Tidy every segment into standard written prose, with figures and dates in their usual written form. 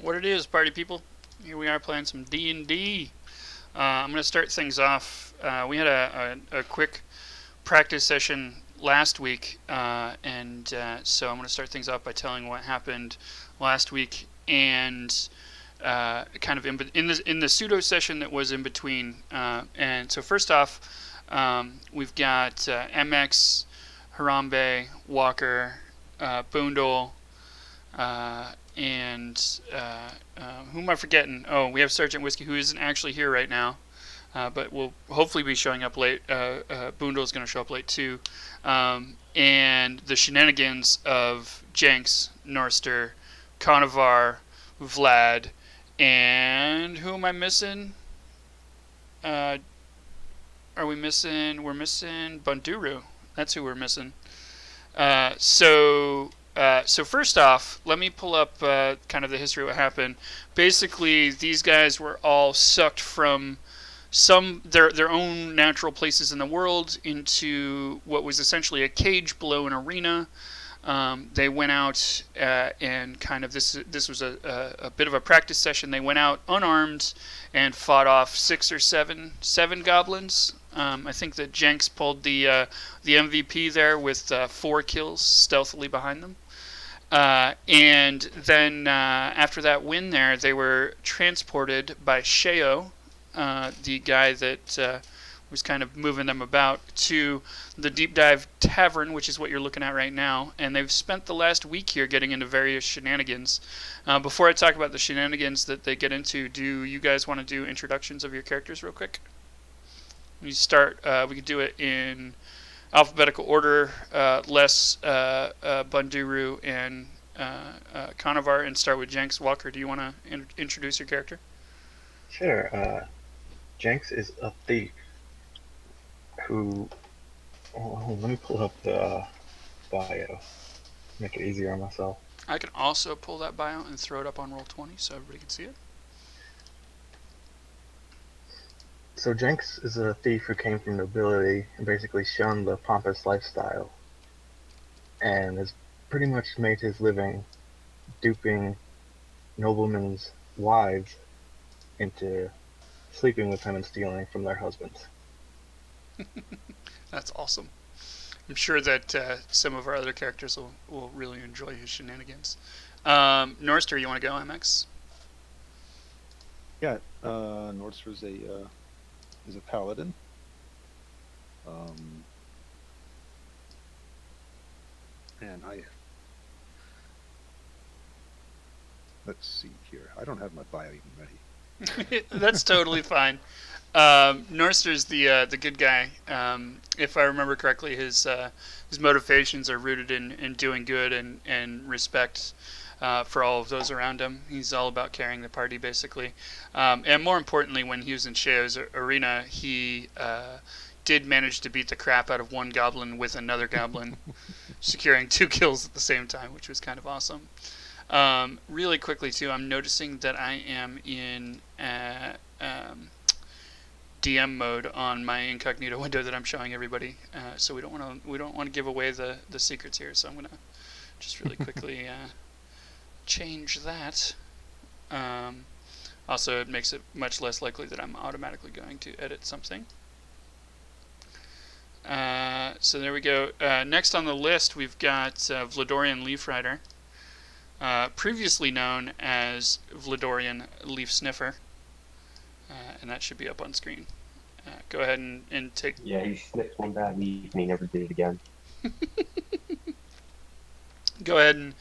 What it is, party people. Here we are playing some D&D. I'm going to start things off. We had a quick practice session last week, and so I'm going to start things off by telling what happened last week and kind of in the pseudo session that was in between. And so first off, we've got MX, Harambe, Walker, Boondle, and who am I forgetting? Oh, we have Sergeant Whiskey, who isn't actually here right now, but will hopefully be showing up late. Boondle is going to show up late too. And the shenanigans of Jenks, Norster, Conovar, Vlad, and who am I missing? Are we missing? We're missing Bunduru. That's who we're missing. So first off, let me pull up kind of the history of what happened. Basically, these guys were all sucked from their own natural places in the world into what was essentially a cage below an arena. They went out and kind of this was a bit of a practice session. They went out unarmed and fought off seven goblins. I think that Jenks pulled the MVP there with 4 kills stealthily behind them. And then after that win there, they were transported by Sheo, the guy that was kind of moving them about, to the Deep Dive Tavern, which is what you're looking at right now. And they've spent the last week here getting into various shenanigans. Before I talk about the shenanigans that they get into, do you guys want to do introductions of your characters real quick? We start. We could do it in alphabetical order. Les, Bunduru, and Conovar, and start with Jenks. Walker, do you want to introduce your character? Sure. Jenks is a thief who. Oh, let me pull up the bio. Make it easier on myself. I can also pull that bio and throw it up on Roll20 so everybody can see it. So Jenks is a thief who came from nobility and basically shunned the pompous lifestyle, and has pretty much made his living duping noblemen's wives into sleeping with him and stealing from their husbands. That's awesome. I'm sure that some of our other characters will really enjoy his shenanigans. Norster, you want to go, MX? Yeah, Norster is a paladin. And let's see here. I don't have my bio even ready. That's totally fine. Norster's the good guy. If I remember correctly, his motivations are rooted in doing good and respect for all of those around him. He's all about carrying the party, basically. And more importantly, when he was in Sheo's arena, he did manage to beat the crap out of one goblin with another goblin, securing 2 kills at the same time, which was kind of awesome. Really quickly, too, I'm noticing that I am in DM mode on my incognito window that I'm showing everybody, so we don't want to give away the secrets here. So I'm gonna just really quickly change that. Also, it makes it much less likely that I'm automatically going to edit something. So there we go. Next on the list, we've got Vladorian Leaf Rider, previously known as Vladorian Leaf Sniffer. And that should be up on screen. Go ahead and take... Yeah, he sniffed one bad leaf and he never did it again. Go ahead and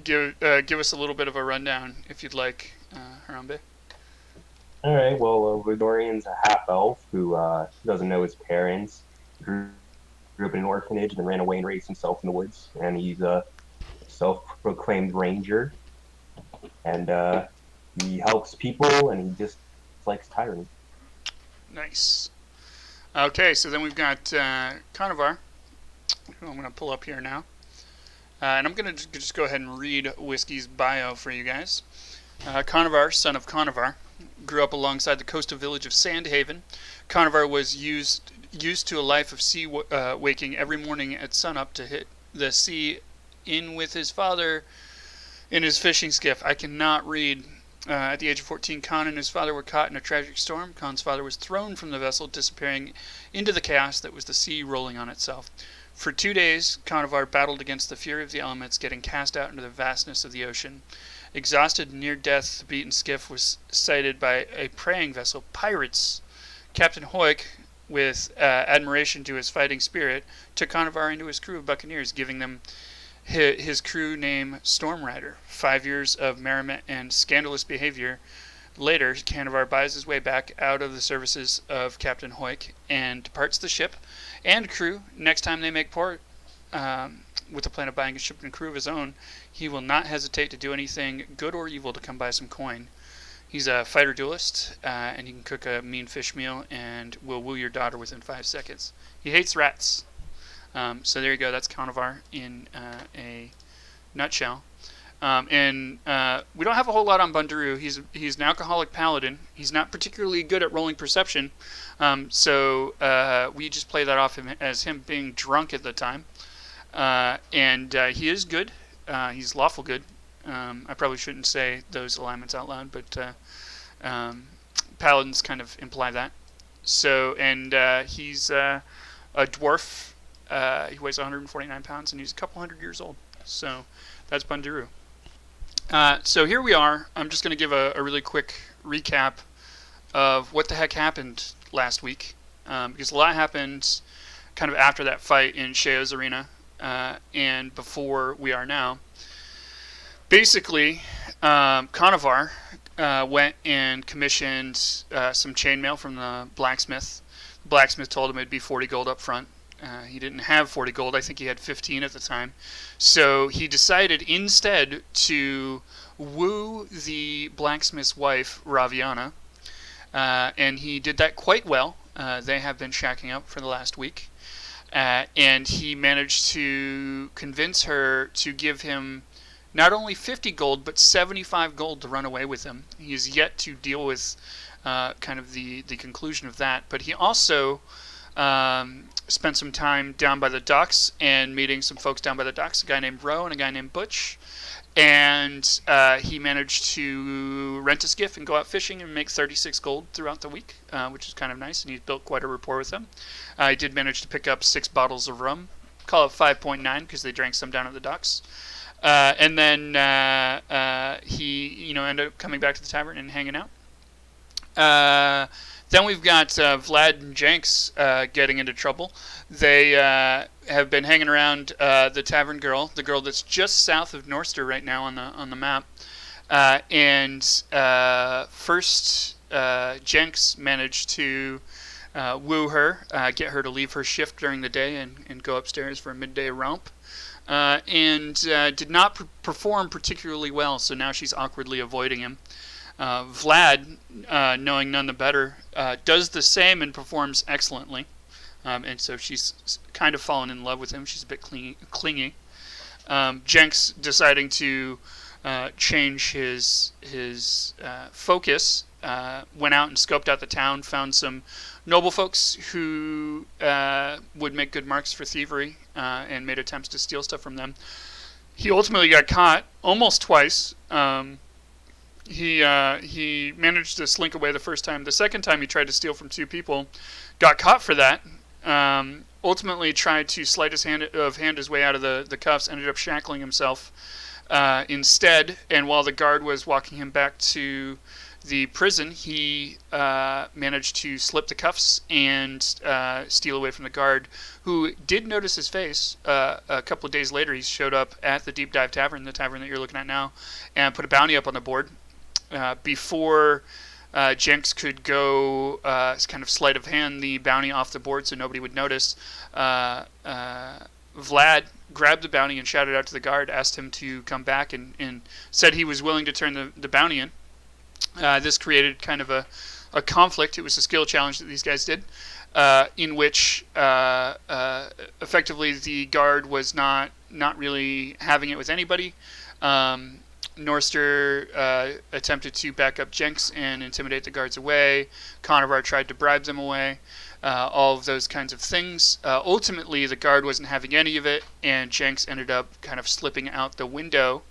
give us a little bit of a rundown, if you'd like, Harambe. Alright, well, Vidorian's a half-elf who doesn't know his parents. Grew up in an orphanage and then ran away and raised himself in the woods. And he's a self-proclaimed ranger. And he helps people and he just likes tyranny. Nice. Okay, so then we've got Conovar, who I'm going to pull up here now. And I'm going to just go ahead and read Whiskey's bio for you guys. Conovar, son of Conovar, grew up alongside the coastal village of Sandhaven. Conovar was used to a life of sea waking every morning at sunup to hit the sea in with his father in his fishing skiff. I cannot read. At the age of 14, Khan and his father were caught in a tragic storm. Khan's father was thrown from the vessel, disappearing into the chaos that was the sea rolling on itself. For 2 days, Conovar battled against the fury of the elements, getting cast out into the vastness of the ocean. Exhausted near death, the beaten skiff was sighted by a preying vessel, pirates. Captain Hoyk, with admiration to his fighting spirit, took Conovar into his crew of buccaneers, giving them his crew name Storm Rider. 5 years of merriment and scandalous behavior later, Conovar buys his way back out of the services of Captain Hoyk and departs the ship and crew. Next time they make port, with the plan of buying a ship and crew of his own, he will not hesitate to do anything good or evil to come by some coin. He's a fighter duelist, and he can cook a mean fish meal and will woo your daughter within 5 seconds. He hates rats. So there you go. That's Conovar in a nutshell. And we don't have a whole lot on Bundaroo. He's an alcoholic paladin. He's not particularly good at rolling perception, so we just play that off as him being drunk at the time. And he is good. He's lawful good. I probably shouldn't say those alignments out loud, but paladins kind of imply that. So, and he's a dwarf. He weighs 149 pounds, and he's a couple hundred years old. So that's Bundaroo. So here we are. I'm just going to give a really quick recap of what the heck happened last week, because a lot happened kind of after that fight in Sheo's arena and before we are now. Basically, Conovar went and commissioned some chainmail from the blacksmith. The blacksmith told him it'd be 40 gold up front. He didn't have 40 gold. I think he had 15 at the time. So he decided instead to woo the blacksmith's wife, Raviana. And he did that quite well. They have been shacking up for the last week. And he managed to convince her to give him not only 50 gold, but 75 gold to run away with him. He is yet to deal with kind of the conclusion of that. But he also spent some time down by the docks and meeting some folks down by the docks, a guy named Roe and a guy named Butch. And he managed to rent a skiff and go out fishing and make 36 gold throughout the week, which is kind of nice. And he's built quite a rapport with them. He did manage to pick up 6 bottles of rum. Call it 5.9 because they drank some down at the docks. And then he, ended up coming back to the tavern and hanging out. Then we've got Vlad and Jenks getting into trouble. They have been hanging around the tavern girl, the girl that's just south of Norster right now on the map. And first, Jenks managed to woo her, get her to leave her shift during the day and go upstairs for a midday romp. And did not perform particularly well, so now she's awkwardly avoiding him. Vlad, knowing none the better, does the same and performs excellently. And so she's kind of fallen in love with him. She's a bit clingy. Jenks, deciding to change his focus, went out and scoped out the town, found some noble folks who would make good marks for thievery, and made attempts to steal stuff from them. He ultimately got caught almost twice. He managed to slink away the first time. The second time he tried to steal from 2 people, got caught for that. Ultimately tried to sleight his hand his way out of the cuffs, ended up shackling himself instead. And while the guard was walking him back to the prison, he managed to slip the cuffs and steal away from the guard, who did notice his face. A couple of days later, he showed up at the Deep Dive Tavern, the tavern that you're looking at now, and put a bounty up on the board. Before Jenks could go kind of sleight of hand the bounty off the board so nobody would notice, Vlad grabbed the bounty and shouted out to the guard, asked him to come back, and said he was willing to turn the bounty in. This created kind of a conflict. It was a skill challenge that these guys did, in which effectively the guard was not really having it with anybody. Norster attempted to back up Jenks and intimidate the guards away. Conovar tried to bribe them away. All of those kinds of things. Ultimately, the guard wasn't having any of it, and Jenks ended up kind of slipping out the window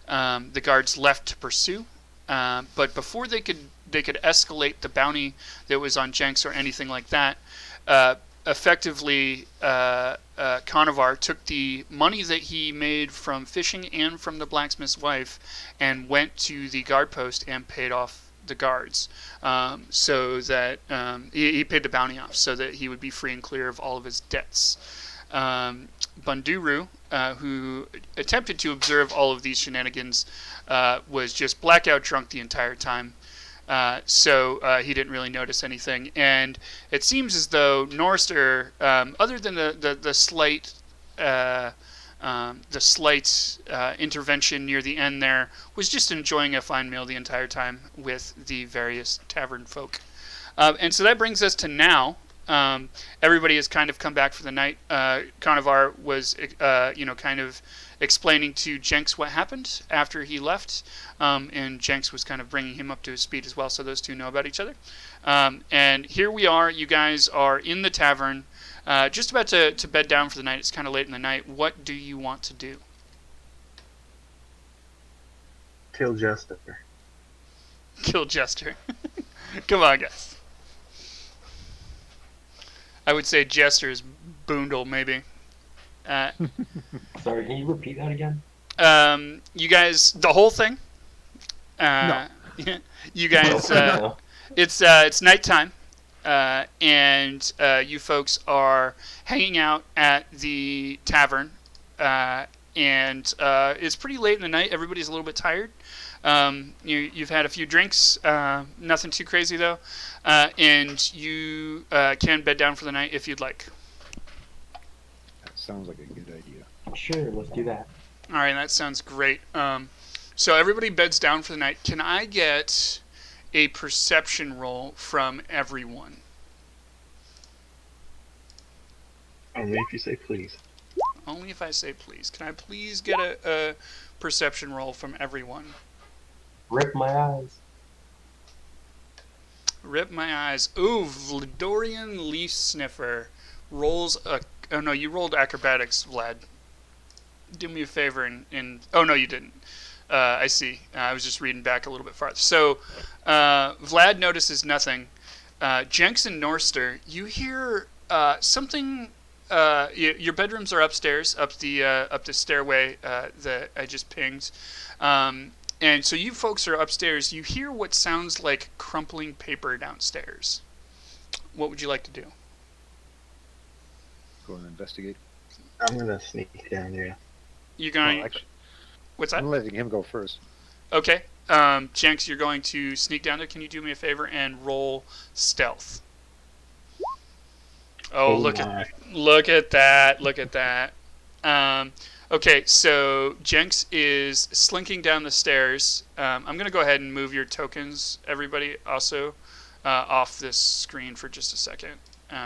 the guards left to pursue. But before they could escalate the bounty that was on Jenks or anything like that, effectively Conovar took the money that he made from fishing and from the blacksmith's wife and went to the guard post and paid off the guards, so that he paid the bounty off so that he would be free and clear of all of his debts. Banduru, who attempted to observe all of these shenanigans, was just blackout drunk the entire time. So he didn't really notice anything. And it seems as though Norster, other than the slight intervention near the end there, was just enjoying a fine meal the entire time with the various tavern folk. And so that brings us to now. Everybody has kind of come back for the night. Conovar was, kind of explaining to Jenks what happened after he left, and Jenks was kind of bringing him up to his speed as well, so those two know about each other. And here we are. You guys are in the tavern, just about to bed down for the night. It's kind of late in the night. What do you want to do? Kill Jester. Kill Jester. Come on, guys. I would say Jester's Boondle, maybe. Sorry, can you repeat that again? You guys, the whole thing. No. You guys, No. it's nighttime, and you folks are hanging out at the tavern, and it's pretty late in the night. Everybody's a little bit tired. You've had a few drinks, nothing too crazy though, and you can bed down for the night if you'd like. That sounds like a good idea. Sure, let's do that. All right, that sounds great. So everybody beds down for the night. Can I get a perception roll from everyone? Only if you say please. Only if I say please. Can I please get a perception roll from everyone? Rip my eyes. Rip my eyes. Ooh, Vladorian Leaf Sniffer rolls a... Oh, no, you rolled acrobatics, Vlad. Do me a favor and... Oh, no, you didn't. I see. I was just reading back a little bit farther. So, Vlad notices nothing. Jenks and Norster, you hear something... your bedrooms are upstairs, up the stairway that I just pinged. And so you folks are upstairs. You hear what sounds like crumpling paper downstairs. What would you like to do? Go and investigate. I'm gonna sneak down here. You're going... Actually, What's that? I'm letting him go first. Okay. Jenks, you're going to sneak down there. Can you do me a favor and roll stealth? Oh, look at that. Look at that. Okay, so Jenks is slinking down the stairs. I'm going to go ahead and move your tokens, everybody, also off this screen for just a second,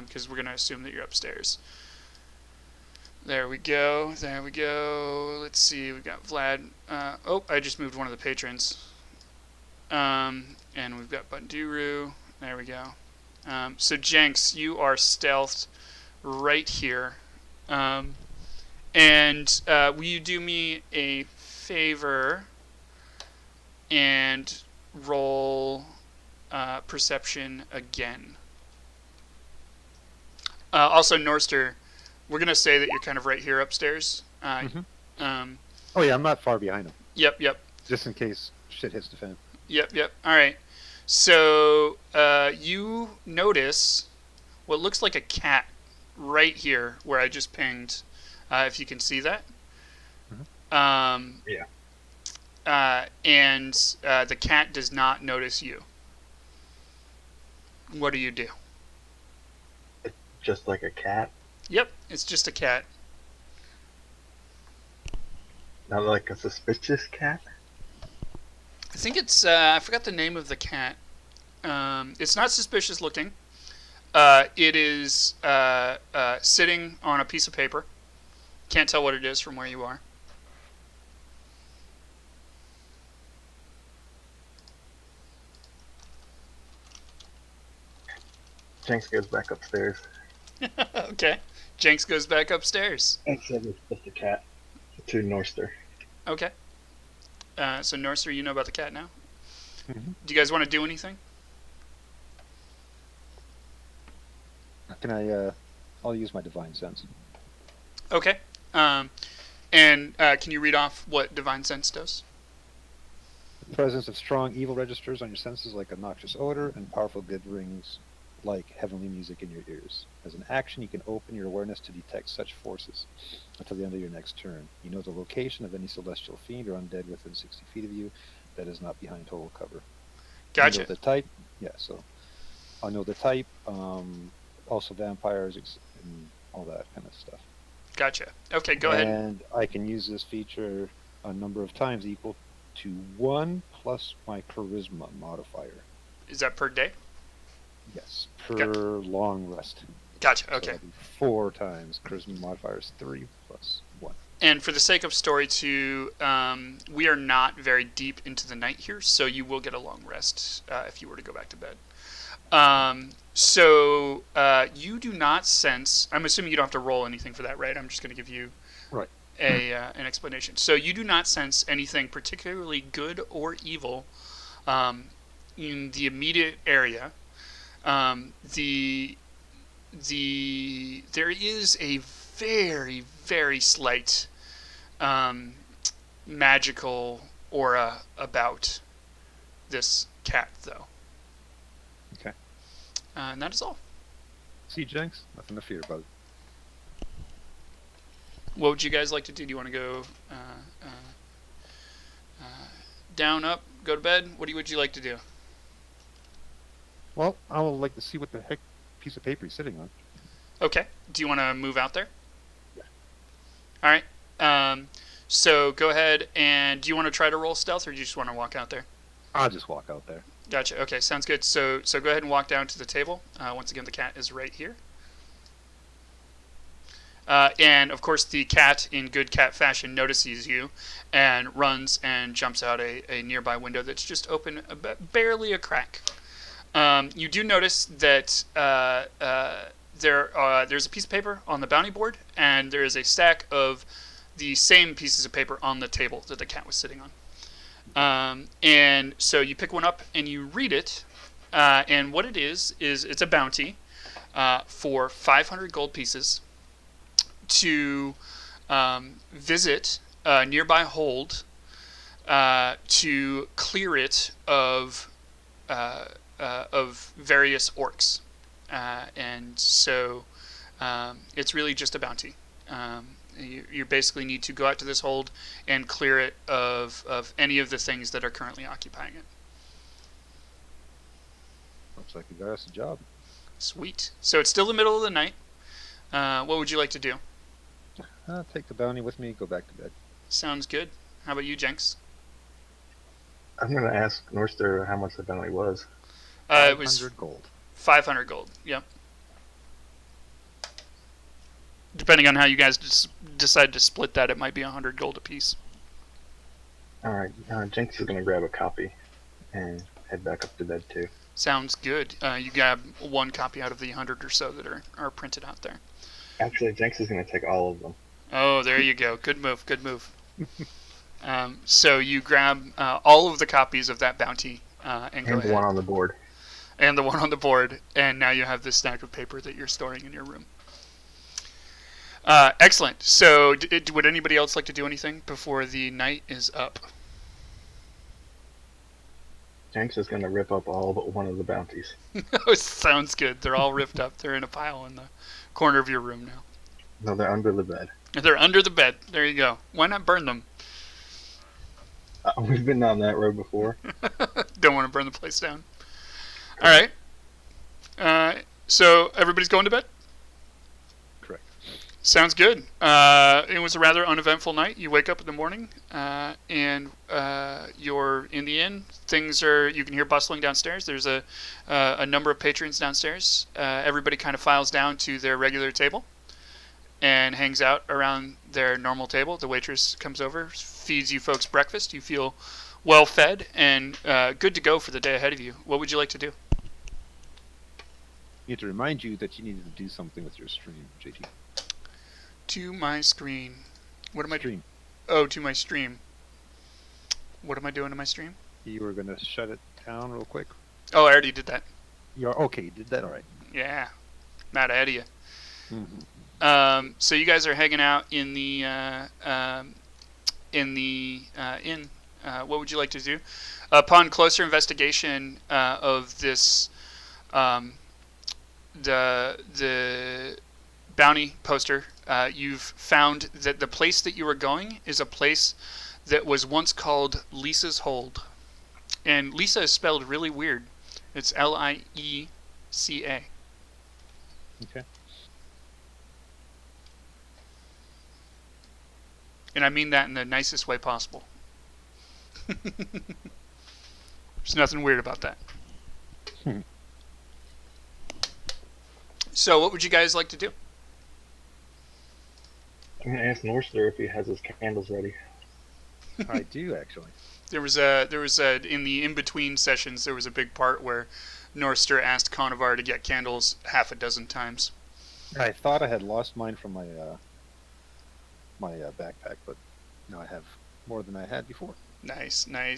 because we're going to assume that you're upstairs. There we go. There we go. Let's see. We got Vlad. Oh, I just moved one of the patrons. And we've got Banduru. There we go. So Jenks, you are stealthed right here. And will you do me a favor and roll perception again? Also, Norster, we're going to say that you're kind of right here upstairs. Oh yeah, I'm not far behind him. Yep. Just in case shit hits the fan. Yep. All right. So you notice what looks like a cat right here where I just pinged. If you can see that. Yeah. And the cat does not notice you. What do you do? Just like a cat. Yep, it's just a cat. Not like a suspicious cat. I think it's, I forgot the name of the cat. It's not suspicious looking. It is sitting on a piece of paper. Can't tell what it is from where you are. Jenks goes back upstairs. Okay. Jenks goes back upstairs. And said it's just a cat. To Norster. Okay. So Norster, you know about the cat now. Mhm. Do you guys want to do anything? Can I? I'll use my divine sense. Okay. And can you read off what Divine Sense does? The presence of strong evil registers on your senses like a noxious odor, and powerful good rings like heavenly music in your ears. As an action, you can open your awareness to detect such forces until the end of your next turn. You know the location of any celestial fiend or undead within 60 feet of you that is not behind total cover. You know Gotcha. the type. Yeah, so I know the type. Also vampires and all that kind of stuff. Gotcha. Okay, go ahead. And I can use this feature a number of times equal to 1 plus my charisma modifier. Is that per day? Yes, per long rest. Gotcha. So Okay. that'd be 4 times. Charisma modifier is 3 plus 1. And for the sake of story 2, we are not very deep into the night here, so you will get a long rest if you were to go back to bed. So you do not sense. I'm assuming you don't have to roll anything for that, right? I'm just going to give you Right. an explanation. So you do not sense anything particularly good or evil in the immediate area. The there is a very very slight magical aura about this cat, though. Okay. And that is all. See, Jenks? Nothing to fear, bud. What would you guys like to do? Do you want to go down, up, go to bed? What would you like to do? Well, I would like to see what the heck piece of paper he's sitting on. Okay. Do you want to move out there? Yeah. All right. So go ahead and do you want to try to roll stealth, or do you just want to walk out there? I'll just walk out there. Gotcha. Okay, sounds good. So go ahead and walk down to the table. Once again, the cat is right here. And of course, the cat, in good cat fashion, notices you and runs and jumps out a nearby window that's just open, barely a crack. You do notice that there's a piece of paper on the bounty board, and there is a stack of the same pieces of paper on the table that the cat was sitting on. And so you pick one up and you read it, and what it is it's a bounty for 500 gold pieces to visit a nearby hold to clear it of various orcs, and so it's really just a bounty. You basically need to go out to this hold and clear it of any of the things that are currently occupying it. Looks like he got us a job. Sweet. So it's still the middle of the night. What would you like to do? I'll take the bounty with me, go back to bed. Sounds good. How about you, Jenks? I'm going to ask Norster how much the bounty was. It was 500 gold. 500 gold. Yep. Depending on how you guys decide to split that, it might be 100 gold apiece. Alright, Jenks is going to grab a copy and head back up to bed too. Sounds good. You grab one copy out of the 100 or so that are printed out there. Actually, Jenks is going to take all of them. Oh, there you go. Good move. Good move. So you grab all of the copies of that bounty and go And ahead. the one on the board. And the one on the board, and now you have this stack of paper that you're storing in your room. Excellent. So would anybody else like to do anything before the night is up? Jenks is going to rip up all but one of the bounties. Sounds good. They're all ripped up. They're in a pile in the corner of your room now. No, they're under the bed. They're under the bed. There you go. Why not burn them? We've been down that road before. Don't want to burn the place down. All right. So everybody's going to bed? Correct. Sounds good. It was a rather uneventful night. You wake up in the morning, and you're in the inn. You can hear bustling downstairs. There's a number of patrons downstairs. Everybody kind of files down to their regular table and hangs out around their normal table. The waitress comes over, feeds you folks breakfast. You feel well fed and good to go for the day ahead of you. What would you like to do? Need to remind you that you needed to do something with your stream, JT. To my screen. What am I doing? Stream. Oh, to my stream. What am I doing to my stream? You were gonna shut it down real quick. Oh, I already did that. You're okay. You did that. All right. Yeah, mad ahead of you. Mm-hmm. So you guys are hanging out in the inn. What would you like to do? Upon closer investigation of this, the bounty poster, you've found that the place that you were going is a place that was once called Lisa's Hold, and Lisa is spelled really weird. It's Lieca. Okay. And I mean that in the nicest way possible. There's nothing weird about that. So, what would you guys like to do? I'm gonna ask Norster if he has his candles ready. I do actually. There was in the in-between sessions, there was a big part where Norster asked Conovar to get candles half a dozen times. I thought I had lost mine from my backpack, but now I have more than I had before. Nice. Yeah,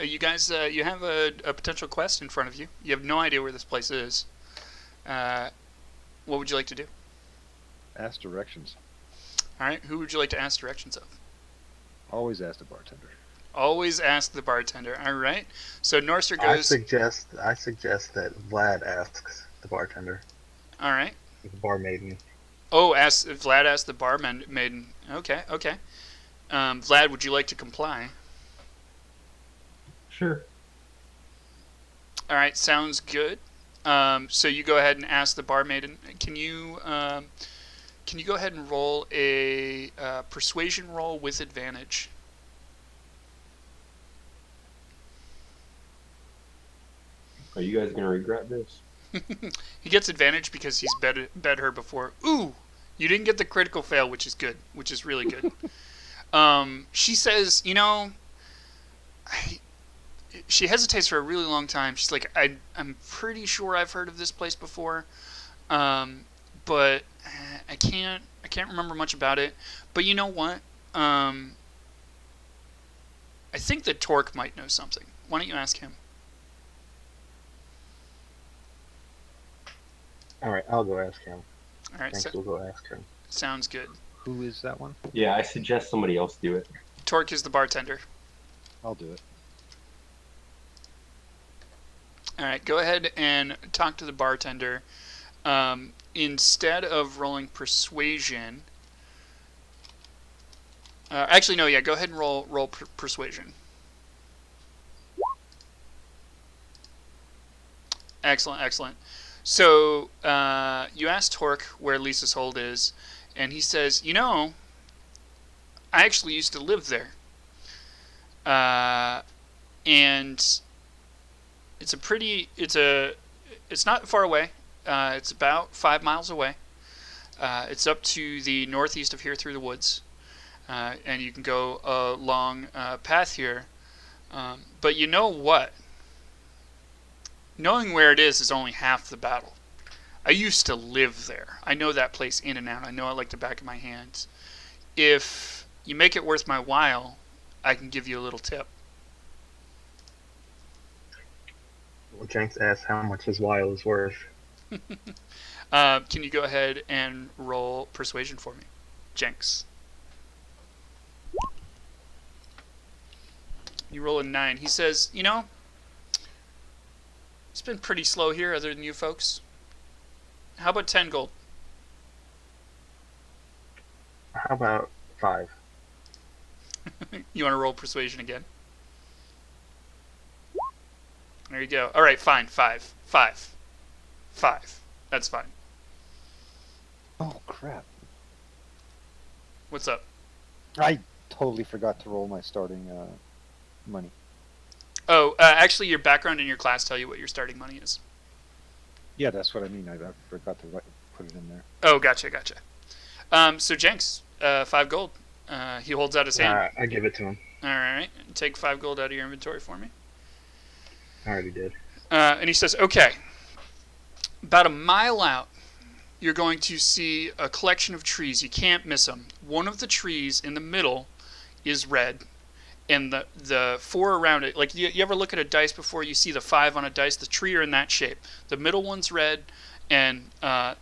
you guys, you have a potential quest in front of you. You have no idea where this place is. What would you like to do? Ask directions. All right, who would you like to ask directions of? Always ask the bartender. Always ask the bartender. All right. So Norster I goes. suggest that Vlad asks the All right. barmaiden. Oh, Vlad asked the barmaiden. Okay. Vlad, would you like to comply? Sure. All right, sounds good. So you go ahead and ask the barmaiden. Can you go ahead and roll a persuasion roll with advantage? Are you guys gonna regret this? He gets advantage because he's bet her before. Ooh, you didn't get the critical fail, which is good, which is really good. She says, she hesitates for a really long time. She's like, I'm pretty sure I've heard of this place before, but I can't remember much about it. But you know what? I think that Torque might know something. Why don't you ask him? All right, I'll go ask him. All right, Thanks, we'll go ask him. sounds good. Who is that one? Yeah, I suggest somebody else do it. Torque is the bartender. I'll do it. All right, go ahead and talk to the bartender. Instead of rolling persuasion, actually no, yeah, go ahead and roll persuasion. Excellent. So you ask Torque where Lisa's Hold is, and he says, I actually used to live there, and it's not far away. It's about 5 miles away. It's up to the northeast of here through the woods, and you can go along a path here. But you know what? Knowing where it is only half the battle. I used to live there. I know that place in and out. I know it like the back of my hands. If you make it worth my while, I can give you a little tip. Well, Jenks asks how much his while is worth. Can you go ahead and roll persuasion for me, Jenks? You roll a 9. He says, it's been pretty slow here other than you folks. How about 10 gold? How about 5? You want to roll persuasion again? There you go. All right, fine. 5. That's fine. Oh crap! What's up? I totally forgot to roll my starting money. Oh, actually, your background and your class tell you what your starting money is. Yeah, that's what I mean. I forgot to put it in there. Oh, gotcha. So Jenks, 5 gold. He holds out his hand. I give it to him. All right, take 5 gold out of your inventory for me. I already did. And he says, okay, about a mile out you're going to see a collection of trees. You can't miss them. One of the trees in the middle is red, and the four around it, like you ever look at a dice before you see the 5 on a dice? The tree are in that shape. The middle one's red, and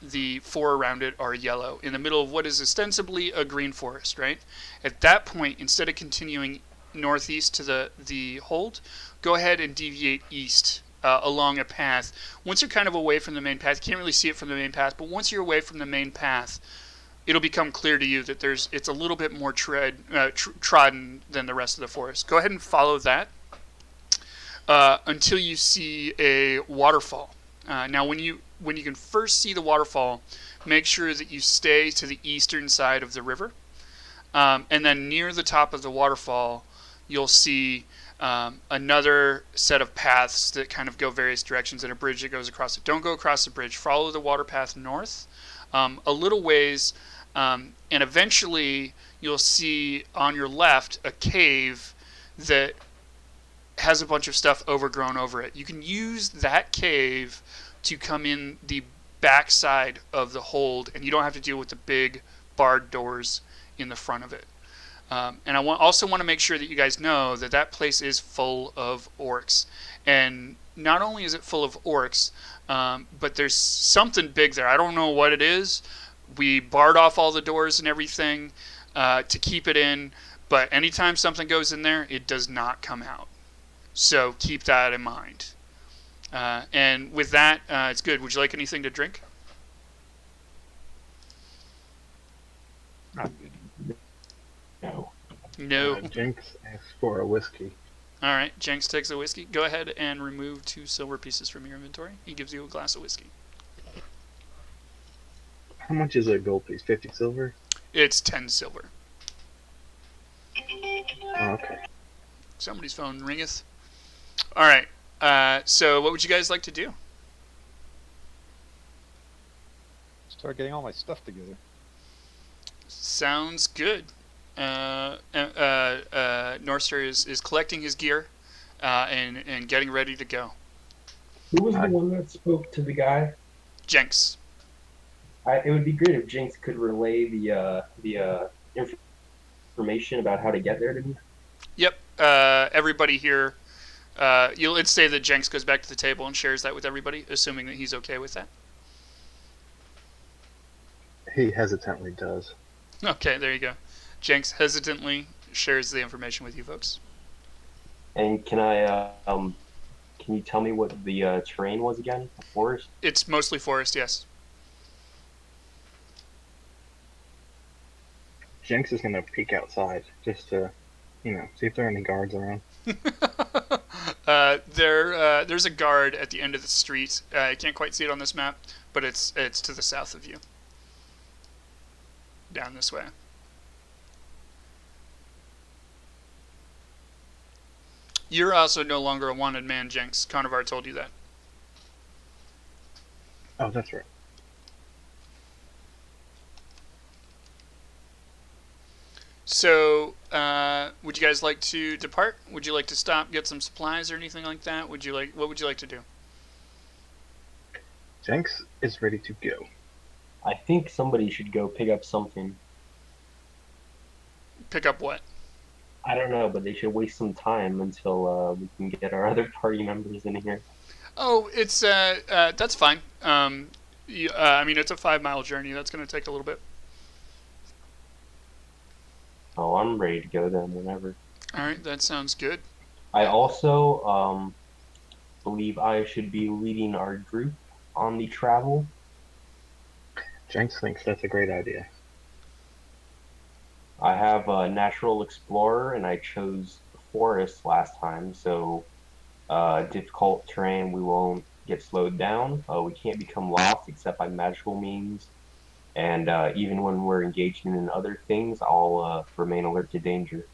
the four around it are yellow, in the middle of what is ostensibly a green forest, right? At that point, instead of continuing northeast to the hold, go ahead and deviate east along a path. Once you're kind of away from the main path, you can't really see it from the main path, but once you're away from the main path, it'll become clear to you that it's a little bit more trodden than the rest of the forest. Go ahead and follow that until you see a waterfall. Now, when you can first see the waterfall, make sure that you stay to the eastern side of the river, and then near the top of the waterfall, you'll see another set of paths that kind of go various directions, and a bridge that goes across it. Don't go across the bridge. Follow the water path north a little ways, and eventually you'll see on your left a cave that has a bunch of stuff overgrown over it. You can use that cave to come in the backside of the hold, and you don't have to deal with the big barred doors in the front of it. And I also want to make sure that you guys know that that place is full of orcs. And not only is it full of orcs, but there's something big there. I don't know what it is. We barred off all the doors and everything to keep it in, but anytime something goes in there, it does not come out. So keep that in mind. And with that, it's good. Would you like anything to drink? I'm good. No. No. Jinx asks for a whiskey. All right, Jenks takes a whiskey. Go ahead and remove 2 silver pieces from your inventory. He gives you a glass of whiskey. How much is a gold piece? 50 silver? It's 10 silver. Oh, okay. Somebody's phone ringeth. All right. So what would you guys like to do? Start getting all my stuff together. Sounds good. Norster is collecting his gear and getting ready to go. Who was the one that spoke to the guy? Jenks. It would be great if Jinx could relay the information about how to get there to me. Yep. Everybody here. Let's say that Jenks goes back to the table and shares that with everybody, assuming that he's okay with that. He hesitantly does. Okay, there you go. Jenks hesitantly shares the information with you folks. And can you tell me what the terrain was again? Forest? It's mostly forest, yes. Jinx is going to peek outside just to, see if there are any guards around. There's a guard at the end of the street. I can't quite see it on this map, but it's to the south of you. Down this way. You're also no longer a wanted man, Jenks. Carnivar told you that. Oh, that's right. So, would you guys like to depart? Would you like to stop, get some supplies or anything like that? What would you like to do? Jinx is ready to go. I think somebody should go pick up something. Pick up what? I don't know, but they should waste some time until we can get our other party members in here. Oh, it's that's fine. I mean, it's a 5-mile journey. That's going to take a little bit. Oh, I'm ready to go then whenever. All right, that sounds good. I also believe I should be leading our group on the travel. Jinx thinks that's a great idea. I have a natural explorer, and I chose the forest last time, so difficult terrain, we won't get slowed down. We can't become lost except by magical means, and even when we're engaged in other things, I'll remain alert to danger.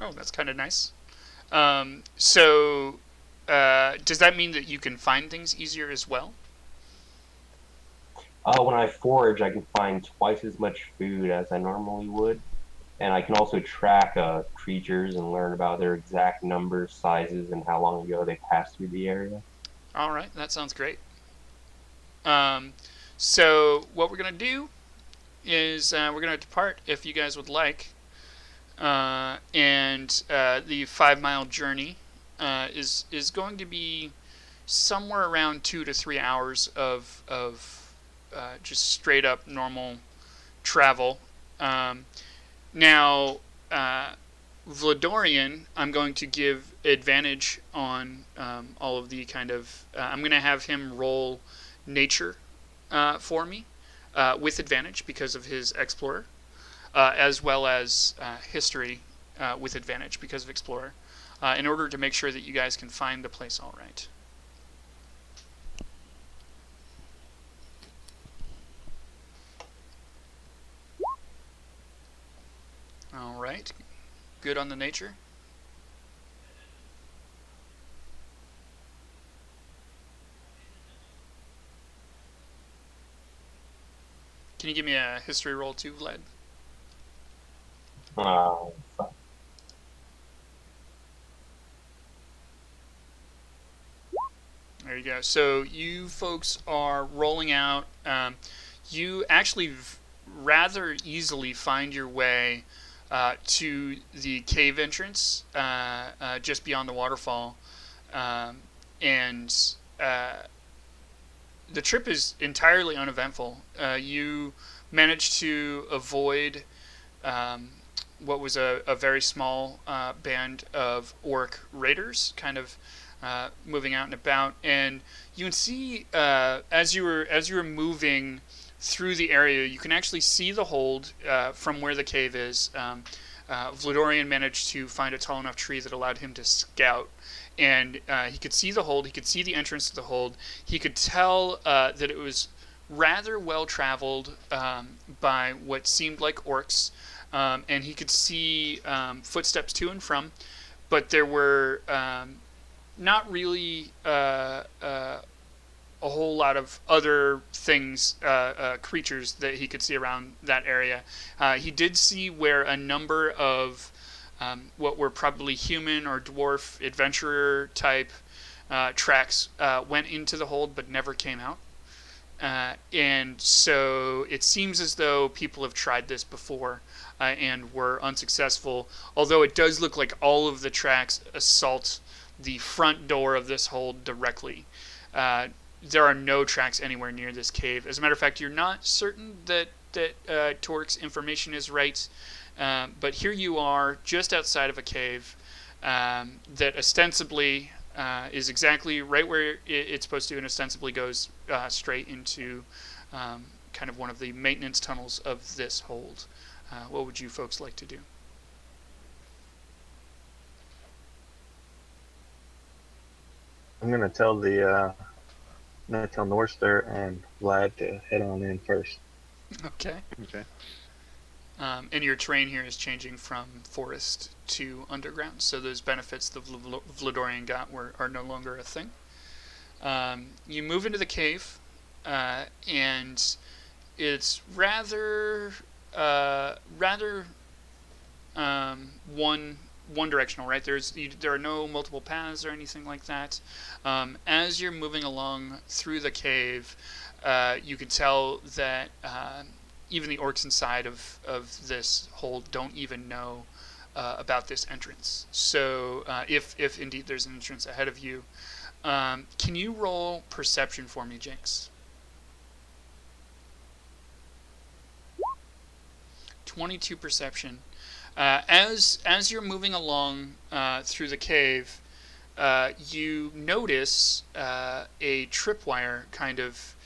Oh, that's kind of nice. So, does that mean that you can find things easier as well? When I forage, I can find twice as much food as I normally would. And I can also track creatures and learn about their exact numbers, sizes, and how long ago they passed through the area. All right, that sounds great. So what we're gonna do is we're gonna depart if you guys would like, and the 5 mile journey is going to be somewhere around 2 to 3 hours of just straight up normal travel. Now, Vladorian, I'm going to give advantage on all of the kind of. I'm going to have him roll nature for me with advantage because of his explorer, as well as history with advantage because of explorer, in order to make sure that you guys can find the place all right. All right. Good on the nature. Can you give me a history roll too, Vlad? Fuck. There you go. So you folks are rolling out. You actually rather easily find your way to the cave entrance just beyond the waterfall. And the trip is entirely uneventful. You managed to avoid what was a very small band of orc raiders, kind of moving out and about, and you can see as you were moving through the area, you can actually see the hold from where the cave is. Vladorian managed to find a tall enough tree that allowed him to scout, and he could see the hold. He could see the entrance to the hold. He could tell that it was rather well traveled by what seemed like orcs, and he could see footsteps to and from, but there were not really a whole lot of other things, creatures that he could see around that area. He did see where a number of what were probably human or dwarf adventurer type tracks went into the hold but never came out. And so it seems as though people have tried this before and were unsuccessful, although it does look like all of the tracks assault the front door of this hold directly. There are no tracks anywhere near this cave. As a matter of fact, you're not certain that Torque's information is right, but here you are just outside of a cave that ostensibly is exactly right where it's supposed to, and ostensibly goes straight into kind of one of the maintenance tunnels of this hold. What would you folks like to do? I'm gonna tell Norster and Vlad to head on in first. Okay. Okay. And your terrain here is changing from forest to underground, so those benefits the Vladorian got are no longer a thing. You move into the cave, and it's rather one directional, right? There are no multiple paths or anything like that. As you're moving along through the cave, you can tell that even the orcs inside of this hold don't even know about this entrance. So if indeed there's an entrance ahead of you, can you roll perception for me, Jinx? 22 perception. As you're moving along through the cave, you notice a tripwire kind of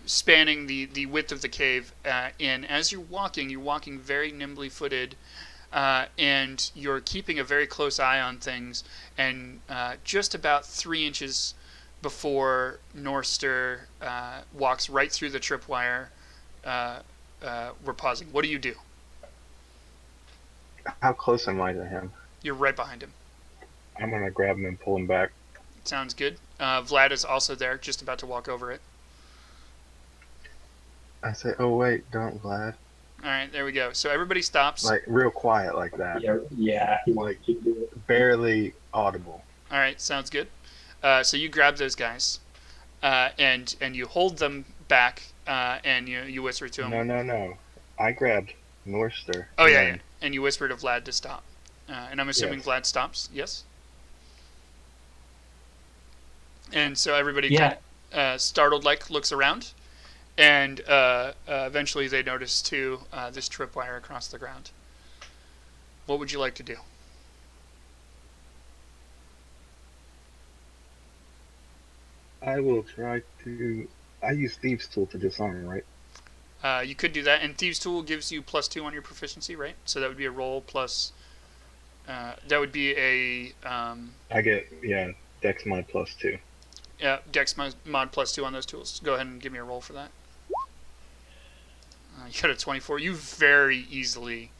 spanning the width of the cave. And as you're walking very nimbly footed, and you're keeping a very close eye on things. And just about 3 inches before Norster walks right through the tripwire, we're pausing. What do you do? How close am I to him? You're right behind him. I'm gonna grab him and pull him back. Sounds good. Vlad is also there, just about to walk over it. I say, "Oh wait, don't, Vlad." All right, there we go. So everybody stops. Like real quiet, like that. Yeah. Like barely audible. All right, sounds good. So you grab those guys. and you hold them back, and you whisper to him. No. I grabbed Norster. Oh and yeah, then, yeah, and you whisper to Vlad to stop, and I'm assuming Yes. Vlad stops. Yes. And so everybody Yeah. kind of startled like looks around, and eventually they notice too this tripwire across the ground. What would you like to do? I will try to. I use Thieves' Tool to disarm, right? You could do that, and Thieves' Tool gives you +2 on your proficiency, right? So that would be a roll plus. That would be a I get, Dex mod +2. Dex mod +2 on those tools. Go ahead and give me a roll for that. You got a 24. You very easily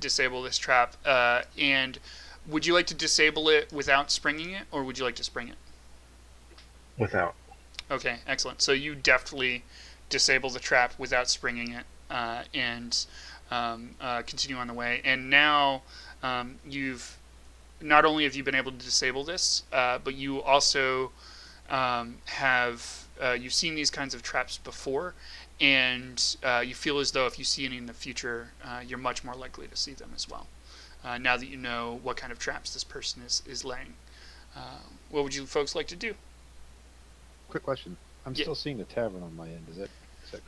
disable this trap. And would you like to disable it without springing it, or would you like to spring it? Without. Okay, excellent. So you deftly disable the trap without springing it, and continue on the way. And now you've not only have you been able to disable this, but you also have you've seen these kinds of traps before, and you feel as though if you see any in the future, you're much more likely to see them as well. Now that you know what kind of traps this person is laying, what would you folks like to do? Quick question. I'm Yeah. still seeing the tavern on my end. Is that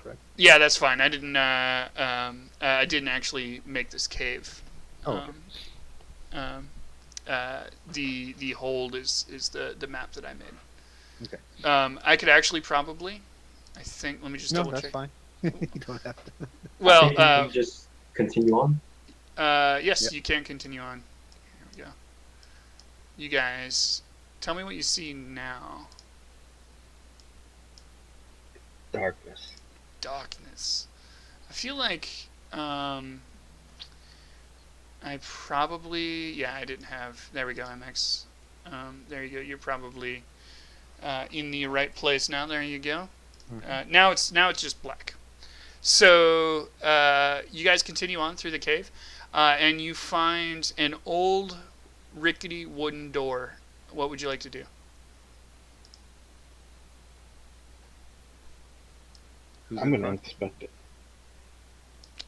correct? Yeah, that's fine. I didn't actually make this cave. Oh, okay. The hold is the map that I made. Okay. I could actually probably, I think. Let me just No, double that's check. fine. You don't have to. Well, I think we just continue on. yes, Yep. you can continue on. Here we go. You guys, tell me what you see now. Darkness. Darkness. I feel like I probably I didn't have. There we go, MX. There you go. You're probably in the right place now. There you go. Now it's just black. So you guys continue on through the cave, and you find an old, rickety wooden door. What would you like to do? Who's I'm in going to front? inspect it.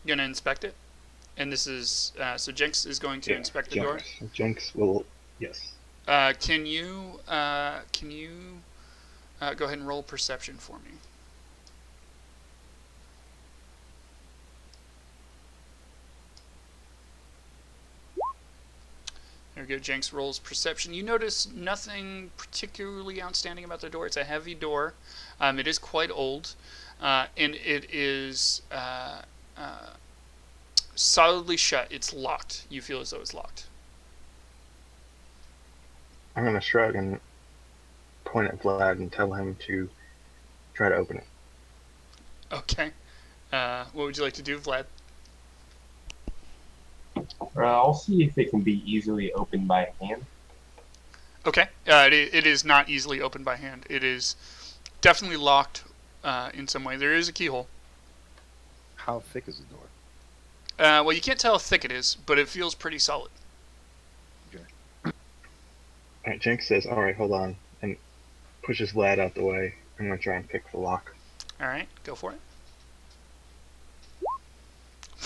You're gonna inspect it, and this is so Jinx is going to Yeah, inspect the door. Jinx will, yes. Can you go ahead and roll perception for me? There we go. Jinx rolls perception. You notice nothing particularly outstanding about the door. It's a heavy door. It is quite old, and it is solidly shut. It's locked. You feel as though it's locked. I'm going to shrug and point at Vlad and tell him to try to open it. Okay. What would you like to do, Vlad? I'll see if it can be easily opened by hand. Okay. It is not easily opened by hand. It is definitely locked in some way. There is a keyhole. How thick is the door? Well, you can't tell how thick it is, but it feels pretty solid. All right, Jinx says, all right, hold on, and pushes Vlad out the way. I'm going to try and pick the lock. All right, go for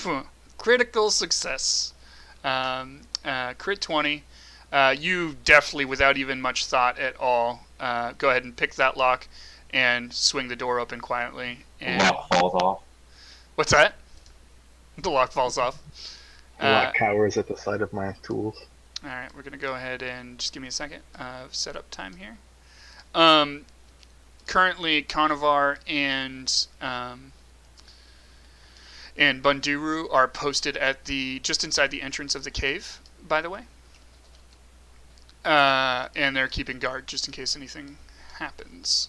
it. Critical success. Crit 20. You definitely, without even much thought at all, go ahead and pick that lock and swing the door open quietly. The And lock falls off. what's that? The lock falls off. The lock cowers at the sight of my tools. All right, we're gonna go ahead and just give me a second of setup time here. Currently, Kanavar and Bunduru are posted at just inside the entrance of the cave. By the way, and they're keeping guard just in case anything happens.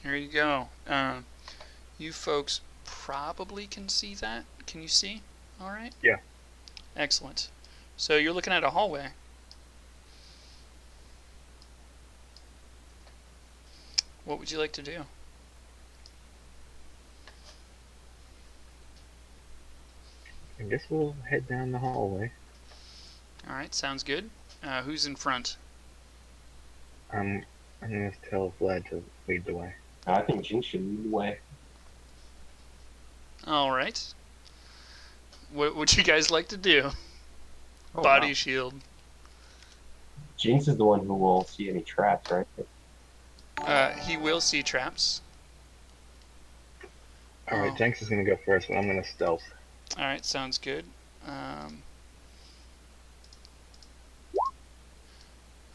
There you go. You folks probably can see that. Can you see? All right. Yeah. Excellent. So you're looking at a hallway. What would you like to do? I guess we'll head down the hallway. All right, sounds good. Who's in front? I'm gonna tell Vlad to lead the way. I think Jinx should lead the way. All right. What would you guys like to do? Oh, Body wow. shield. Jinx is the one who will see any traps, right? He will see traps. All right, Oh. Jenks is gonna go first, but I'm gonna stealth. All right, sounds good.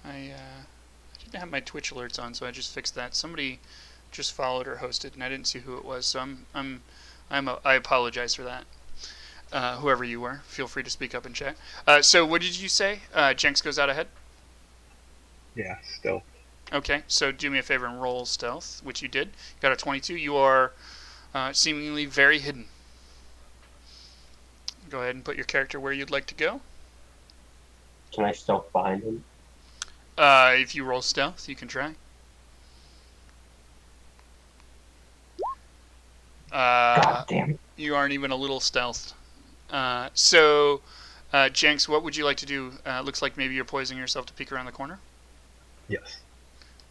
I didn't have my Twitch alerts on, so I just fixed that. Somebody just followed or hosted, and I didn't see who it was, so I apologize for that. Whoever you were, feel free to speak up in chat. So what did you say? Jenks goes out ahead? Yeah, stealth. Okay, so do me a favor and roll stealth, which you did. You got a 22. You are seemingly very hidden. Go ahead and put your character where you'd like to go. Can I stealth behind him? If you roll stealth, you can try. God damn it. You aren't even a little stealthed. So, Jenks, what would you like to do? Looks like maybe you're poising yourself to peek around the corner. Yes.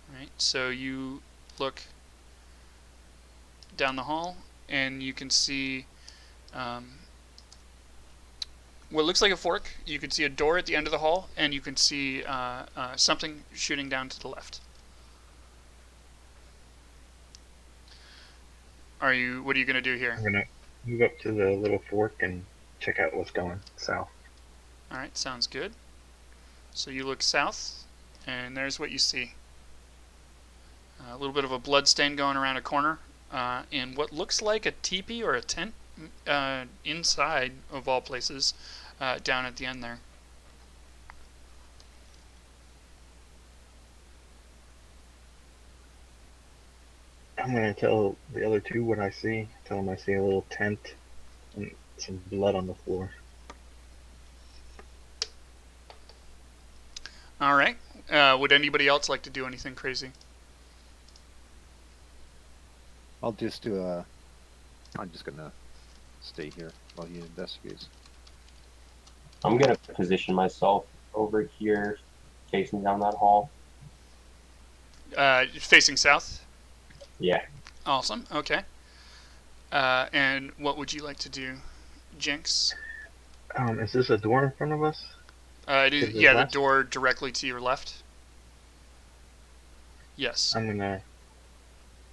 All right, so you look down the hall, and you can see what looks like a fork. You can see a door at the end of the hall, and you can see something shooting down to the left. What are you going to do here? I'm gonna move up to the little fork and check out what's going south. All right, sounds good. So you look south, and there's what you see. A little bit of a blood stain going around a corner, and what looks like a teepee or a tent inside, of all places, down at the end there. I'm gonna tell the other two what I see. Tell them I see a little tent and some blood on the floor. All right. Would anybody else like to do anything crazy? I'll just do I'm just gonna stay here while he investigates. I'm gonna position myself over here, facing down that hall. Facing south? Yeah. Awesome. Okay. And what would you like to do, Jinx? Is this a door in front of us? Yeah, the door directly to your left. Yes. I'm gonna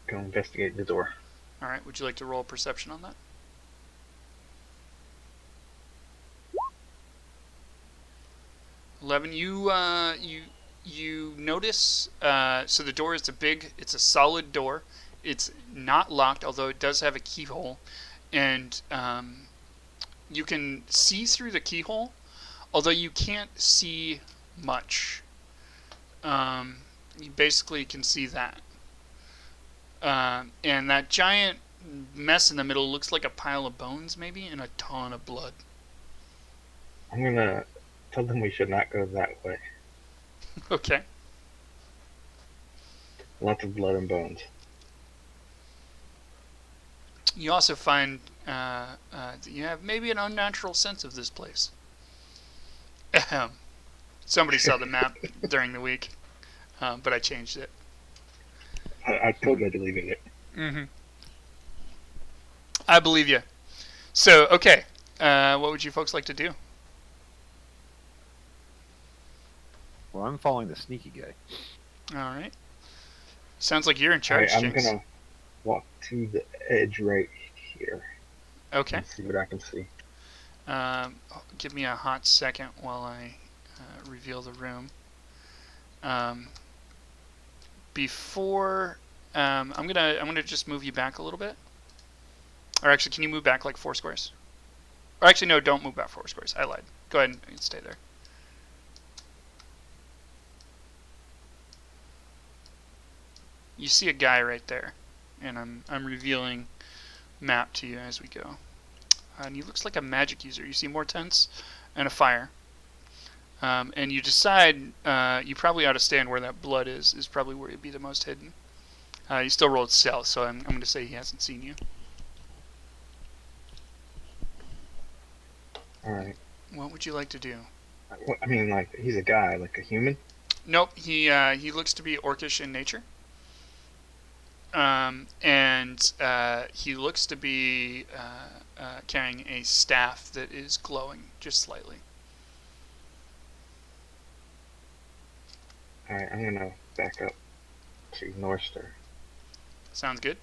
go investigate the door. All right. Would you like to roll perception on that? $11. You notice. So the door is it's a solid door. It's not locked, although it does have a keyhole, and you can see through the keyhole, although you can't see much. You basically can see that. And that giant mess in the middle looks like a pile of bones, maybe, and a ton of blood. I'm gonna tell them we should not go that way. Okay. Lots of blood and bones. You also find that you have maybe an unnatural sense of this place. Ahem. Somebody saw the map during the week, but I changed it. I told you I deleted it. Mm-hmm. I believe you. So, okay. What would you folks like to do? Well, I'm following the sneaky guy. All right. Sounds like you're in charge, I'm Jinx. gonna walk to the edge right here. Okay. And see what I can see. Give me a hot second while I reveal the room. Before I'm gonna just move you back a little bit. Or actually, can you move back like 4 squares? Or actually, no, don't move back 4 squares. I lied. Go ahead and stay there. You see a guy right there, and I'm revealing map to you as we go. And he looks like a magic user. You see more tents and a fire. And you decide you probably ought to stand where that blood is probably where you'd be the most hidden. You still rolled stealth, so I'm going to say he hasn't seen you. All right. What would you like to do? I mean, like he's a guy, like a human. Nope, he looks to be orcish in nature. And he looks to be carrying a staff that is glowing just slightly. All right, I'm gonna back up to Norster. Sounds good.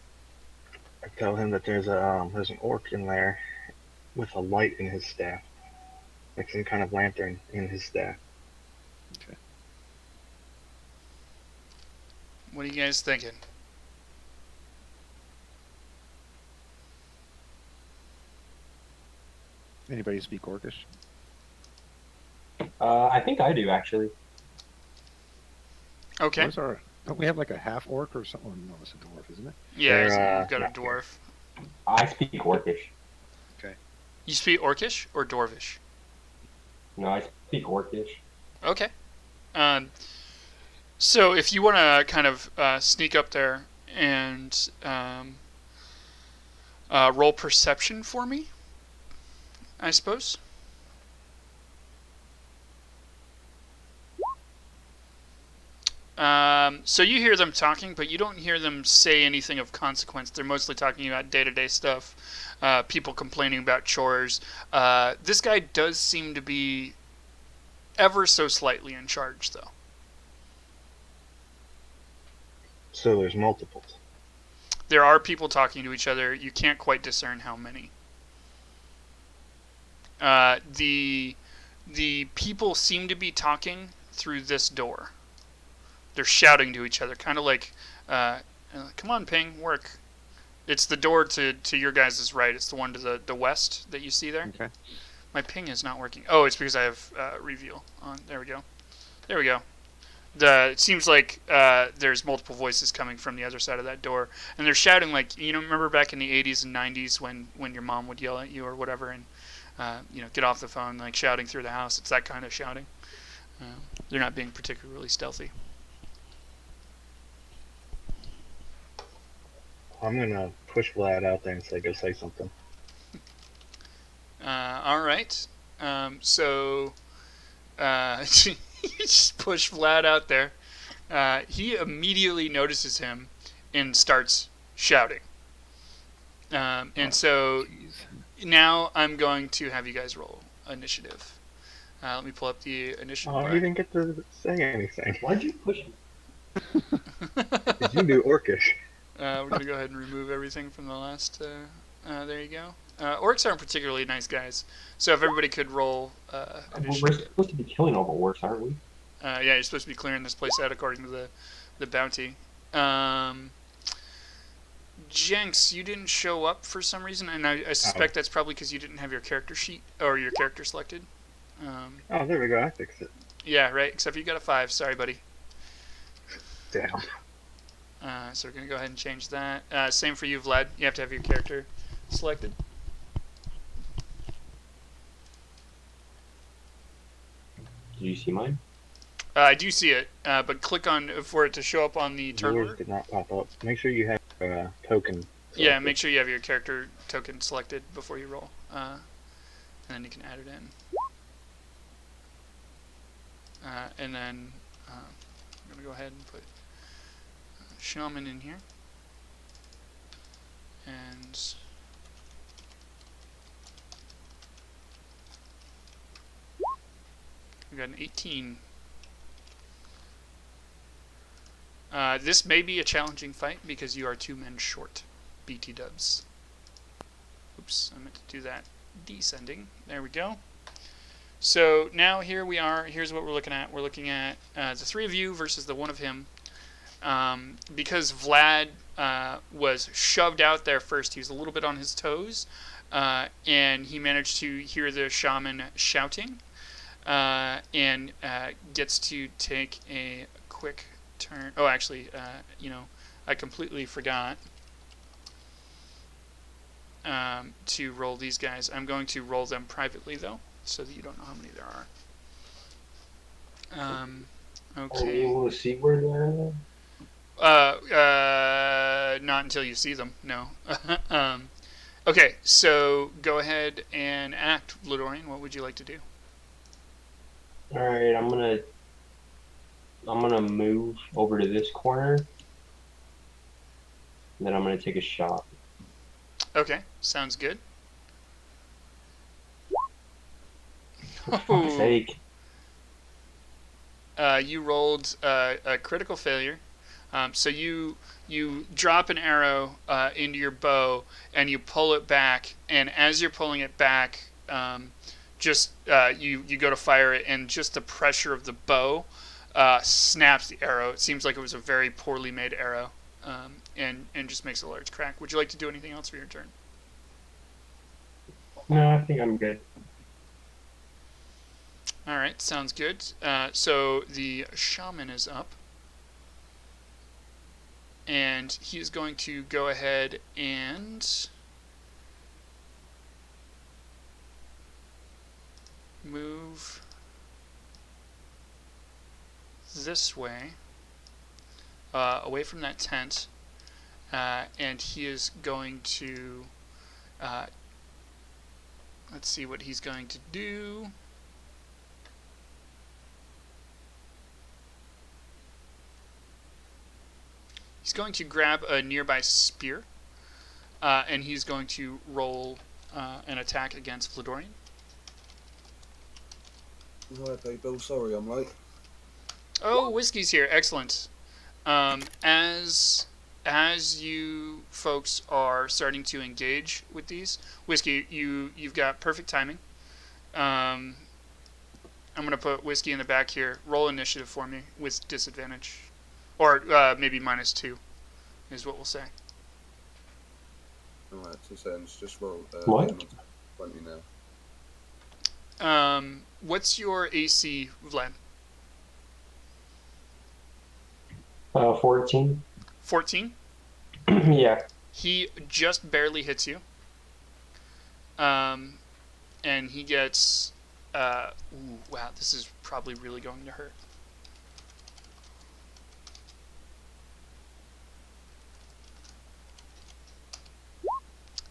I tell him that there's an orc in there with a light in his staff, like some kind of lantern in his staff. Okay. What are you guys thinking? Anybody speak Orcish? I think I do actually. Okay. Where's our? Don't we have like a half orc or something? Oh, no, it's a dwarf, isn't it? Yeah, They're, you've got a not dwarf. I speak Orcish. You speak Orcish or Dwarvish? No, I speak Orcish. Okay. So if you want to kind of sneak up there and roll perception for me, I suppose. So you hear them talking, but you don't hear them say anything of consequence. They're mostly talking about day-to-day stuff, people complaining about chores. This guy does seem to be ever so slightly in charge, though. So there's multiples. There are people talking to each other. You can't quite discern how many. The people seem to be talking through this door. They're shouting to each other, kind of like, "Come on, Ping, work." It's the door to your guys' right. It's the one to the west that you see there. Okay. My ping is not working. Oh, it's because I have reveal on. There we go. There we go. It seems like there's multiple voices coming from the other side of that door, and they're shouting like, remember back in the 80s and 90s when your mom would yell at you or whatever, and get off the phone, like shouting through the house. It's that kind of shouting. They're not being particularly stealthy. I'm gonna push Vlad out there and say, "Go say something." All right. So you just push Vlad out there. He immediately notices him and starts shouting. So now I'm going to have you guys roll initiative. Let me pull up the initiative. Oh, you didn't get to say anything. Why'd you push me? Did you do Orcish? We're going to go ahead and remove everything from the last. There you go. Orcs aren't particularly nice guys. So if everybody could roll We're initiative. supposed to be killing all the orcs, aren't we? Yeah, you're supposed to be clearing this place out according to the bounty. Jenks, you didn't show up for some reason, and I suspect that's probably because you didn't have your character sheet or your character selected. Oh, there we go. I fixed it. Yeah, right. Except for you got a 5. Sorry, buddy. Damn. So we're gonna go ahead and change that. Same for you, Vlad. You have to have your character selected. Did you see mine? I do see it, but click on for it to show up on the turn Yours order. did not pop up. Make sure you have a token. Yeah, selected. make sure you have your character token selected before you roll, and then you can add it in. And then I'm gonna go ahead and put shaman in here, and we got an 18. This may be a challenging fight because you are 2 men short. BT dubs. Oops, I meant to do that descending. There we go. So now here we are. Here's what we're looking at. We're looking at the 3 of you versus the 1 of him. Because Vlad was shoved out there first, he was a little bit on his toes, and he managed to hear the shaman shouting, and gets to take a quick turn. Oh, actually, I completely forgot to roll these guys. I'm going to roll them privately, though, so that you don't know how many there are. Are we Okay. able to see where they're at? Not until you see them, no. Okay, so go ahead and act, Vladorian. What would you like to do? All right, I'm gonna move over to this corner, and then I'm gonna take a shot. Okay, sounds good. For fuck's Oh, sake! you rolled a critical failure. So you drop an arrow into your bow and you pull it back, and as you're pulling it back, just you go to fire it, and just the pressure of the bow snaps the arrow. It seems like it was a very poorly made arrow, and just makes a large crack. Would you like to do anything else for your turn? No, I think I'm good. All right, sounds good. So the shaman is up, and he is going to go ahead and move this way, away from that tent, and he is going to, uh, let's see what he's going to do. He's going to grab a nearby spear, and he's going to roll an attack against Vladorian. Okay, Bill, sorry I'm late. Oh, Whiskey's here. Excellent. As you folks are starting to engage with these, Whiskey, you've got perfect timing. I'm gonna put Whiskey in the back here. Roll initiative for me with disadvantage, or maybe -2, is what we'll say. Alright, 2 seconds, just roll. What? Get him on 20 now. What's your AC, Vlad? 14. 14. Yeah. He just barely hits you. And he gets. Ooh, wow, this is probably really going to hurt.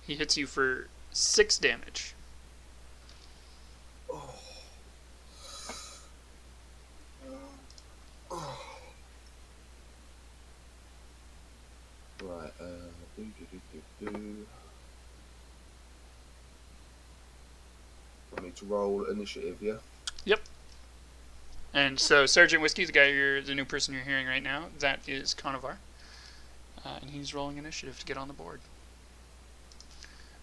He hits you for 6 damage. Oh. Right, do. I need to roll initiative, yeah? Yep. And so Sergeant Whiskey, the new person you're hearing right now, that is Conovar, and he's rolling initiative to get on the board.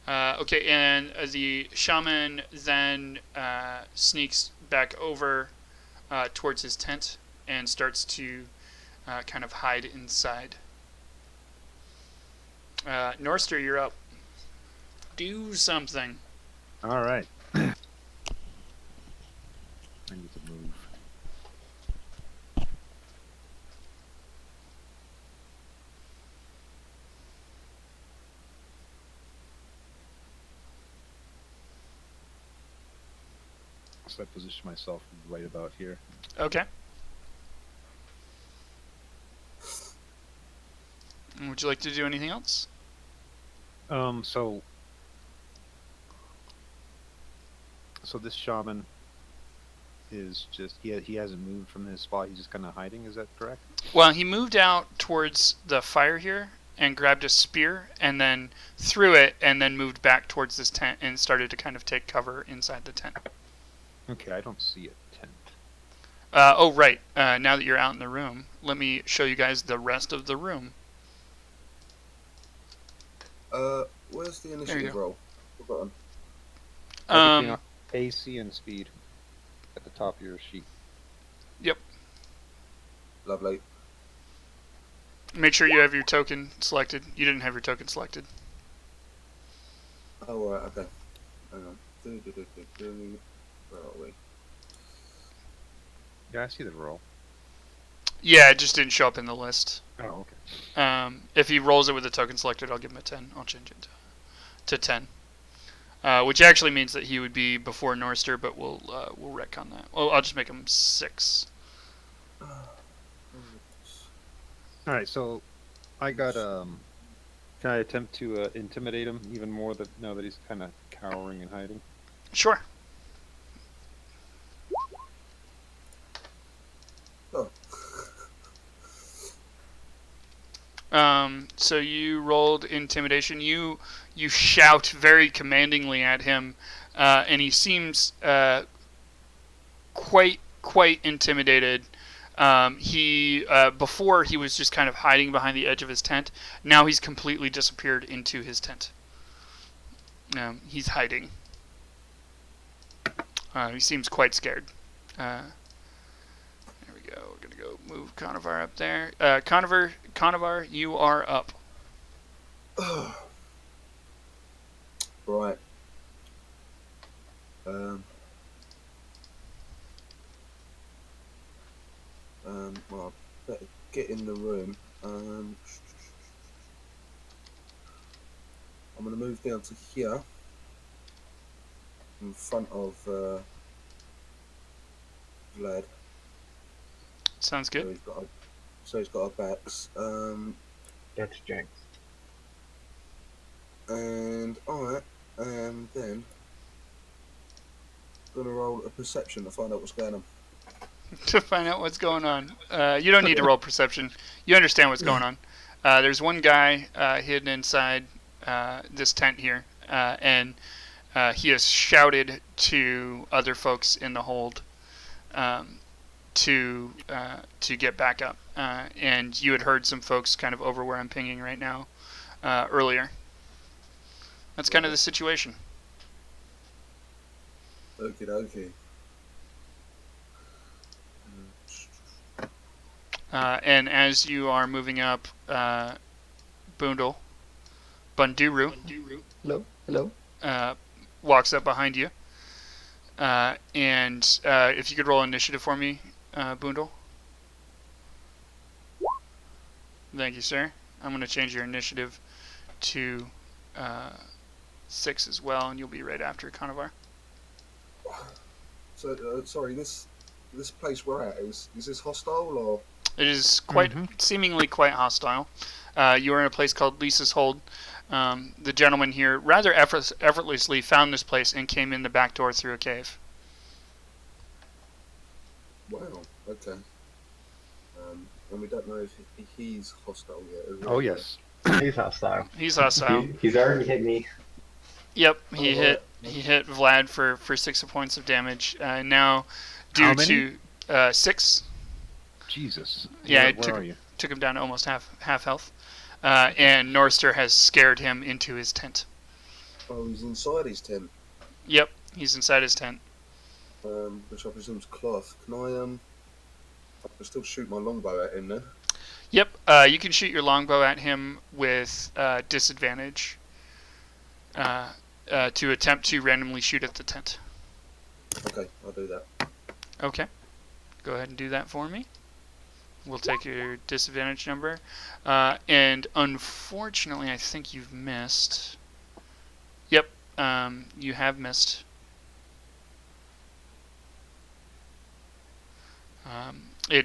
Okay, and the shaman then sneaks back over towards his tent and starts to kind of hide inside. Norster, you're up. Do something. All right. I need to move. So I position myself right about here. Okay. Would you like to do anything else? So this shaman is just he hasn't moved from his spot. He's just kind of hiding. Is that correct? Well, he moved out towards the fire here and grabbed a spear and then threw it and then moved back towards this tent and started to kind of take cover inside the tent. Okay, I don't see a tent. Oh, right. Now that you're out in the room, let me show you guys the rest of the room. Where's the you initiative go. roll? Forgotten. Between AC and speed at the top of your sheet. Yep. Lovely. Make sure you have your token selected. You didn't have your token selected. Oh, right, okay. Hang on. Where are we? Yeah, I see the roll. Yeah, it just didn't show up in the list. Oh, okay. If he rolls it with the token selected, I'll give him a 10. I'll change it to 10. Which actually means that he would be before Norster, but we'll retcon that. Well, I'll just make him 6. All right, so I got Can I attempt to intimidate him even more now that he's kind of cowering and hiding? Sure. Oh. So you rolled intimidation. You shout very commandingly at him, and he seems quite intimidated. He before he was just kind of hiding behind the edge of his tent. Now he's completely disappeared into his tent. He's hiding. He seems quite scared. There we go. We're gonna go move Conovar up there. Conovar, you are up. Right. Well, better get in the room. I'm gonna move down to here, in front of Vlad. Sounds So good. he's got our backs. That's Jenks. And alright, and then gonna roll a perception to find out what's going on. To find out what's going on. You don't need to roll perception. You understand what's going on. There's one guy hidden inside this tent here, and he has shouted to other folks in the hold to get back up. And you had heard some folks kind of over where I'm pinging right now earlier. That's kind of the situation. Okie dokie. And as you are moving up, Bunduru Hello. walks up behind you. And if you could roll initiative for me, Bundle. Thank you, sir. I'm going to change your initiative to 6 as well, and you'll be right after Conovar. So, sorry, this place we're at, is this hostile or? It is quite seemingly quite hostile. You are in a place called Lisa's Hold. The gentleman here rather effortlessly found this place and came in the back door through a cave. Wow. Okay. And we don't know if he's hostile yet. Oh yes. He's hostile. He's hostile. He's already hit me. Yep, he Oh, hit Vlad for 6 points of damage. Now, How due many? to 6, Jesus. Yeah, Where are you? took him down to almost half health. And Norster has scared him into his tent. Oh, he's inside his tent. Yep, he's inside his tent. Which I presume is cloth. Can I can still shoot my longbow at him then? Yep, you can shoot your longbow at him with disadvantage to attempt to randomly shoot at the tent. Okay, I'll do that. Okay, go ahead and do that for me. We'll take your disadvantage number. And unfortunately, I think you've missed. Yep, you have missed.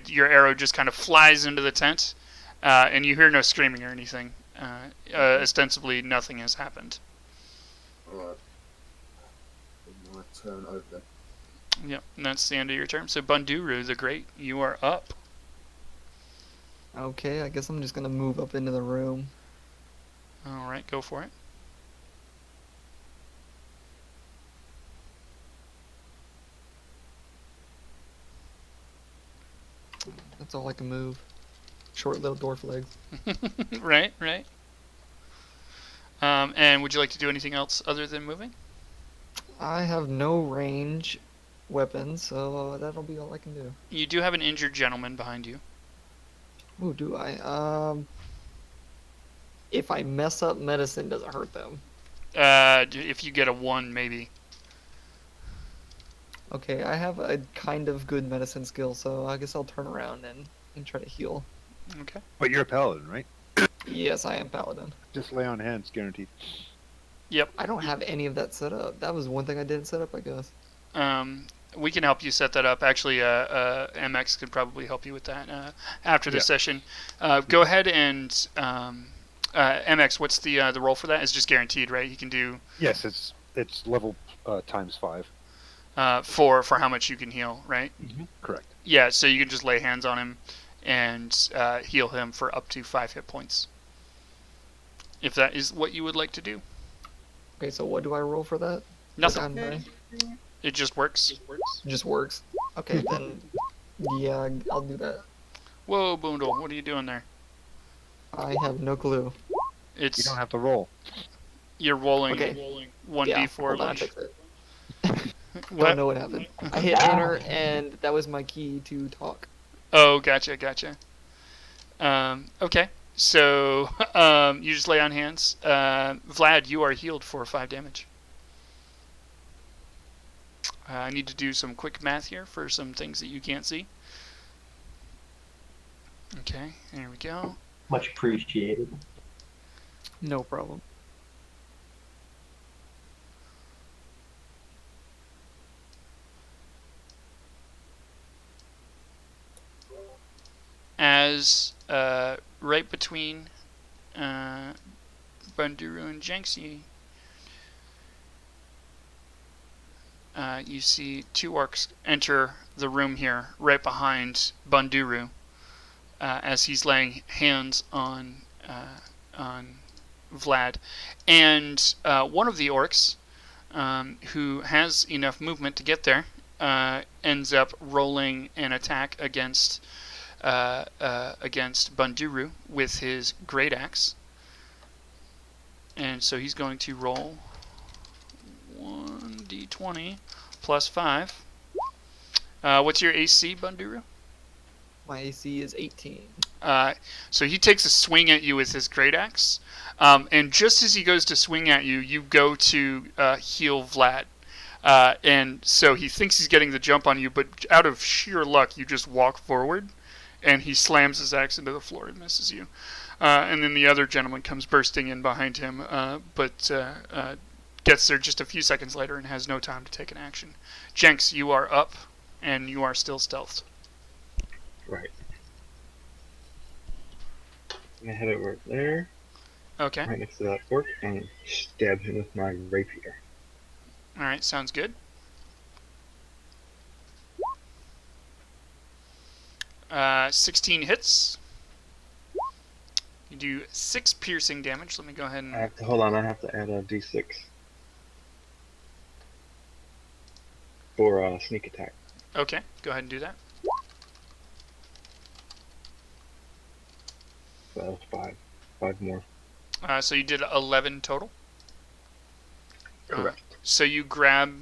Your arrow just kind of flies into the tent, and you hear no screaming or anything. Ostensibly, nothing has happened. Alright. My turn over there. Yep, and that's the end of your turn. So Bunduru the Great, you are up. Okay, I guess I'm just gonna move up into the room. All right, go for it. That's all I can move. Short little dwarf legs. Right. And would you like to do anything else other than moving? I have no range weapons, so that'll be all I can do. You do have an injured gentleman behind you. Ooh, do I? If I mess up medicine, does it hurt them? If you get a 1, maybe. Okay, I have a kind of good medicine skill, so I guess I'll turn around and try to heal. Okay. But you're a paladin, right? Yes, I am paladin. Just lay on hands, guaranteed. Yep. I don't have any of that set up. That was one thing I didn't set up, I guess. We can help you set that up. Actually, MX could probably help you with that after the session. Go ahead and MX, what's the roll for that? It's just guaranteed, right? He can do Yes, it's level times 5. for how much you can heal, right? Correct. Yeah, so you can just lay hands on him and heal him for up to 5 hit points. If that is what you would like to do. Okay, so what do I roll for that? Nothing. Okay. It just works. It just works. Okay, then yeah, I'll do that. Whoa, Boondle, what are you doing there? I have no clue. You It's don't have to roll. you're rolling Okay. 1d4. Hold on, I Like, fixed it. what? Don't know what happened. I hit enter, and that was my key to talk. Oh, gotcha. Okay, so you just lay on hands. Vlad, you are healed for 5 damage. I need to do some quick math here for some things that you can't see. Okay, there we go. Much appreciated. No problem. As right between Banduru and Jenksi, you see 2 orcs enter the room here, right behind Banduru, as he's laying hands on Vlad, and one of the orcs, who has enough movement to get there, ends up rolling an attack against Banduru with his great axe, and so he's going to roll 1d20 plus 5. What's your AC, Banduru? My AC is 18. So he takes a swing at you with his great axe, and just as he goes to swing at you, you go to heal Vlad. And so he thinks he's getting the jump on you, but out of sheer luck, you just walk forward, and he slams his axe into the floor and misses you. And then the other gentleman comes bursting in behind him, but gets there just a few seconds later and has no time to take an action. Jenks, you are up, and you are still stealthed. Right. I'm gonna head over there, Okay. right next to that orc, and stab him with my rapier. All right, sounds good. 16 hits. You do 6 piercing damage. Let me go ahead and... I have to hold on. I have to add a d6 for sneak attack. Okay, go ahead and do that. So that was 5 more. So you did 11 total. Correct. So you grab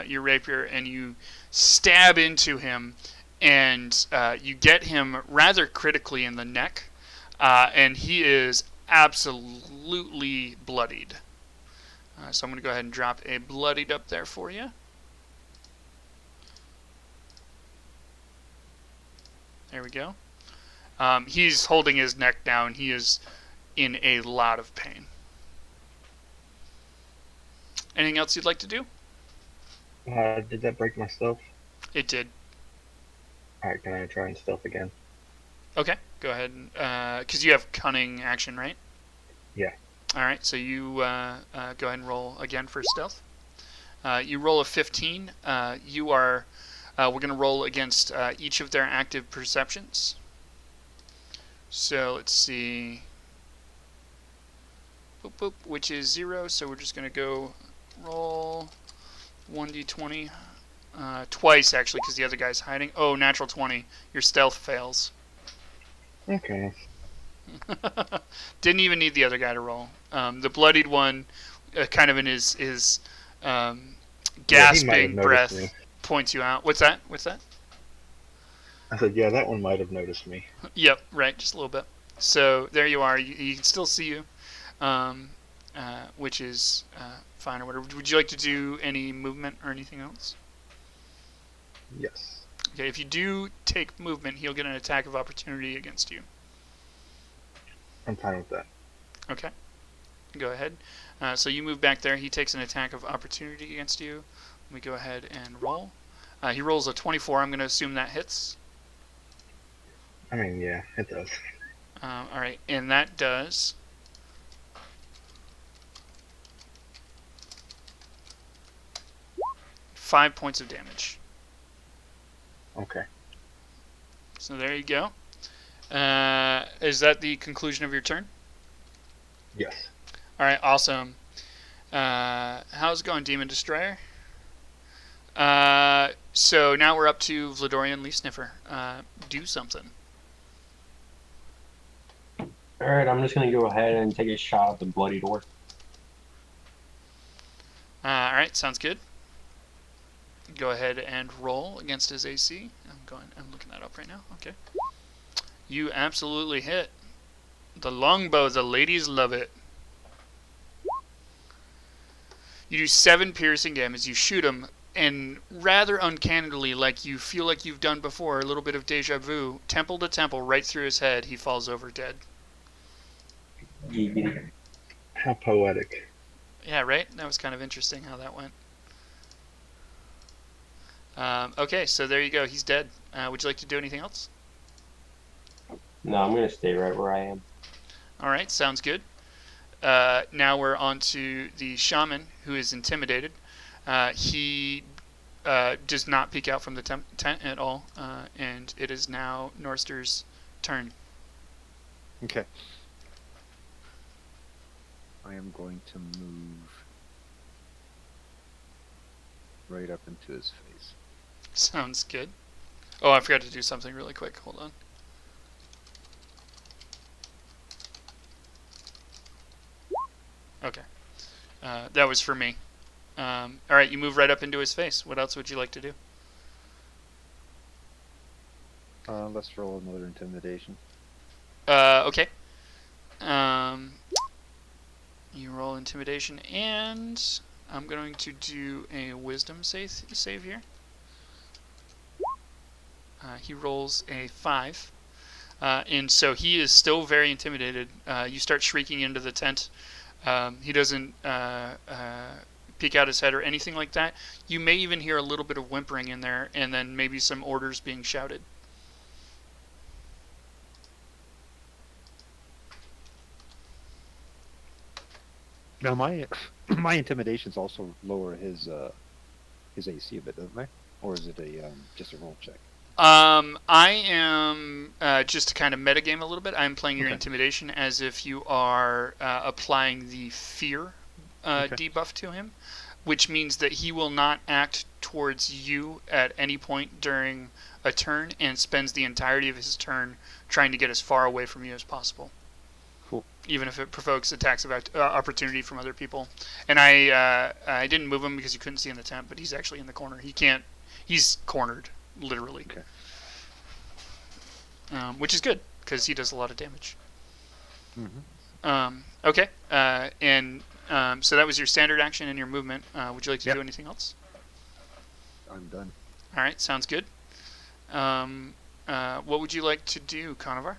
your rapier and you stab into him, and you get him rather critically in the neck, and he is absolutely bloodied. So I'm going to go ahead and drop a bloodied up there for you. There we go. He's holding his neck down. He is in a lot of pain. Anything else you'd like to do? Did that break my stealth? It did. Alright, can I try and stealth again? Okay, go ahead. Because you have cunning action, right? Yeah. Alright, so you go ahead and roll again for stealth. You roll a 15. You are... we're going to roll against each of their active perceptions. So let's see. Boop, boop, which is 0. So we're just going to go roll 1d20 twice, actually, because the other guy's hiding. Oh, natural 20. Your stealth fails. Okay. Didn't even need the other guy to roll. The bloodied one, kind of in his gasping breath, me. points you out. What's that? I said, yeah, that one might have noticed me. Yep, right, just a little bit. So there you are. You can still see you, which is fine or whatever. Would you like to do any movement or anything else? Yes. Okay, if you do take movement, he'll get an attack of opportunity against you. I'm fine with that. Okay, go ahead. So you move back there. He takes an attack of opportunity against you. Let me go ahead and roll. He rolls a 24. I'm going to assume that hits. I mean, yeah, it does. All right, and that does 5 points of damage. Okay. So there you go. Is that the conclusion of your turn? Yes. All right, awesome. How's it going, Demon Destroyer? So now we're up to Vladorian Leaf Sniffer. Do something. All right, I'm just gonna go ahead and take a shot at the bloody door. All right, sounds good. Go ahead and roll against his AC. I'm looking that up right now. Okay. You absolutely hit. The longbow, the ladies love it. You do 7 piercing damage. You shoot him, and rather uncannily, like you feel like you've done before, a little bit of deja vu, temple to temple, right through his head, he falls over dead. How poetic. Yeah, right? That was kind of interesting how that went. Okay, so there you go. He's dead. Would you like to do anything else? No, I'm gonna stay right where I am. All right, sounds good. Now we're on to the shaman, who is intimidated. He does not peek out from the tent at all, and it is now Norster's turn. Okay. I am going to move right up into his face. Sounds good. Oh, I forgot to do something really quick. Hold on. Okay. That was for me. All right, you move right up into his face. What else would you like to do? Let's roll another intimidation. Okay. You roll intimidation, and I'm going to do a wisdom save here. He rolls a 5. And so he is still very intimidated. You start shrieking into the tent. He doesn't peek out his head or anything like that. You may even hear a little bit of whimpering in there, and then maybe some orders being shouted. Now my my intimidations also lower his AC a bit, doesn't they? Or is it a just a roll check? I am just to kind of metagame a little bit. I'm playing your Okay. intimidation as if you are applying the fear Okay. debuff to him, which means that he will not act towards you at any point during a turn and spends the entirety of his turn trying to get as far away from you as possible. Cool. Even if it provokes attacks of opportunity from other people. And I didn't move him because you couldn't see in the tent, but he's actually in the corner. He can't. He's cornered, literally. Okay. Which is good because he does a lot of damage. Mm-hmm. Okay. So that was your standard action and your movement. Would you like to Yep. do anything else? I'm done. All right. Sounds good. What would you like to do, Conovar?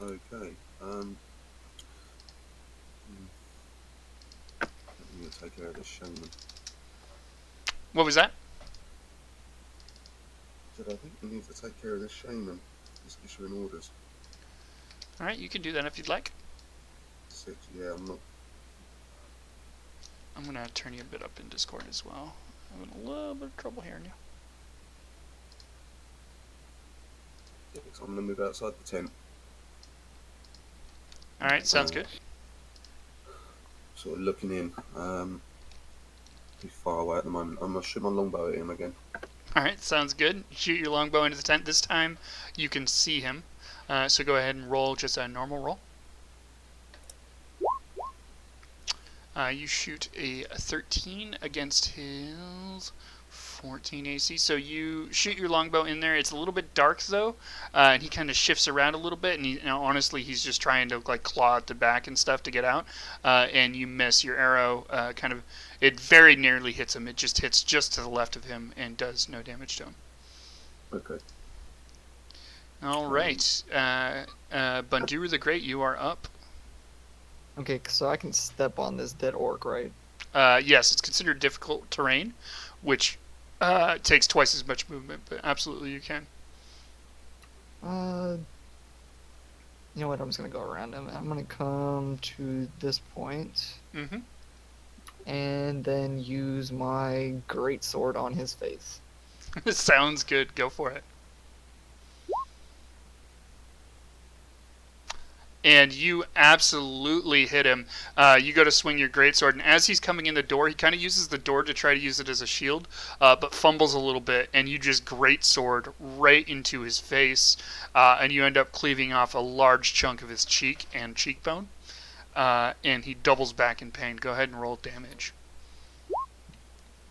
Okay. I'm going to take care of this shaman. What was that? I think we need to take care of this shaman. He's issuing orders. All right. You can do that if you'd like. 6. Yeah, I'm not. I'm gonna turn you a bit up in Discord as well. I'm having a little bit of trouble hearing you. Yeah, so I'm going to move outside the tent. All right. Sounds good. Sort of looking in. He's far away at the moment. I'm going to shoot my longbow at him again. All right. Sounds good. Shoot your longbow into the tent. This time you can see him. So go ahead and roll just a normal roll. You shoot a 13 against his 14 AC. So you shoot your longbow in there. It's a little bit dark though, and he kind of shifts around a little bit. And honestly, he's just trying to like claw at the back and stuff to get out. And you miss your arrow. It very nearly hits him. It just hits just to the left of him and does no damage to him. Okay. All right, Bundur the Great, you are up. Okay, so I can step on this dead orc, right? Yes, it's considered difficult terrain, which takes twice as much movement, but absolutely you can. You know what? I'm just gonna go around him. I'm gonna come to this point Mm-hmm. and then use my great sword on his face. Sounds good. Go for it. And you absolutely hit him. You go to swing your greatsword, and as he's coming in the door, he kind of uses the door to try to use it as a shield, but fumbles a little bit, and you just greatsword right into his face, and you end up cleaving off a large chunk of his cheek and cheekbone, and he doubles back in pain. Go ahead and roll damage.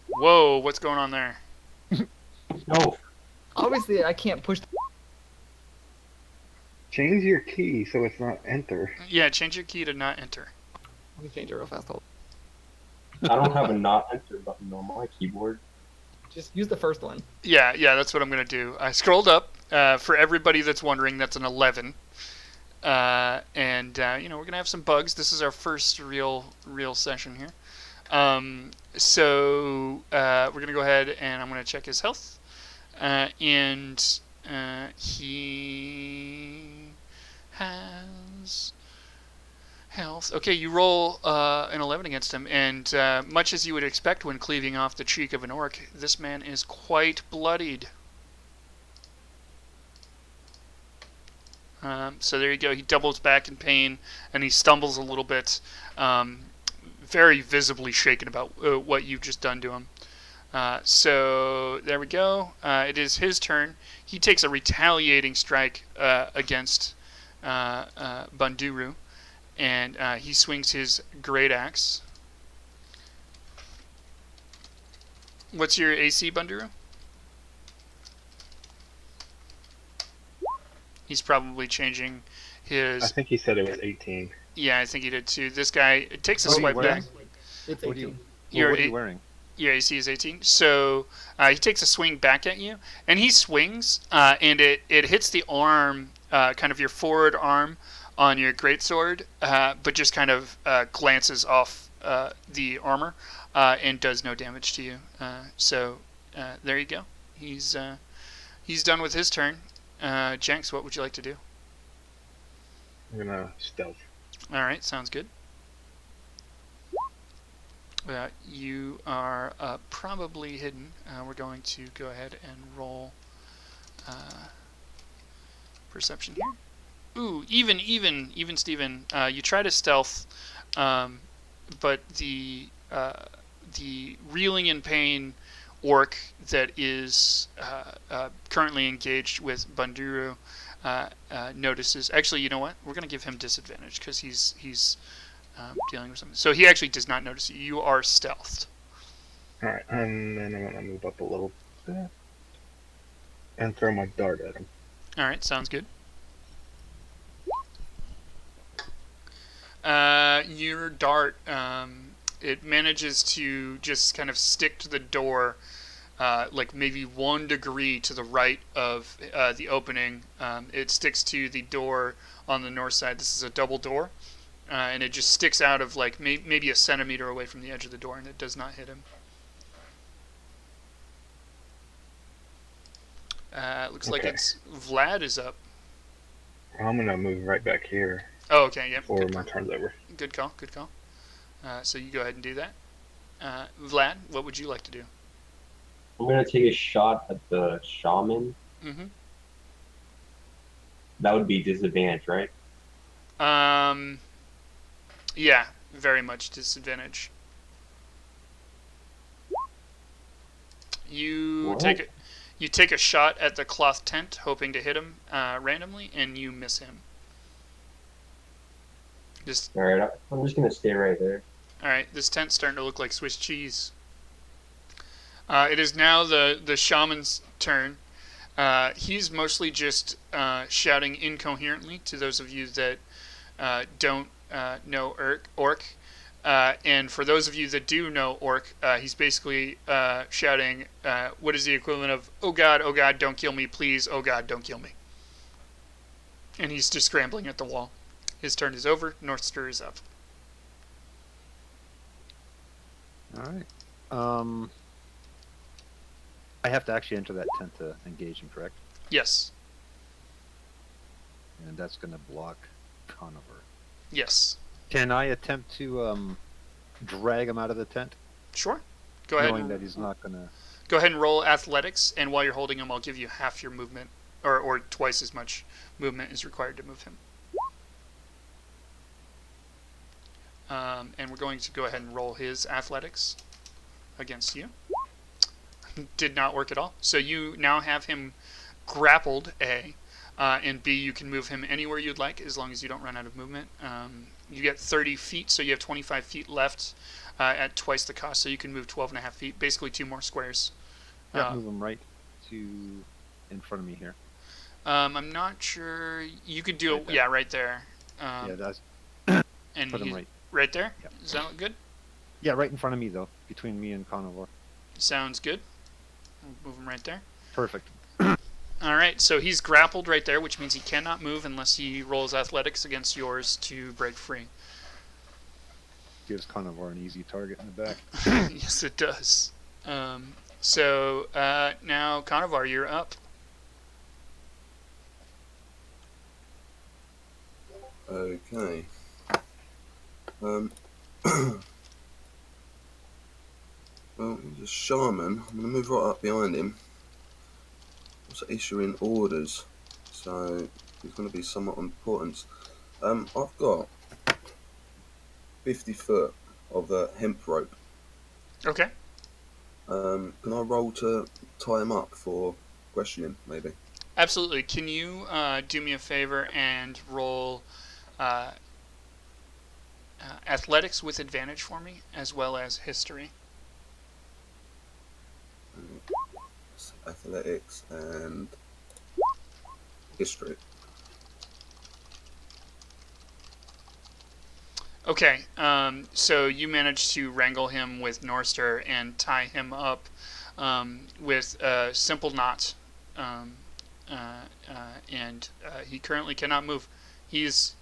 Whoa, what's going on there? No. Obviously, I can't push. Change your key so it's not enter. Yeah, change your key to not enter. Let me change it real fast. Hold. I don't have a not enter button on my keyboard. Just use the first one. Yeah, that's what I'm going to do. I scrolled up. For everybody that's wondering, that's an 11. And we're going to have some bugs. This is our first real session here. So we're going to go ahead and I'm going to check his health. And he has health. Okay, you roll an 11 against him, and much as you would expect when cleaving off the cheek of an orc, this man is quite bloodied. So there you go. He doubles back in pain, and he stumbles a little bit, very visibly shaken about what you've just done to him. So there we go. It is his turn. He takes a retaliating strike against Banduru, and he swings his great axe. What's your AC, Banduru? He's probably changing his. I think he said it was 18. Yeah, I think he did too. This guy takes a What are you swipe wearing? back. It's What are you, 18. Your what are you A- wearing? Your AC is 18. So he takes a swing back at you, and he swings, and it hits the arm, kind of your forward arm on your greatsword, but just kind of glances off the armor and does no damage to you. So there you go. He's done with his turn. Jenks, what would you like to do? I'm gonna stealth. All right, sounds good. You are probably hidden. We're going to go ahead and roll perception here. Ooh, even Steven. You try to stealth, but the reeling in pain orc that is currently engaged with Banduru notices. Actually, you know what? We're going to give him disadvantage because he's dealing with something. So he actually does not notice you. You are stealthed. Alright, and then I'm gonna move up a little bit and throw my dart at him. All right, sounds good. Your dart, it manages to just kind of stick to the door, like maybe 1 degree to the right of the opening. It sticks to the door on the north side. This is a double door, and it just sticks out of like maybe a centimeter away from the edge of the door, and it does not hit him. Looks like Okay. it's Vlad is up. I'm gonna move right back here Oh, okay, yeah. before my turn's over. Good call. So you go ahead and do that. Vlad, what would you like to do? I'm gonna take a shot at the shaman. Mm-hmm. That would be disadvantage, right? Yeah, very much disadvantage. You What? take a shot at the cloth tent, hoping to hit him randomly, and you miss him. All right, I'm just gonna stay right there. All right, this tent's starting to look like Swiss cheese. It is now the shaman's turn. He's mostly just shouting incoherently to those of you that don't know orc. And for those of you that do know orc, he's basically shouting, what is the equivalent of, oh God, don't kill me, please, oh God, don't kill me. And he's just scrambling at the wall. His turn is over. Northster is up. All right. I have to actually enter that tent to engage him, correct? Yes. And that's going to block Conover. Yes. Can I attempt to drag him out of the tent, Sure. Go ahead. knowing that he's not gonna? Go ahead and roll athletics, and while you're holding him, I'll give you half your movement, or twice as much movement is required to move him. And we're going to go ahead and roll his athletics against you. Did not work at all. So you now have him grappled, A, and B, you can move him anywhere you'd like as long as you don't run out of movement. You get 30 feet, so you have 25 feet left at twice the cost, so you can move 12 and a half feet, basically 2 more squares. Yeah, move him right to in front of me here. I'm not sure. You could do it, Right yeah, right there. Yeah, that's And put him right. right there? Yeah. Does that look good? Yeah, right in front of me though, between me and Conover. Sounds good. We'll move him right there. Perfect. All right, so he's grappled right there, which means he cannot move unless he rolls athletics against yours to break free. Gives Conover an easy target in the back. Yes, it does. So now, Conovar, you're up. Okay. Well, he's a shaman. I'm going to move right up behind him. Also issuing orders, so he's going to be somewhat important. I've got 50 foot of hemp rope. Okay. Can I roll to tie him up for questioning, maybe? Absolutely. Can you do me a favor and roll athletics with advantage for me, as well as history? Athletics and history. Okay, so you managed to wrangle him with Norster and tie him up with a simple knot, and he currently cannot move. He is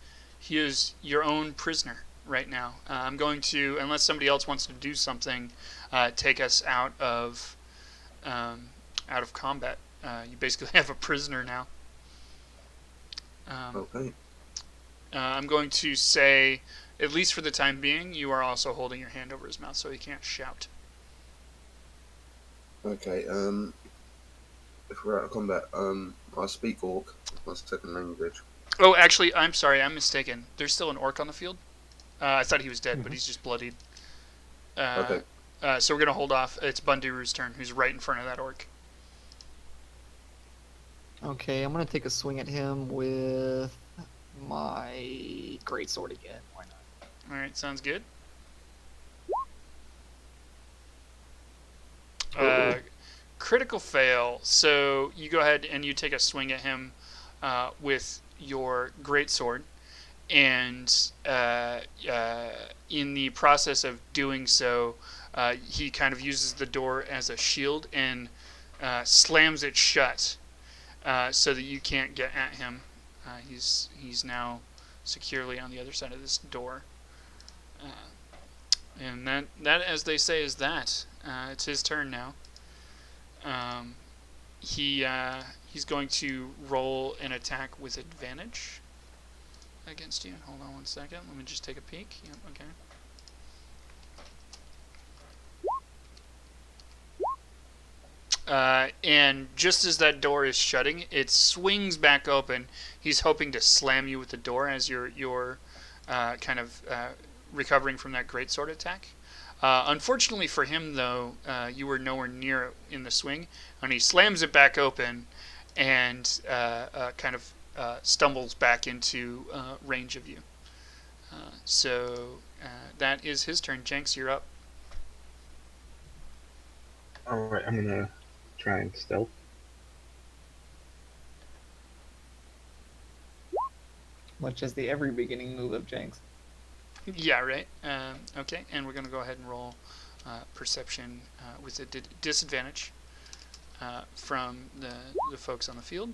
your own prisoner right now. I'm going to, unless somebody else wants to do something, take us out of combat. You basically have a prisoner now. Okay. I'm going to say, at least for the time being, you are also holding your hand over his mouth so he can't shout. Okay. If we're out of combat, I speak Orc. My second language. Oh, actually, I'm sorry, I'm mistaken. There's still an orc on the field. I thought he was dead, but he's just bloodied. Okay. So we're gonna hold off. It's Bundiru's turn, who's right in front of that orc. Okay, I'm gonna take a swing at him with my greatsword again. Why not? All right, sounds good. Critical fail. So you go ahead and you take a swing at him with your greatsword, and in the process of doing so, he kind of uses the door as a shield and slams it shut so that you can't get at him. He's now securely on the other side of this door. And that, as they say, is that. It's his turn now. He's going to roll an attack with advantage against you. Hold on one second. Let me just take a peek. Yep, okay. And just as that door is shutting, it swings back open. He's hoping to slam you with the door as you're kind of recovering from that greatsword attack. Unfortunately for him, though, you were nowhere near it in the swing, and he slams it back open and kind of stumbles back into range of you. So that is his turn. Jenks, you're up. Alright, I'm gonna try and stealth. Much as the every beginning move of Jenks. Yeah, right. Okay, and we're going to go ahead and roll perception with a disadvantage from the folks on the field.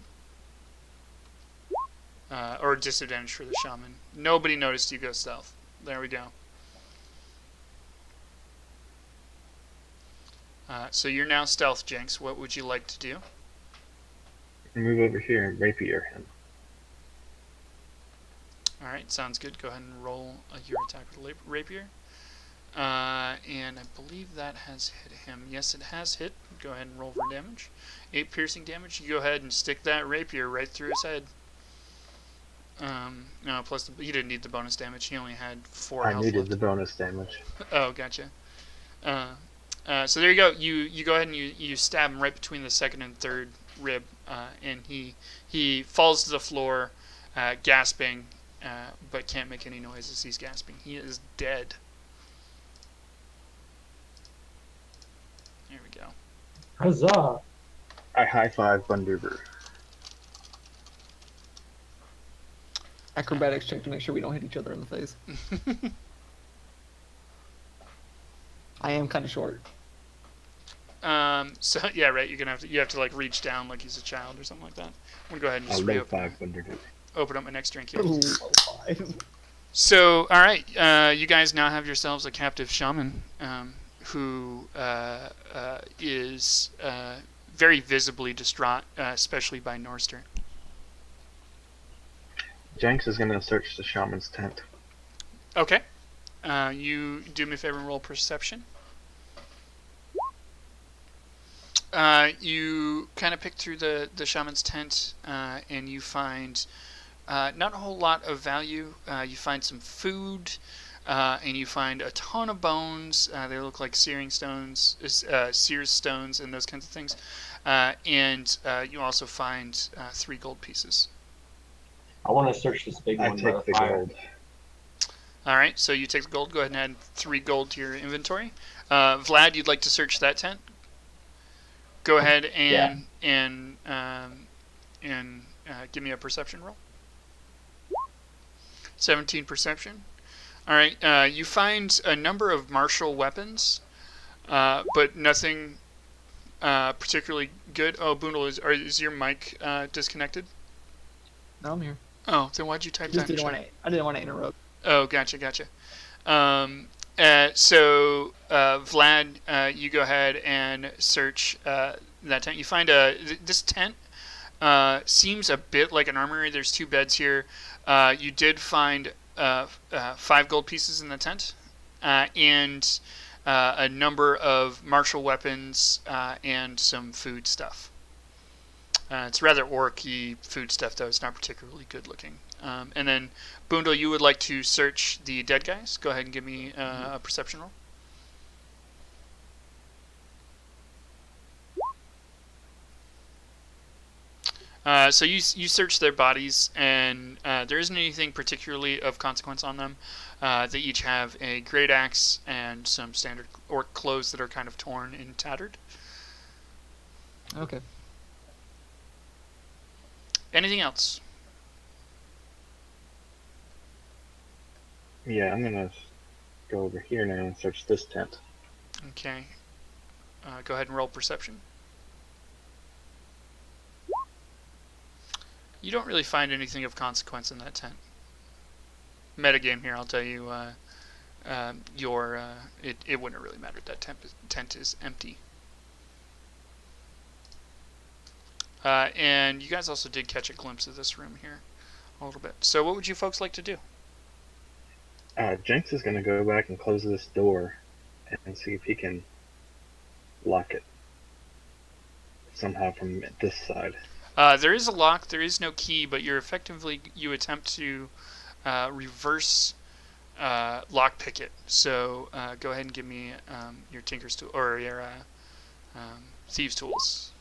Or disadvantage for the shaman. Nobody noticed you go stealth. There we go. So you're now stealth, Jenks. What would you like to do? Move over here and rapier him. All right, sounds good. Go ahead and roll your attack with the rapier. And I believe that has hit him. Yes, it has hit. Go ahead and roll for damage. 8 piercing damage. You go ahead and stick that rapier right through his head. No, plus he didn't need the bonus damage. He only had 4 I health needed left. the bonus damage. Oh, gotcha. So there you go. You go ahead and you stab him right between the second and third rib, and he falls to the floor, gasping, but can't make any noise as he's gasping. He is dead. There we go. Huzzah! I high-five Bunduber. Acrobatics check to make sure we don't hit each other in the face. I am kind of short. So yeah, right. You're gonna have to like reach down like he's a child or something like that. I'm gonna go ahead and I just low five Bunduber. open up my next drink here. Ooh, So, all right, you guys now have yourselves a captive shaman who is very visibly distraught, especially by Norster. Jenks is gonna search the shaman's tent. Okay. You do me a favor and roll perception. You kind of pick through the shaman's tent, and you find not a whole lot of value. You find some food, and you find a ton of bones. They look like searing stones, sears stones, and those kinds of things. And you also find 3 gold pieces. I want to search this big I one by take the the fire. gold. All right, so you take the gold. Go ahead and add 3 gold to your inventory. Vlad, you'd like to search that tent? Go ahead and give me a perception roll. 17 perception. All right, you find a number of martial weapons, but nothing particularly good. Oh, Boondle, is your mic disconnected? no, I'm here. Oh, then why'd you type that? I didn't want to interrupt. Oh, gotcha. So Vlad, you go ahead and search that tent. You find this tent seems a bit like an armory. There's 2 beds here. You did find 5 gold pieces in the tent, and a number of martial weapons and some food stuff. It's rather orky food stuff, though. It's not particularly good looking. And then, Boondle, you would like to search the dead guys. Go ahead and give me a perception roll. So you search their bodies, and there isn't anything particularly of consequence on them. They each have a great axe and some standard orc clothes that are kind of torn and tattered. Okay. Anything else? Yeah, I'm gonna go over here now and search this tent. Okay. Go ahead and roll perception. You don't really find anything of consequence in that tent. Metagame here, I'll tell you, it wouldn't really matter. That tent is empty. And you guys also did catch a glimpse of this room here a little bit. So what would you folks like to do? Jenks is gonna go back and close this door and see if he can lock it somehow from this side. There is a lock. There is no key, but you attempt to reverse lockpick it. So go ahead and give me your tinker's tool or your thieves tools.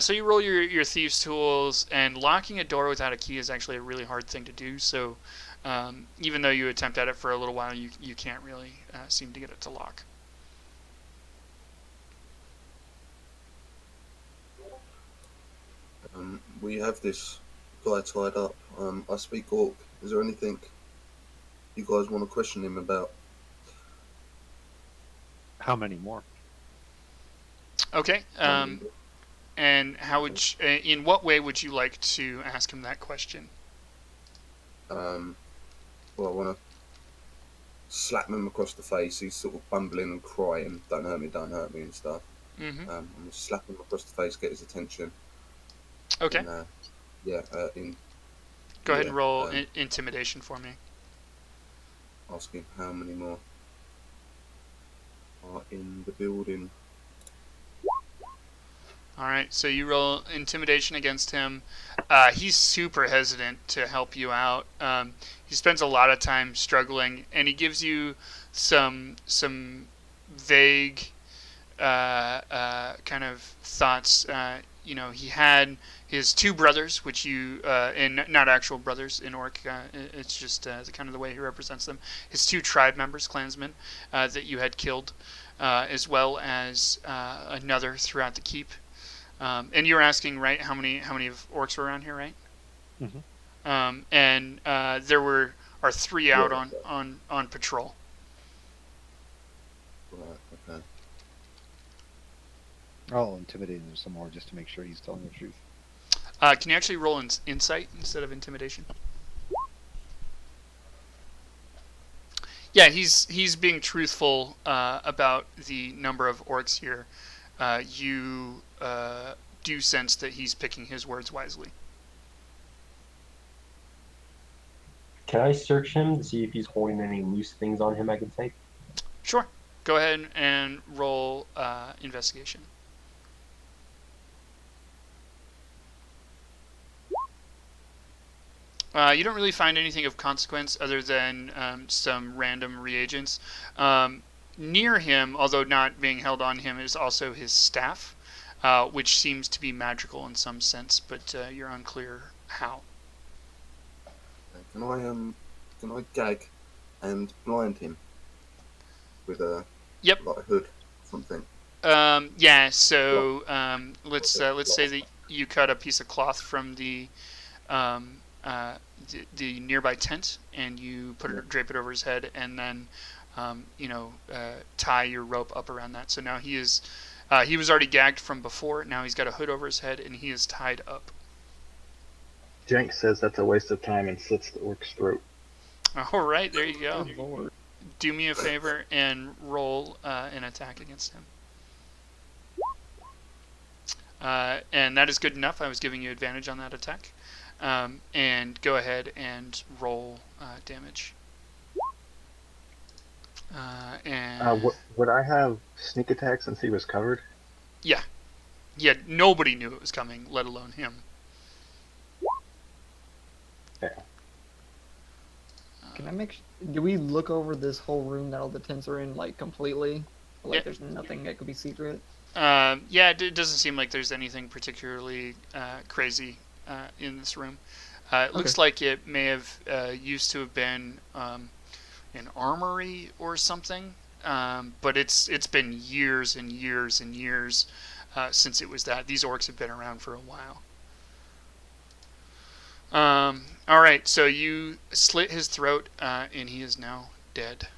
So you roll your thieves tools, and locking a door without a key is actually a really hard thing to do. So even though you attempt at it for a little while, you can't really seem to get it to lock. We have this guy tied up. I speak Orc. Is there anything you guys want to question him about? How many more? Okay. And how would in what way would you like to ask him that question? Well, I want to slap him across the face. He's sort of bumbling and crying, don't hurt me and stuff. Mm-hmm. I'm going to slap him across the face, get his attention. Okay. And, Go ahead Yeah, and roll intimidation for me. asking how many more are in the building. All right, so you roll intimidation against him. He's super hesitant to help you out. He spends a lot of time struggling, and he gives you some vague kind of thoughts. He had his two brothers, which you and not actual brothers in Orc. It's just the kind of the way he represents them. His two tribe members, clansmen, that you had killed, as well as another throughout the keep. And you were asking, right, how many of orcs were around here, right? Mm-hmm. And there are three out Yeah. on patrol. Right, okay. I'll intimidate him some more just to make sure he's telling the truth. Can you actually roll insight instead of intimidation? Yeah, he's being truthful about the number of orcs here. You do sense that he's picking his words wisely. Can I search him to see if he's holding any loose things on him I can take? Sure. Go ahead and roll investigation. You don't really find anything of consequence other than some random reagents. Near him, although not being held on him, is also his staff, which seems to be magical in some sense, but you're unclear how. Can I gag and blind him with a Yep. like a hood or something? Yeah. So let's say that you cut a piece of cloth from um, the nearby tent, and you drape it over his head, and then tie your rope up around that. So now he was already gagged from before. Now he's got a hood over his head, and he is tied up. Jenks says that's a waste of time and slits the orc's throat. All right, there you go. Good lord. Do me a favor and roll an attack against him. And that is good enough. I was giving you advantage on that attack. And go ahead and roll damage. Would I have sneak attack since he was covered? Yeah, nobody knew it was coming, let alone him. Yeah. Can I do we look over this whole room that all the tents are in, like, completely? Like, Yeah. there's nothing that could be secret? Yeah, it doesn't seem like there's anything particularly crazy in this room. It looks like it may have used to have been an armory or something, but it's been years and years and years since it was that. These orcs have been around for a while. All right, so you slit his throat, and he is now dead.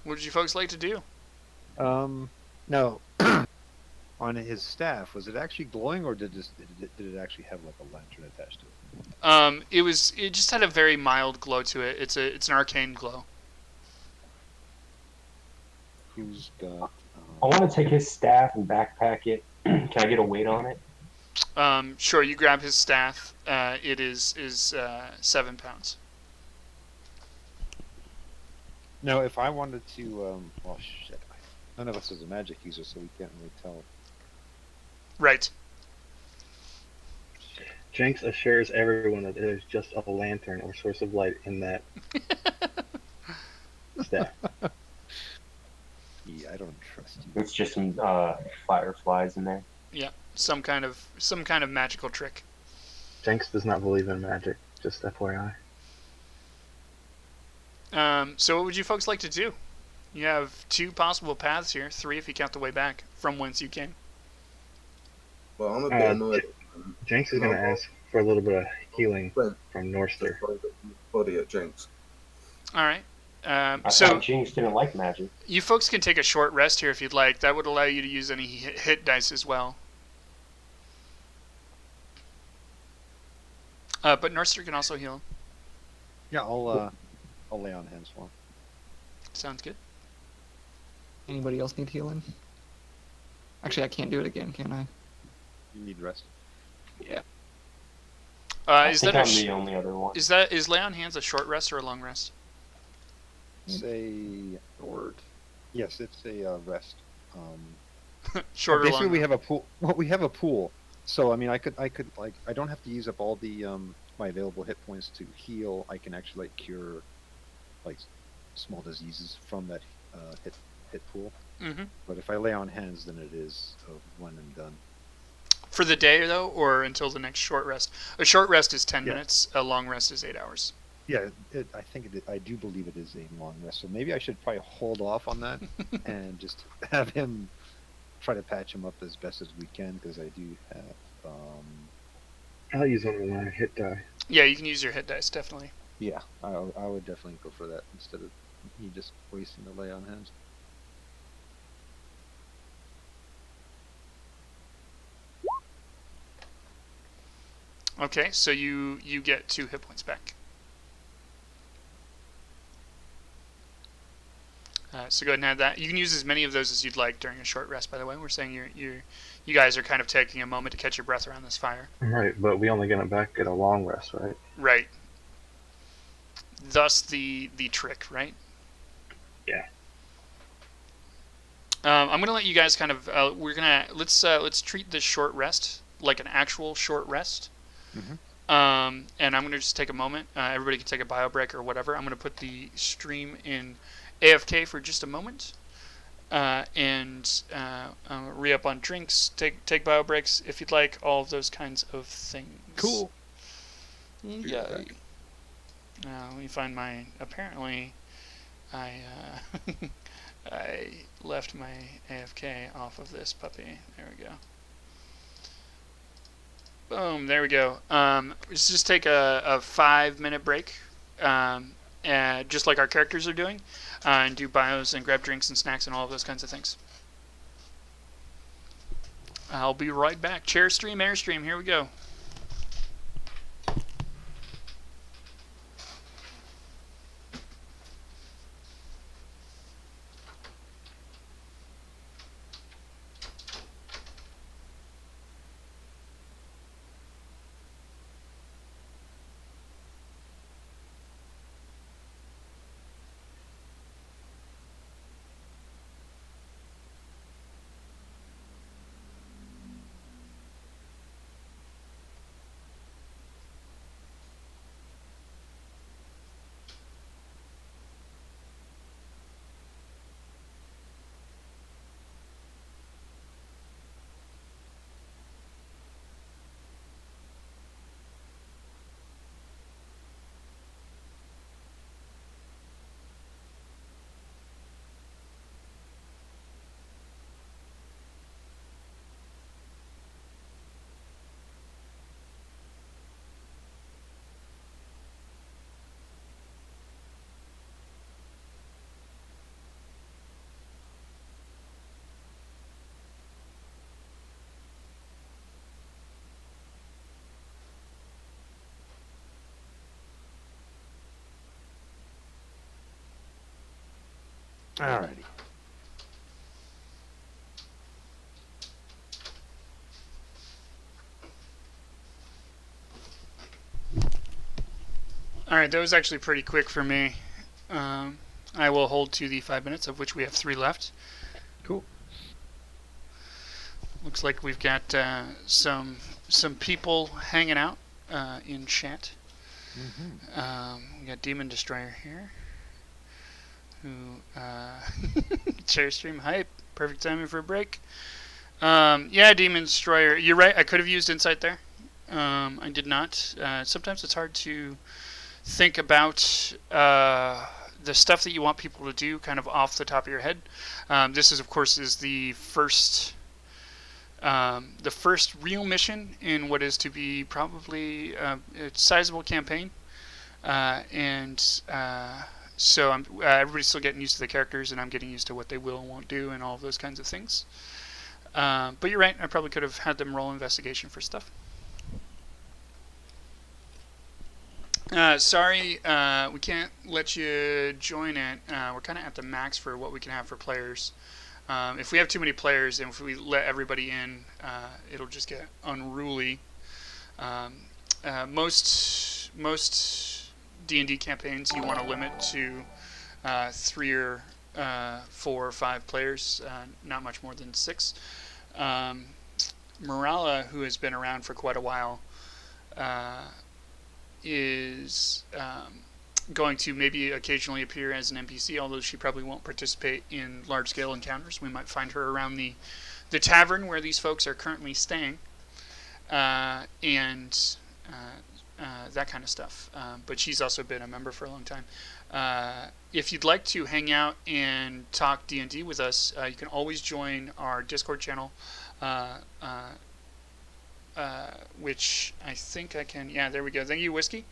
What would you folks like to do? No. On his staff, was it actually glowing, or did it actually have like a lantern attached to it? It just had a very mild glow to it. It's an arcane glow. Who's got? I want to take his staff and backpack it. Can I get a weight on it? Sure. You grab his staff. It is 7 pounds. No, if I wanted to, well, shit. None of us is a magic user, so we can't really tell. Right. Jenks assures everyone that there's just a lantern or source of light in that staff. Yeah, I don't trust you. It's just some fireflies in there. Yeah. Some kind of magical trick. Jenks does not believe in magic, just FYI. So what would you folks like to do? You have 2 possible paths here, 3 if you count the way back from whence you came. Well, I'm a bit annoyed. Jenks is going to ask for a little bit of healing Brent, from Norster. body at Jenks. All right. I So thought Jinx didn't like magic. you folks can take a short rest here if you'd like. That would allow you to use any hit dice as well. But Norster can also heal him. Yeah, I'll lay on hands for him. Sounds good. Anybody else need healing? Actually, I can't do it again, can I? You need rest. Yeah. I Is think that I'm the only other one. is lay on hands a short rest or a long rest? It's a Lord. yes, it's a rest. Short or Basically, long? we have a pool. Well, we have a pool. So I mean, I could like I don't have to use up all the my available hit points to heal. I can actually like cure like small diseases from that hit pool. Mm-hmm. But if I lay on hands, then it is a one and done. For the day though, or until the next short rest. A short rest is 10 Yeah. minutes. A long rest is 8 hours. Yeah, I think I do believe it is a long rest. So maybe I should probably hold off on that and just have him try to patch him up as best as we can because I do have. I'll use one of my hit die. Yeah, you can use your hit dice definitely. Yeah, I would definitely go for that instead of me just wasting the lay on hands. Okay, so you get 2 hit points back. So go ahead and add that. You can use as many of those as you'd like during a short rest. By the way, we're saying you guys are kind of taking a moment to catch your breath around this fire. Right, but we only get it back at a long rest, right? Right. Thus the trick, right? Yeah. I'm gonna let you guys kind of. Let's treat this short rest like an actual short rest. Mhm. And I'm gonna just take a moment. Everybody can take a bio break or whatever. I'm gonna put the stream in AFK for just a moment, and re-up on drinks, take bio breaks if you'd like, all of those kinds of things. Cool. Yeah. Now let me find my. Apparently, I I left my AFK off of this puppy. There we go. Boom. There we go. Let's just take a 5-minute break, just like our characters are doing, and do bios and grab drinks and snacks and all of those kinds of things. I'll be right back. Chair stream, airstream. Here we go. Alrighty. All right, that was actually pretty quick for me. I will hold to the 5 minutes, of which we have 3 left. Cool. Looks like we've got some people hanging out in chat. We got Demon Destroyer here, who chair stream hype, perfect timing for a break. Yeah, Demon Destroyer, you're right. I could have used Insight there. I did not. Sometimes it's hard to think about the stuff that you want people to do kind of off the top of your head. This is, of course, is the first real mission in what is to be probably a sizable campaign, and so everybody's still getting used to the characters, and I'm getting used to what they will and won't do, and all of those kinds of things. But you're right. I probably could have had them roll investigation for stuff. Sorry, we can't let you join it. We're kind of at the max for what we can have for players. If we have too many players and if we let everybody in, it'll just get unruly. Most D&D campaigns you want to limit to 3 or 4 or 5 players, not much more than 6. Morala, who has been around for quite a while, is going to maybe occasionally appear as an NPC, although she probably won't participate in large-scale encounters. We might find her around the tavern where these folks are currently staying, and that kind of stuff. But she's also been a member for a long time. If you'd like to hang out and talk D&D with us, you can always join our Discord channel, which I think I can. Yeah, there we go. Thank you, Whiskey,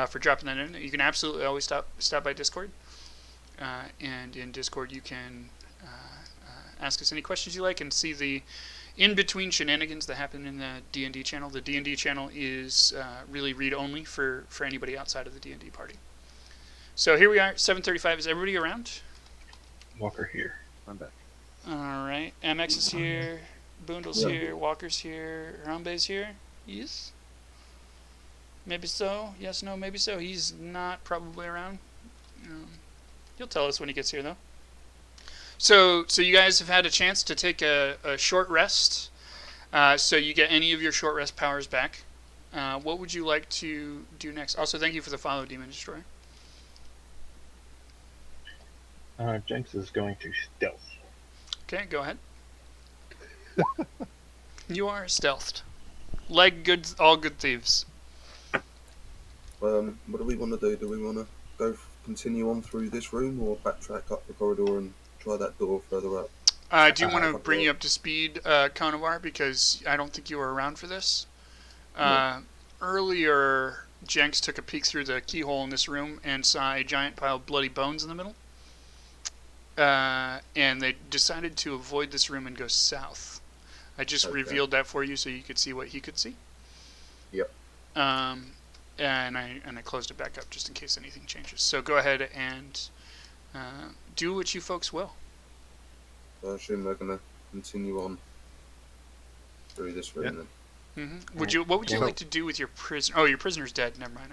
for dropping that in. You can absolutely always stop by Discord, and in Discord you can ask us any questions you like and see the in-between shenanigans that happen in the D&D channel. The D&D channel is really read-only for anybody outside of the D&D party. So here we are, 7:35. Is everybody around? Walker here. I'm back. All right. MX is here. Boondle's here. Walker's here. Harambe's here. Yes? Maybe so. Yes, no, maybe so. He's not probably around. He'll tell us when he gets here, though. So you guys have had a chance to take a short rest. So you get any of your short rest powers back. What would you like to do next? Also, thank you for the follow, Demon Destroyer. Jenks is going to stealth. Okay, go ahead. You are stealthed. Like all good thieves. What do we want to do? Do we want to continue on through this room or backtrack up the corridor and try that door further up? I do want to bring you up to speed, Konovar, because I don't think you were around for this. Earlier, Jenks took a peek through the keyhole in this room and saw a giant pile of bloody bones in the middle. And they decided to avoid this room and go south. I just revealed that for you so you could see what he could see. Yep. And I closed it back up just in case anything changes. So go ahead and do what you folks will. I assume they're going to continue on through this room then. Mm-hmm. What would you like to do with your prisoner? Oh, your prisoner's dead. Never mind.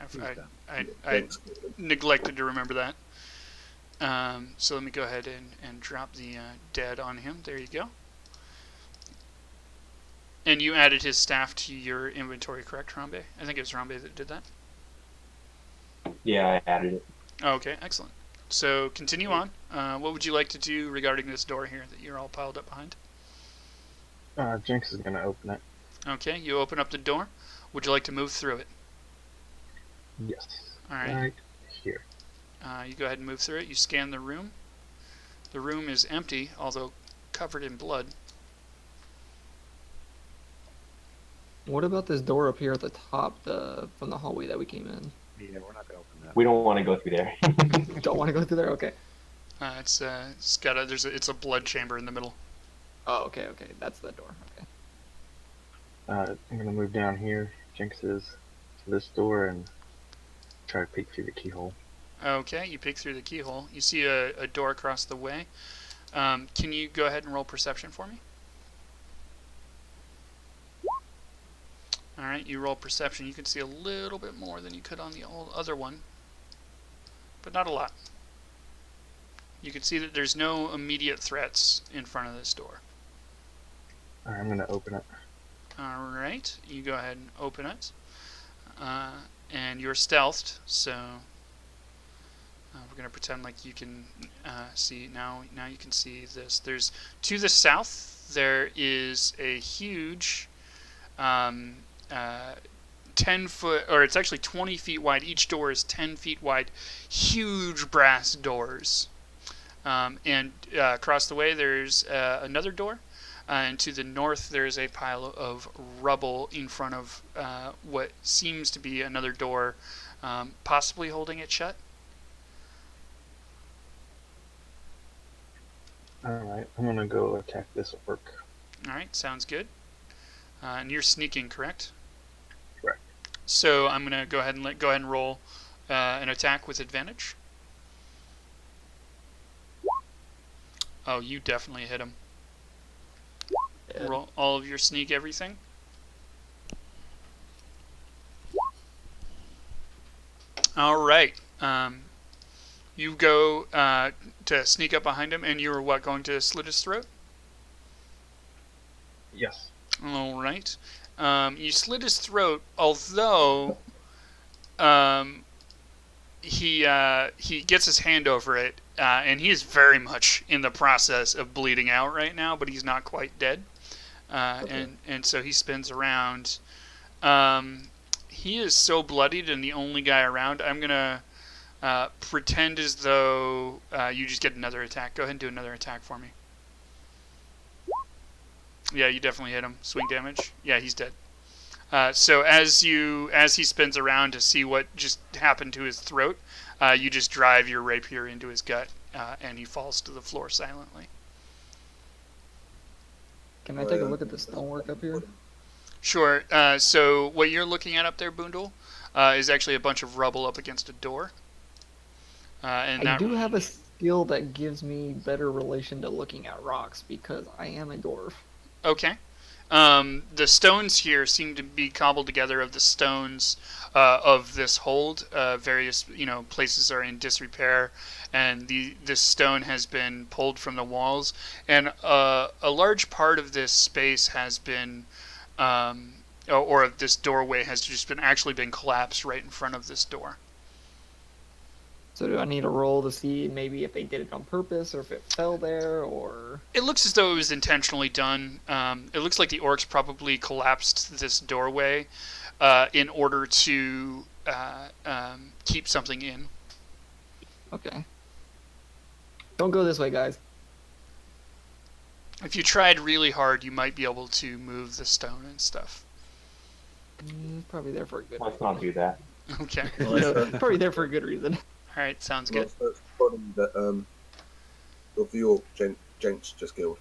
I neglected to remember that. So let me go ahead and drop the dead on him. There you go. And you added his staff to your inventory, correct, Harambe? I think it was Harambe that did that. Yeah, I added it. Okay, excellent. So continue on. What would you like to do regarding this door here that you're all piled up behind? Jenks is going to open it. Okay, you open up the door. Would you like to move through it? Yes. All right. Right here. You go ahead and move through it. You scan the room. The room is empty, although covered in blood. What about this door up here at the top, from the hallway that we came in? Yeah, we're not gonna open that. We don't want to go through there. Don't want to go through there. Okay. It's got it's a blood chamber in the middle. Oh, okay. That's the door. Okay. I'm going to move down here. Jenks is to this door and try to peek through the keyhole. Okay, you peek through the keyhole. You see a door across the way. Can you go ahead and roll perception for me? Alright, you roll perception. You can see a little bit more than you could on the other one, but not a lot. You can see that there's no immediate threats in front of this door. Alright, I'm going to open it. Alright, you go ahead and open it. And you're stealthed, so we're going to pretend like you can see. Now you can see this. There's, to the south, there is a huge 10 foot, or it's actually 20 feet wide. Each door is 10 feet wide. Huge brass doors. And across the way there's another door. And to the north there's a pile of rubble in front of what seems to be another door, possibly holding it shut. Alright, I'm going to go attack this orc. Alright, sounds good. And you're sneaking, correct? Correct. So I'm going to go ahead and roll an attack with advantage. Oh, you definitely hit him. Yeah. Roll all of your sneak everything. All right. You go to sneak up behind him, and you were what, going to slit his throat? Yes. All right. You slit his throat, although um, he gets his hand over it, and he is very much in the process of bleeding out right now, but he's not quite dead. Okay. And so he spins around. He is so bloodied and the only guy around. I'm gonna pretend as though you just get another attack. Go ahead and do another attack for me. Yeah, you definitely hit him. Swing damage. Yeah, he's dead. So as he spins around to see what just happened to his throat, you just drive your rapier into his gut, and he falls to the floor silently. Can I take a look at the stonework up here? Sure. So what you're looking at up there, Boondle, is actually a bunch of rubble up against a door. And I that, do have a skill that gives me better relation to looking at rocks because I am a dwarf. okay. The stones here seem to be cobbled together of the stones of this hold. Various places are in disrepair, and this stone has been pulled from the walls, and a large part of this space has been, or this doorway has just been collapsed right in front of this door. So do I need a roll to see maybe if they did it on purpose or if it fell there or... It looks as though it was intentionally done. It looks like the orcs probably collapsed this doorway in order to keep something in. Okay. Don't go this way, guys. If you tried really hard, you might be able to move the stone and stuff. Probably there for a good Let's not do that. Okay. Probably there for a good reason. All right, sounds good. That's the body that of the orc Jenks just killed.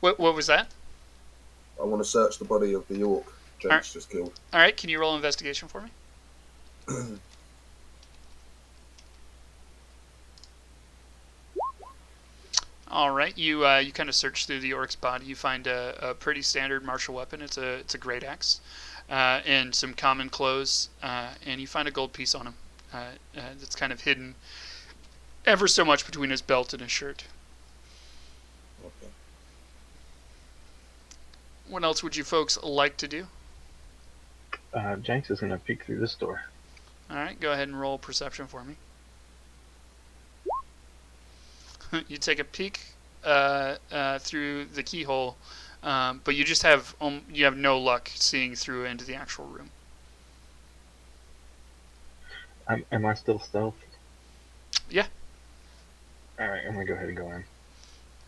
What was that? I want to search the body of the orc Jenks just killed. All right, can you roll investigation for me? All right, you kind of search through the orc's body. You find a pretty standard martial weapon. It's a great axe, and some common clothes, and you find a gold piece on him that's kind of hidden ever so much between his belt and his shirt. Okay. What else would you folks like to do? Jenks is gonna peek through this door. All right, go ahead and roll perception for me. You take a peek through the keyhole, but you just have no luck seeing through into the actual room. Am I still stealth? Yeah. All right, I'm gonna go ahead and go in. All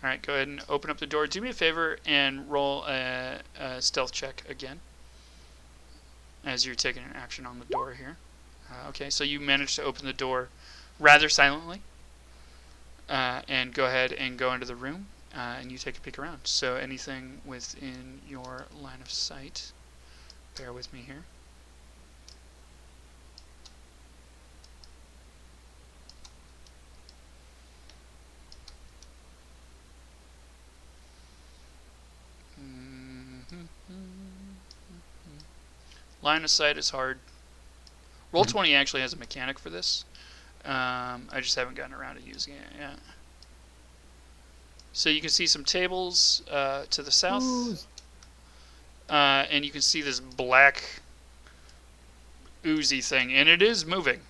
right, go ahead and open up the door. Do me a favor and roll a stealth check again, as you're taking an action on the door here. Okay, so you managed to open the door rather silently, and go ahead and go into the room, and you take a peek around. So anything within your line of sight, bear with me here. Line of sight is hard. Roll20 actually has a mechanic for this. I just haven't gotten around to using it yet. So you can see some tables to the south, and you can see this black oozy thing, and it is moving.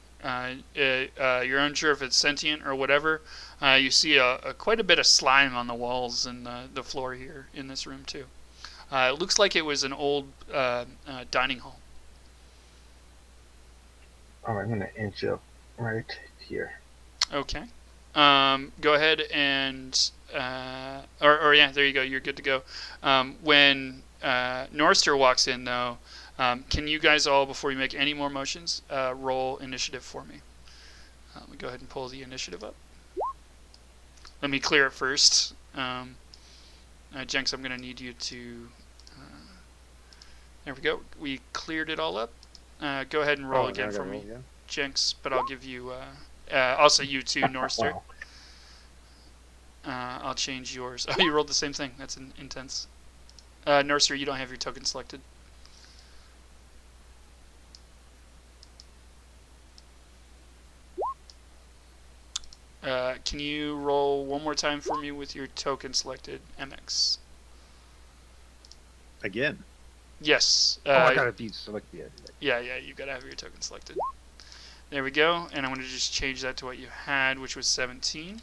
You're unsure if it's sentient or whatever. You see quite a bit of slime on the walls and the floor here in this room too. It looks like it was an old dining hall. All right, I'm gonna inch up right here. Okay. Go ahead and or yeah, there you go. You're good to go. When Norster walks in, though, can you guys all, before you make any more motions, roll initiative for me? Let me go ahead and pull the initiative up. Let me clear it first. Jenks, I'm going to need you to... there we go. We cleared it all up. Go ahead and roll again for me, Jenks, but I'll give you... also you too, Norster. Wow. I'll change yours. Oh, you rolled the same thing. That's intense. Norster, you don't have your token selected. one more time for me with your token selected, MX. Again. Yes. Oh, I gotta be selected. Yeah, you gotta have your token selected. There we go, and I'm gonna just change that to what you had, which was 17.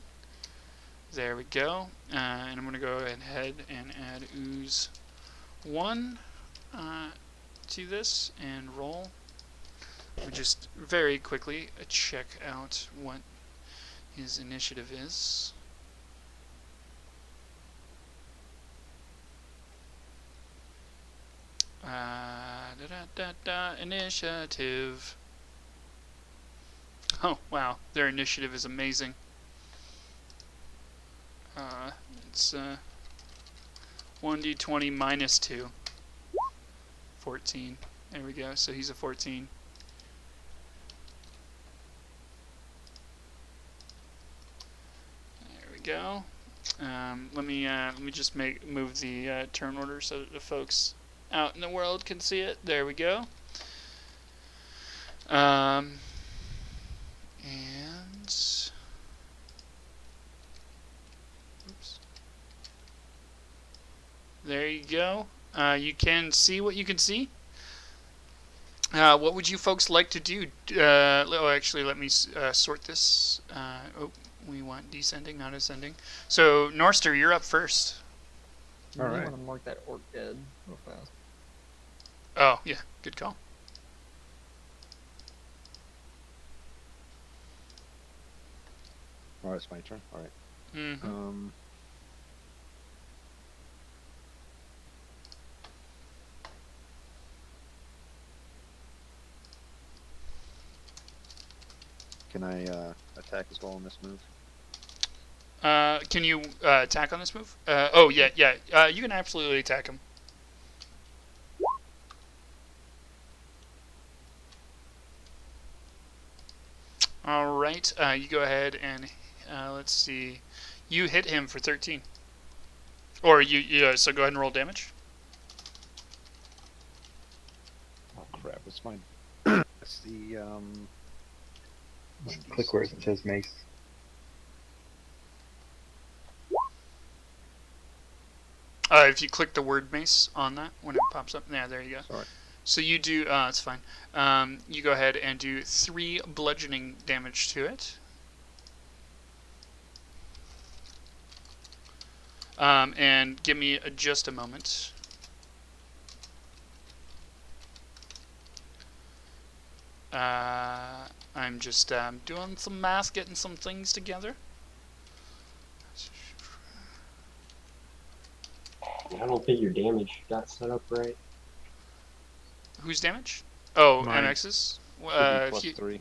There we go, and I'm gonna go ahead and add ooze 1 to this and roll. We'll just very quickly check out what his initiative is. Initiative. Oh, wow. Their initiative is amazing. It's 1d20 minus 2. 14. There we go. So he's a 14. There we go. Let me just move the turn order so that the folks out in the world can see it. There we go. And oops. There you go. You can see what you can see. What would you folks like to do? Oh, actually, let me sort this. Oh, we want descending, not ascending. So, Norster, you're up first. You All may right. want to mark that orc dead real fast. Oh, yeah, good call. All right, it's my turn. All right. Mm-hmm. Can I attack as well on this move? Can you attack on this move? Oh, yeah. You can absolutely attack him. All right. You go ahead and let's see. You hit him for 13. Or so go ahead and roll damage. Oh crap! What's mine? It's the Just click where it says mace. If you click the word mace on that, when it pops up, there you go. Sorry. So you do, it's fine. You go ahead and do 3 bludgeoning damage to it. And give me just a moment. I'm just doing some math, getting some things together. I don't think your damage got set up right. Whose damage? Oh, Mine. MX's? Should be +3.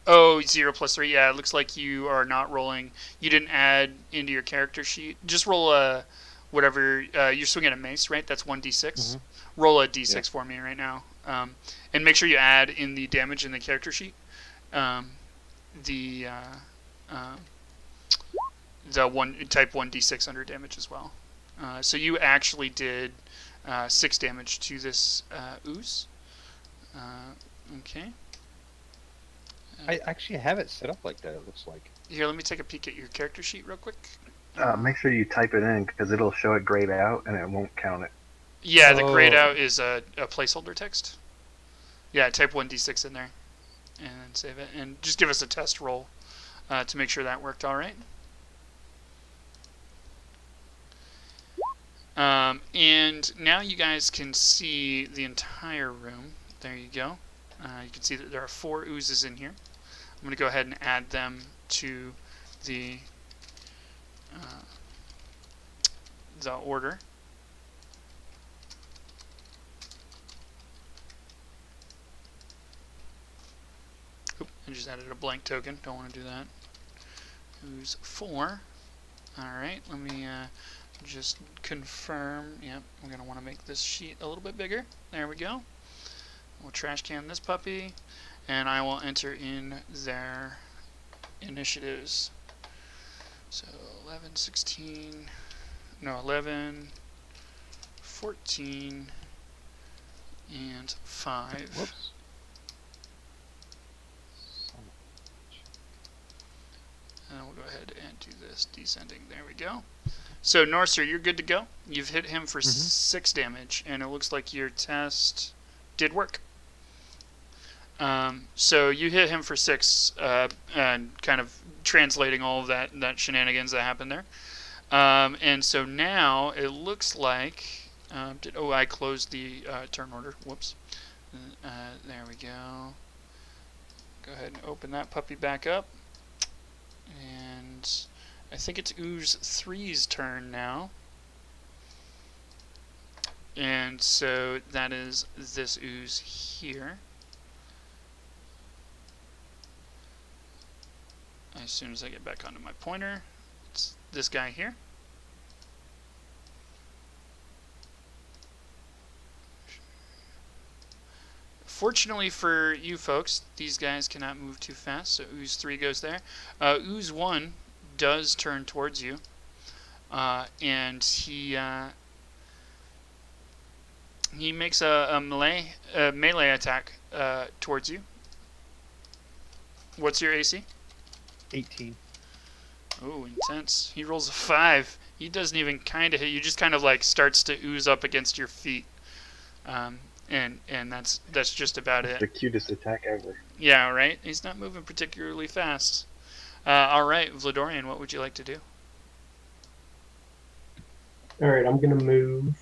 Oh, 0 plus 3. Yeah, it looks like you are not rolling. You didn't add into your character sheet. Just roll whatever. You're swinging a mace, right? That's 1d6. Mm-hmm. Roll a d6 for me right now. And make sure you add in the damage in the character sheet. The type 1d6 under damage as well. So you actually did 6 damage to this ooze. Okay. I actually have it set up like that. It looks like. Here, let me take a peek at your character sheet real quick. Make sure you type it in because it'll show it grayed out and it won't count it. Yeah, the grayed Oh. out is a placeholder text. Yeah, type 1d6 in there and then save it. And just give us a test roll to make sure that worked all right. And now you guys can see the entire room. There you go. You can see that there are 4 oozes in here. I'm going to go ahead and add them to the order. Oop, I just added a blank token. Don't want to do that. Ooze 4. Alright, let me just confirm. Yep, we're going to want to make this sheet a little bit bigger. There we go. We'll trash can this puppy, and I will enter in their initiatives. So 11, 16, no, 11, 14, and 5. Whoops. And we'll go ahead and do this descending. There we go. So, Norser, you're good to go. You've hit him for 6 damage, and it looks like your test did work. So you hit him for 6, and kind of translating all of that shenanigans that happened there. And so now it looks like... I closed the turn order. Whoops. There we go. Go ahead and open that puppy back up. And I think it's Ooze 3's turn now. And so that is this Ooze here. As soon as I get back onto my pointer, it's this guy here. Fortunately for you folks, these guys cannot move too fast, so Ooze 3 goes there. Ooze 1 does turn towards you, and he makes a melee attack towards you. What's your AC? 18. Oh, intense. He rolls a 5. He doesn't even kind of hit you. Just kind of like starts to ooze up against your feet. And that's just about it. The cutest attack ever. Yeah, right? He's not moving particularly fast. All right, Vladorian, what would you like to do? All right, I'm gonna move.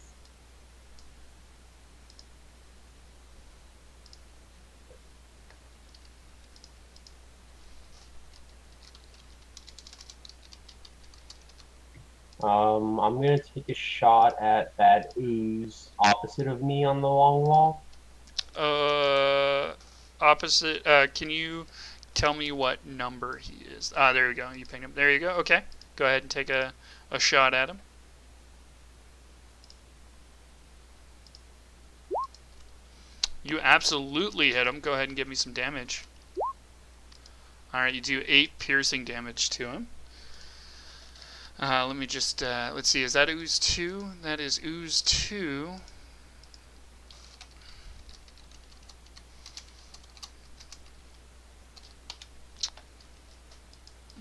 I'm gonna take a shot at that ooze opposite of me on the long wall. Opposite. Can you tell me what number he is? There you go. You pinged him. There you go. Okay. Go ahead and take a shot at him. You absolutely hit him. Go ahead and give me some damage. Alright, you do 8 piercing damage to him. Let me just, let's see, is that Ooze 2? That is Ooze 2.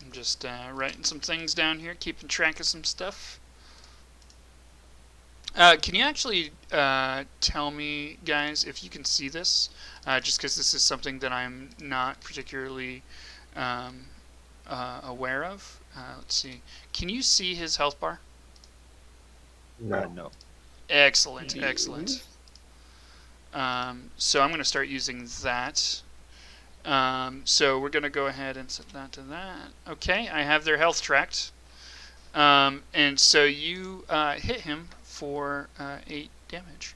I'm just writing some things down here, keeping track of some stuff. Can you actually tell me, guys, if you can see this? Just because this is something that I'm not particularly aware of. Let's see. Can you see his health bar? No. No. Excellent, excellent. So I'm going to start using that. So we're going to go ahead and set that to that. Okay, I have their health tracked. And so you hit him for 8 damage.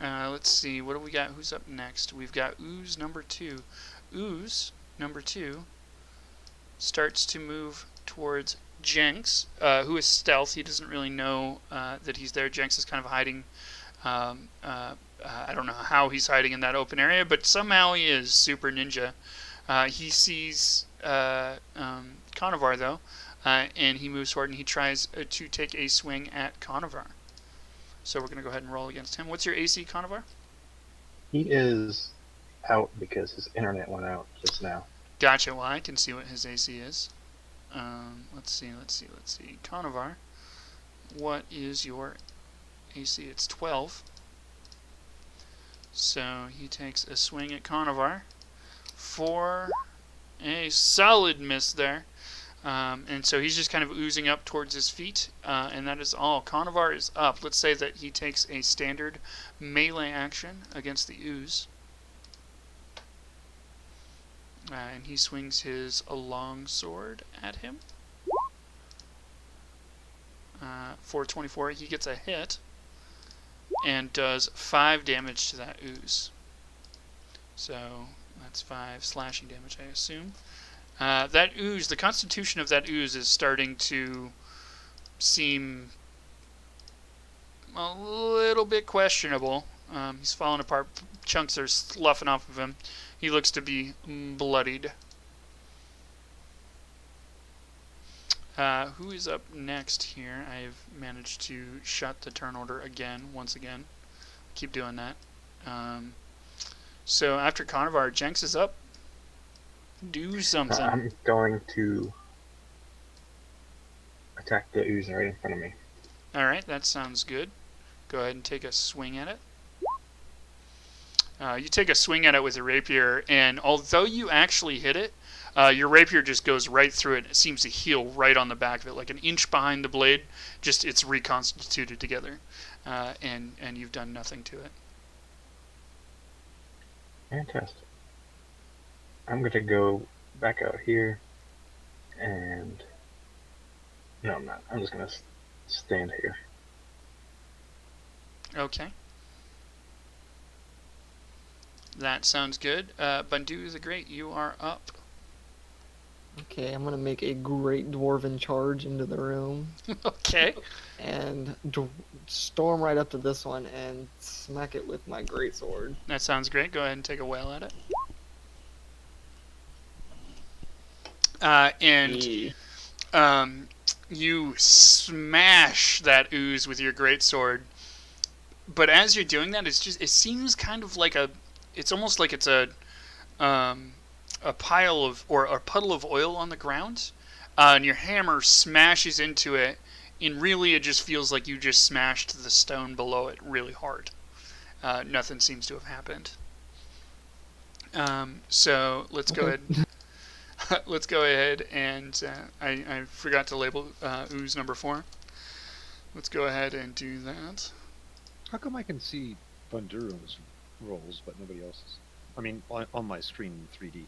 Let's see, what do we got? Who's up next? We've got Ooze number 2. Ooze number 2 starts to move towards Jenks, who is stealth. He doesn't really know that he's there. Jenks is kind of hiding. I don't know how he's hiding in that open area, but somehow he is super ninja. He sees Conovar, though, and he moves forward and he tries to take a swing at Conovar. So we're going to go ahead and roll against him. What's your AC, Conovar? He is out because his internet went out just now. Gotcha. Well, I can see what his AC is. Let's see. Conovar, what is your AC? It's 12. So he takes a swing at Conovar for a solid miss there. And so he's just kind of oozing up towards his feet, and that is all. Conovar is up. Let's say that he takes a standard melee action against the ooze. And he swings his long sword at him. For 24, he gets a hit and does 5 damage to that ooze. So that's 5 slashing damage, I assume. That ooze, the constitution of that ooze is starting to seem a little bit questionable. He's falling apart. Chunks are sloughing off of him. He looks to be bloodied. Who is up next here? I've managed to shut the turn order again, once again. Keep doing that. So after Carnivar, Jenks is up. Do something. I'm going to attack the ooze right in front of me. All right, that sounds good. Go ahead and take a swing at it. You take a swing at it with a rapier, and although you actually hit it, your rapier just goes right through it. It seems to heal right on the back of it, like an inch behind the blade. Just it's reconstituted together, and you've done nothing to it. Fantastic. I'm going to go back out here, and no, I'm not. I'm just going to stand here. Okay. That sounds good. Bundu the Great, you are up. Okay, I'm gonna make a great dwarven charge into the room Okay. and storm right up to this one and smack it with my greatsword. That sounds great. Go ahead and take a whale at it. And Yeah. you smash that ooze with your greatsword. But as you're doing that, it seems kind of like it's almost like it's a pile of or a puddle of oil on the ground, and your hammer smashes into it, and really it just feels like you just smashed the stone below it really hard. Nothing seems to have happened. So let's go ahead. Let's go ahead and I forgot to label ooze number 4. Let's go ahead and do that. How come I can see Bunduru's rolls, but nobody else's? I mean, on my screen in 3D.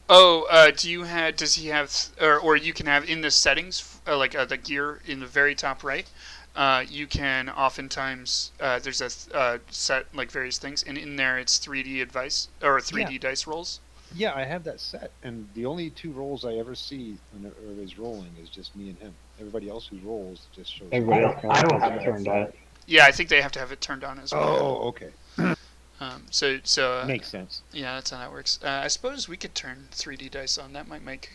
Oh, does he have, or you can have in the settings, like the gear in the very top right, you can oftentimes, there's a set, like various things, and in there it's 3D advice, or 3D dice rolls. Yeah, I have that set, and the only 2 rolls I ever see whenever he's rolling is just me and him. Everybody else who rolls just shows Everybody up. else kind of has it turned on. Yeah, I think they have to have it turned on as well. Oh, okay. So Makes sense. yeah, that's how that works. I suppose we could turn 3D dice on. That might make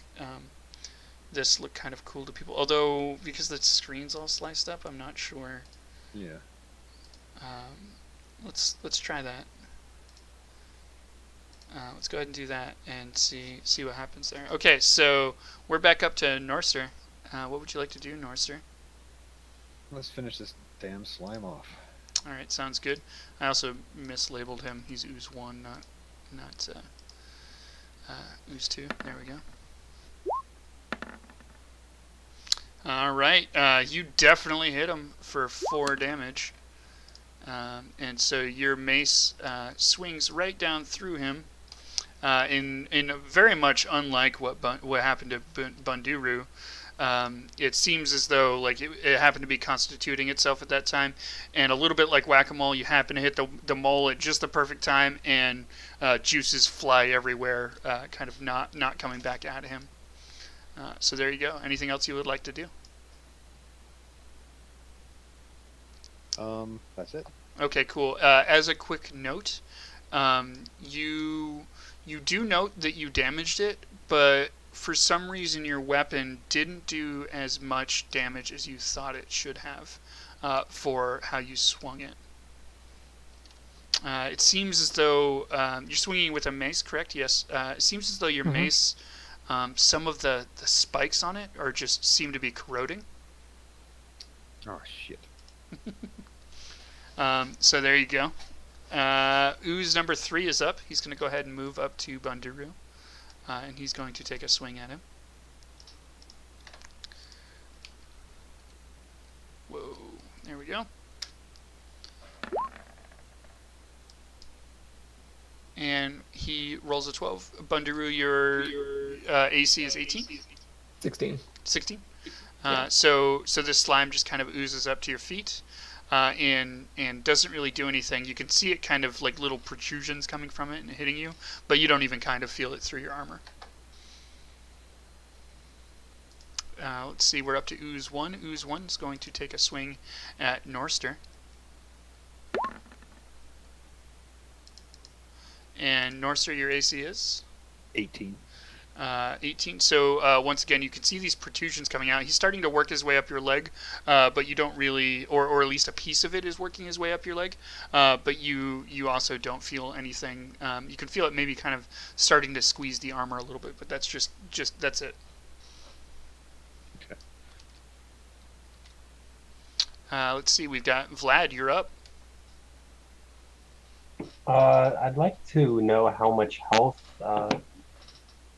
this look kind of cool to people. Although, because the screen's all sliced up, I'm not sure. Yeah. Let's try that. Let's go ahead and do that and see what happens there. Okay, so we're back up to Norster. What would you like to do, Norster? Let's finish this damn slime off. All right, sounds good. I also mislabeled him. He's ooze 1, not ooze 2. There we go. All right, you definitely hit him for 4 damage, and so your mace swings right down through him. In very much unlike what happened to Bunduru. It seems as though like it happened to be constituting itself at that time, and a little bit like whack-a-mole, you happen to hit the mole at just the perfect time, and juices fly everywhere, kind of not coming back at him. So there you go. Anything else you would like to do? That's it. Okay, cool. As a quick note, you do note that you damaged it, but for some reason your weapon didn't do as much damage as you thought it should have for how you swung it. It seems as though you're swinging with a mace, correct? Yes. It seems as though your mace, some of the spikes on it are just seem to be corroding. Oh, shit. So there you go. Ooze number 3 is up. He's going to go ahead and move up to Bunduru, and he's going to take a swing at him. Whoa, there we go. And he rolls a 12. Bunduru, your AC is 18? 16. 16? Yeah. So this slime just kind of oozes up to your feet. And doesn't really do anything. You can see it kind of like little protrusions coming from it and hitting you, but you don't even kind of feel it through your armor. Let's see, we're up to Ooze 1. Ooze 1 is going to take a swing at Norster. And Norster, your AC is? 18. 18. So once again, you can see these protrusions coming out. He's starting to work his way up your leg, but you don't really, or at least a piece of it is working his way up your leg. But you also don't feel anything. You can feel it maybe kind of starting to squeeze the armor a little bit, but that's just that's it. Okay. Let's see. We've got Vlad. You're up. I'd like to know how much health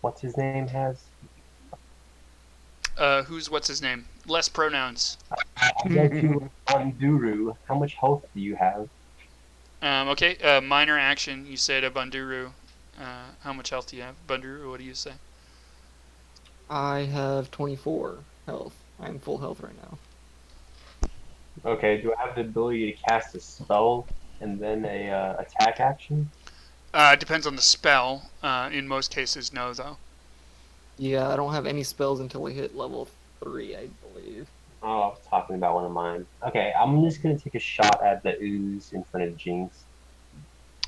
what's his name has. What's his name? Less pronouns. I'd like to Banduru. How much health do you have? Okay. Minor action. You said a Banduru. How much health do you have? Banduru, what do you say? I have 24 health. I'm full health right now. Okay. Do I have the ability to cast a spell and then a attack action? Depends on the spell. In most cases, no, though. Yeah, I don't have any spells until I hit level 3, I believe. Oh, I was talking about one of mine. Okay, I'm just gonna take a shot at the ooze in front of Jinx.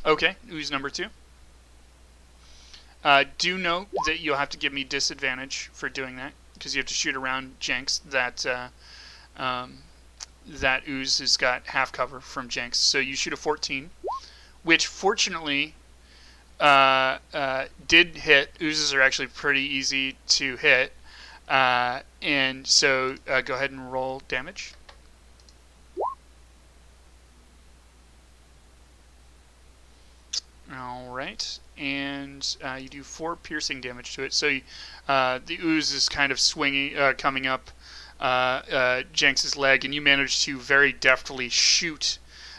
Okay, ooze number 2. Do note that you'll have to give me disadvantage for doing that, because you have to shoot around Jinx. That ooze has got half cover from Jinx. So you shoot a 14, which fortunately did hit. Oozes are actually pretty easy to hit. And so go ahead and roll damage. All right, and you do 4 piercing damage to it. So the ooze is kind of swinging, coming up Jenks's leg, and you manage to very deftly shoot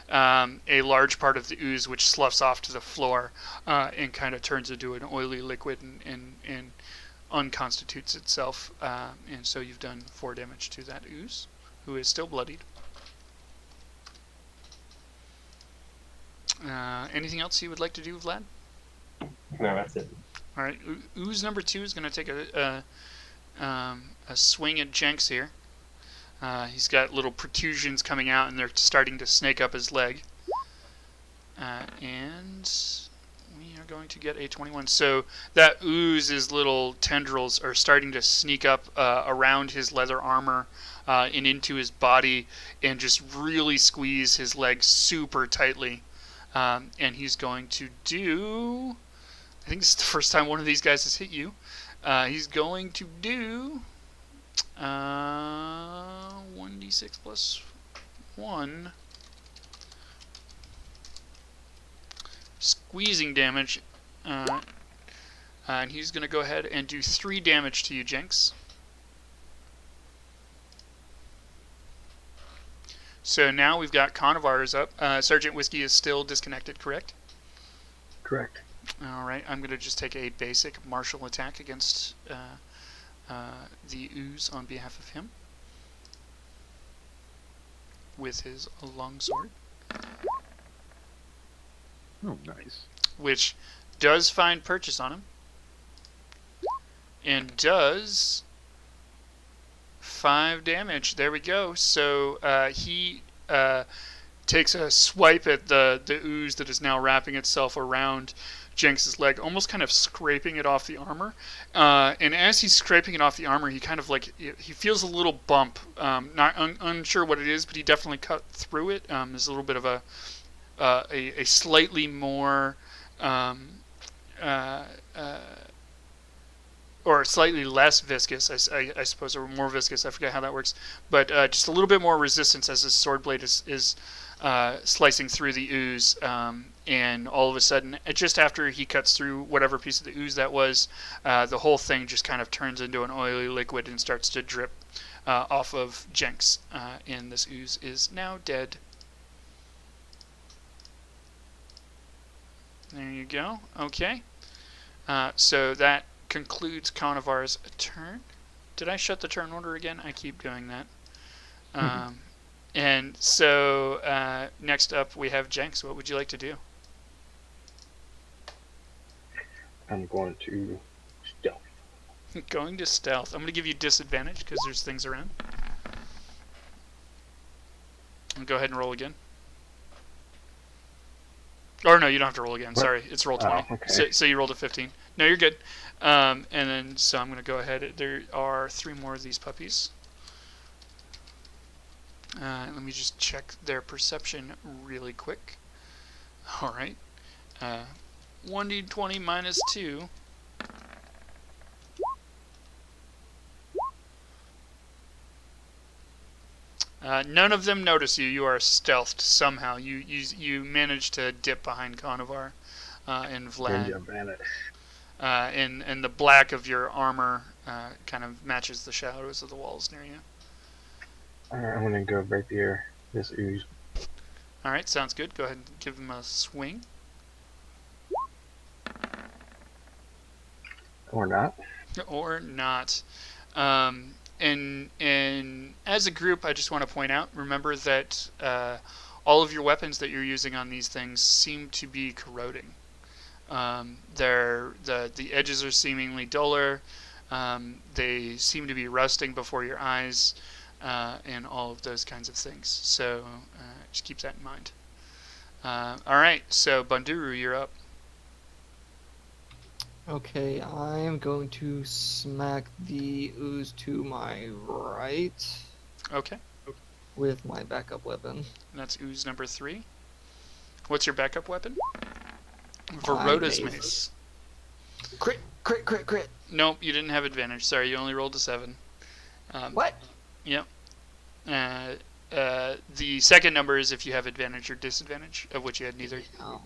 a large part of the ooze, which sloughs off to the floor and kind of turns into an oily liquid and unconstitutes itself. And so you've done 4 damage to that ooze, who is still bloodied. Anything else you would like to do, Vlad? No, that's it. All right, ooze number 2 is going to take a swing at Jenks here. He's got little protrusions coming out, and they're starting to snake up his leg. And we are going to get a 21. So that ooze's little tendrils are starting to sneak up around his leather armor and into his body and just really squeeze his leg super tightly. And he's going to do... I think this is the first time one of these guys has hit you. He's going to do 1d6 plus 1 squeezing damage, and he's going to go ahead and do 3 damage to you, Jenks. So now we've got Conovar is up. Sergeant Whiskey is still disconnected, correct? Correct. All right, I'm going to just take a basic martial attack against the ooze on behalf of him with his longsword. Oh, nice. Which does find purchase on him and does 5 damage. There we go. So he takes a swipe at the ooze that is now wrapping itself around Jenks's leg, almost kind of scraping it off the armor. And as he's scraping it off the armor, he kind of he feels a little bump. Not unsure what it is, but he definitely cut through it. There's a little bit of a slightly more or slightly less viscous, I suppose, or more viscous. I forget how that works, but just a little bit more resistance as his sword blade is slicing through the ooze. And all of a sudden, just after he cuts through whatever piece of the ooze that was, the whole thing just kind of turns into an oily liquid and starts to drip off of Jenks. And this ooze is now dead. There you go. Okay. So that concludes Conovar's turn. Did I shut the turn order again? I keep doing that. And so next up we have Jenks. What would you like to do? I'm going to stealth. Going to stealth. I'm going to give you disadvantage because there's things around. I'll go ahead and roll again. Or no, you don't have to roll again. What? Sorry, it's roll 20. Oh, okay. So you rolled a 15. No, you're good. And then, so I'm going to go ahead. There are 3 more of these puppies. Let me just check their perception really quick. All right. 1d20 minus 2. None of them notice you. You are stealthed somehow. You managed to dip behind Conovar and Vlad. Ninja vanish. And the black of your armor kind of matches the shadows of the walls near you. Alright, I'm gonna go rapier this ooze. All right, sounds good. Go ahead and give him a swing. Or not. Or not. And as a group, I just want to point out, remember that all of your weapons that you're using on these things seem to be corroding. The edges are seemingly duller. They seem to be rusting before your eyes, and all of those kinds of things. So just keep that in mind. All right, so Banduru, you're up. Okay, I'm going to smack the ooze to my right Okay, with my backup weapon. that's ooze number 3. What's your backup weapon? My Verota's mace. mace. Crit, crit, crit, crit. Nope, you didn't have advantage. Sorry, you only rolled a 7. What? Yep. The second number is if you have advantage or disadvantage, of which you had neither. Oh.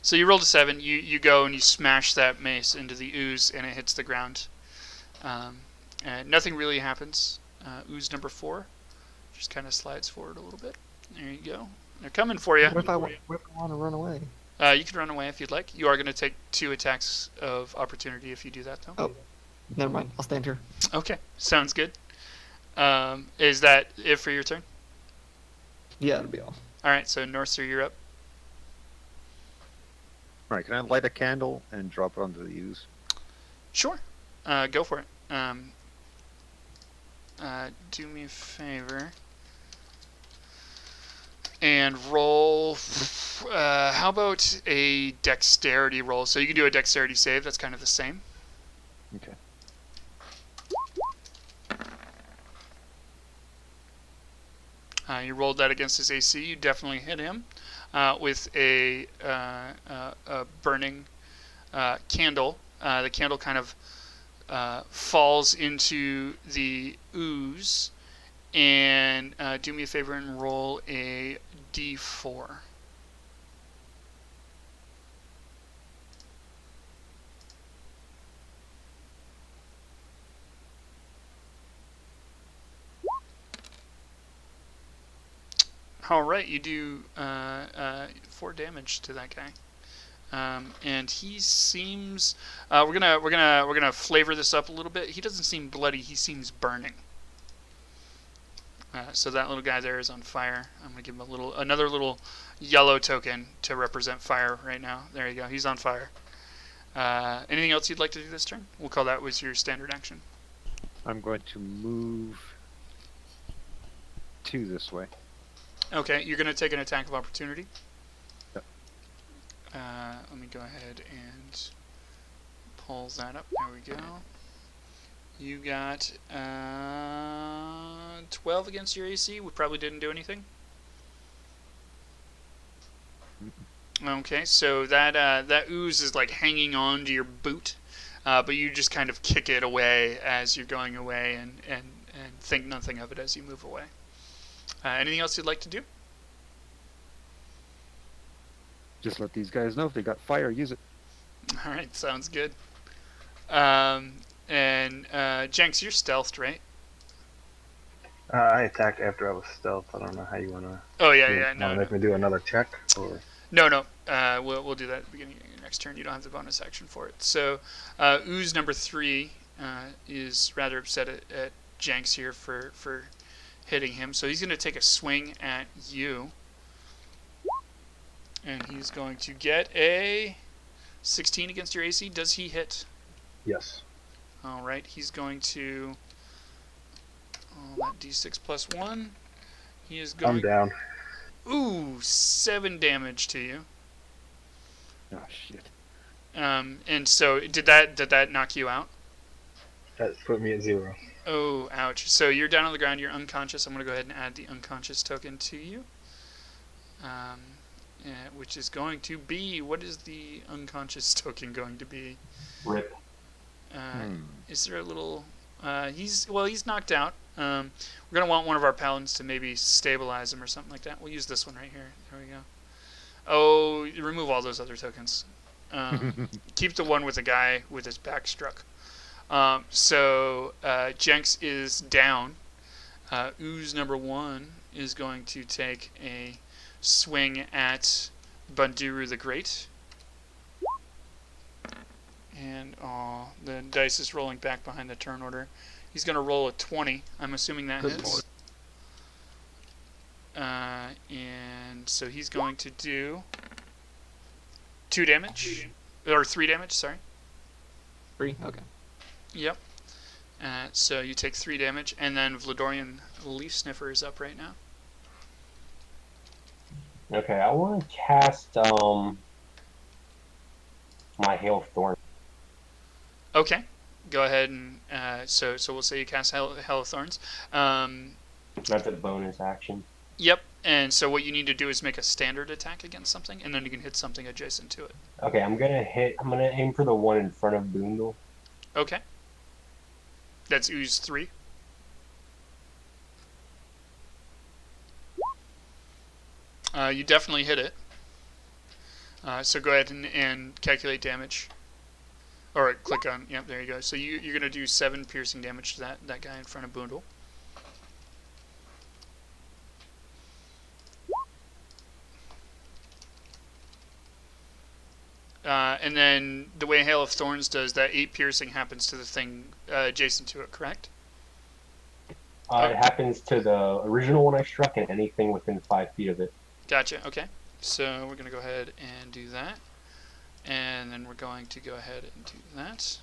So you rolled a 7. You go and you smash that mace into the ooze, and it hits the ground. And nothing really happens. Ooze number 4 just kind of slides forward a little bit. There you go. They're coming for you. What if I want to run away? You can run away if you'd like. You are going to take 2 attacks of opportunity if you do that, though. Oh, never mind. I'll stand here. Okay, sounds good. Is that it for your turn? Yeah, it'll be all. All right, so Northster, you're up. All right, can I light a candle and drop it onto the ooze? Sure. Go for it. Do me a favor and roll. How about a dexterity roll? So you can do a dexterity save. That's kind of the same. Okay. You rolled that against his AC. You definitely hit him with a burning candle. The candle kind of falls into the ooze. And do me a favor and roll a d4. All right, you do 4 damage to that guy. And he seems we're gonna flavor this up a little bit. He doesn't seem bloody. He seems burning. So that little guy there is on fire. I'm gonna give him another little yellow token to represent fire right now. There you go. He's on fire. Anything else you'd like to do this turn? We'll call that was your standard action. I'm going to move 2 this way. Okay, you're gonna take an attack of opportunity. Yep. Let me go ahead and pull that up. There we go. You got 12 against your AC. We probably didn't do anything. Okay, so that ooze is like hanging on to your boot, but you just kind of kick it away as you're going away and think nothing of it as you move away. Anything else you'd like to do? Just let these guys know if they got fire, use it. All right, sounds good. And Jenks, you're stealthed, right? I attacked after I was stealth. I don't know how you wanna. Oh yeah, no. Make me do another check or. No. We'll do that at the beginning of your next turn. You don't have the bonus action for it. So, ooze number 3 is rather upset at Jenks here for hitting him. So he's going to take a swing at you. And he's going to get a 16 against your AC. Does he hit? Yes. All right. He's going to... that d6 plus 1. He is going... I'm down. Ooh, 7 damage to you. Oh shit. And so did that knock you out? That's put me at 0. Oh, ouch. So you're down on the ground. You're unconscious. I'm gonna go ahead and add the unconscious token to you. Which is going to be, what is the unconscious token going to be? Rip. Is there a little? He's knocked out. We're gonna want one of our paladins to maybe stabilize him or something like that. We'll use this one right here. There we go. Oh, remove all those other tokens. Keep the one with the guy with his back struck. So Jenks is down. Ooze number 1 is going to take a swing at Bundiru the Great. And the dice is rolling back behind the turn order. He's going to roll a 20. I'm assuming that Good hits. And so he's going to do 2 damage. Or 3 damage, sorry. 3? Okay. Yep. So you take 3 damage. And then Vladorian Leaf Sniffer is up right now. Okay, I want to cast my Hail of Thorn. Okay. Go ahead and so we'll say you cast Hell of Thorns. That's a bonus action. Yep. And so what you need to do is make a standard attack against something, and then you can hit something adjacent to it. Okay, I'm gonna aim for the one in front of Boondle. Okay. That's Ooze 3. You definitely hit it. So go ahead and calculate damage. Or click on, yep, there you go. So you're going to do 7 piercing damage to that guy in front of Boondle. And then the way Hail of Thorns does, that 8 piercing happens to the thing adjacent to it, correct? It happens to the original one I struck and anything within 5 feet of it. Gotcha, okay. So we're going to go ahead and do that. And then we're going to go ahead and do that.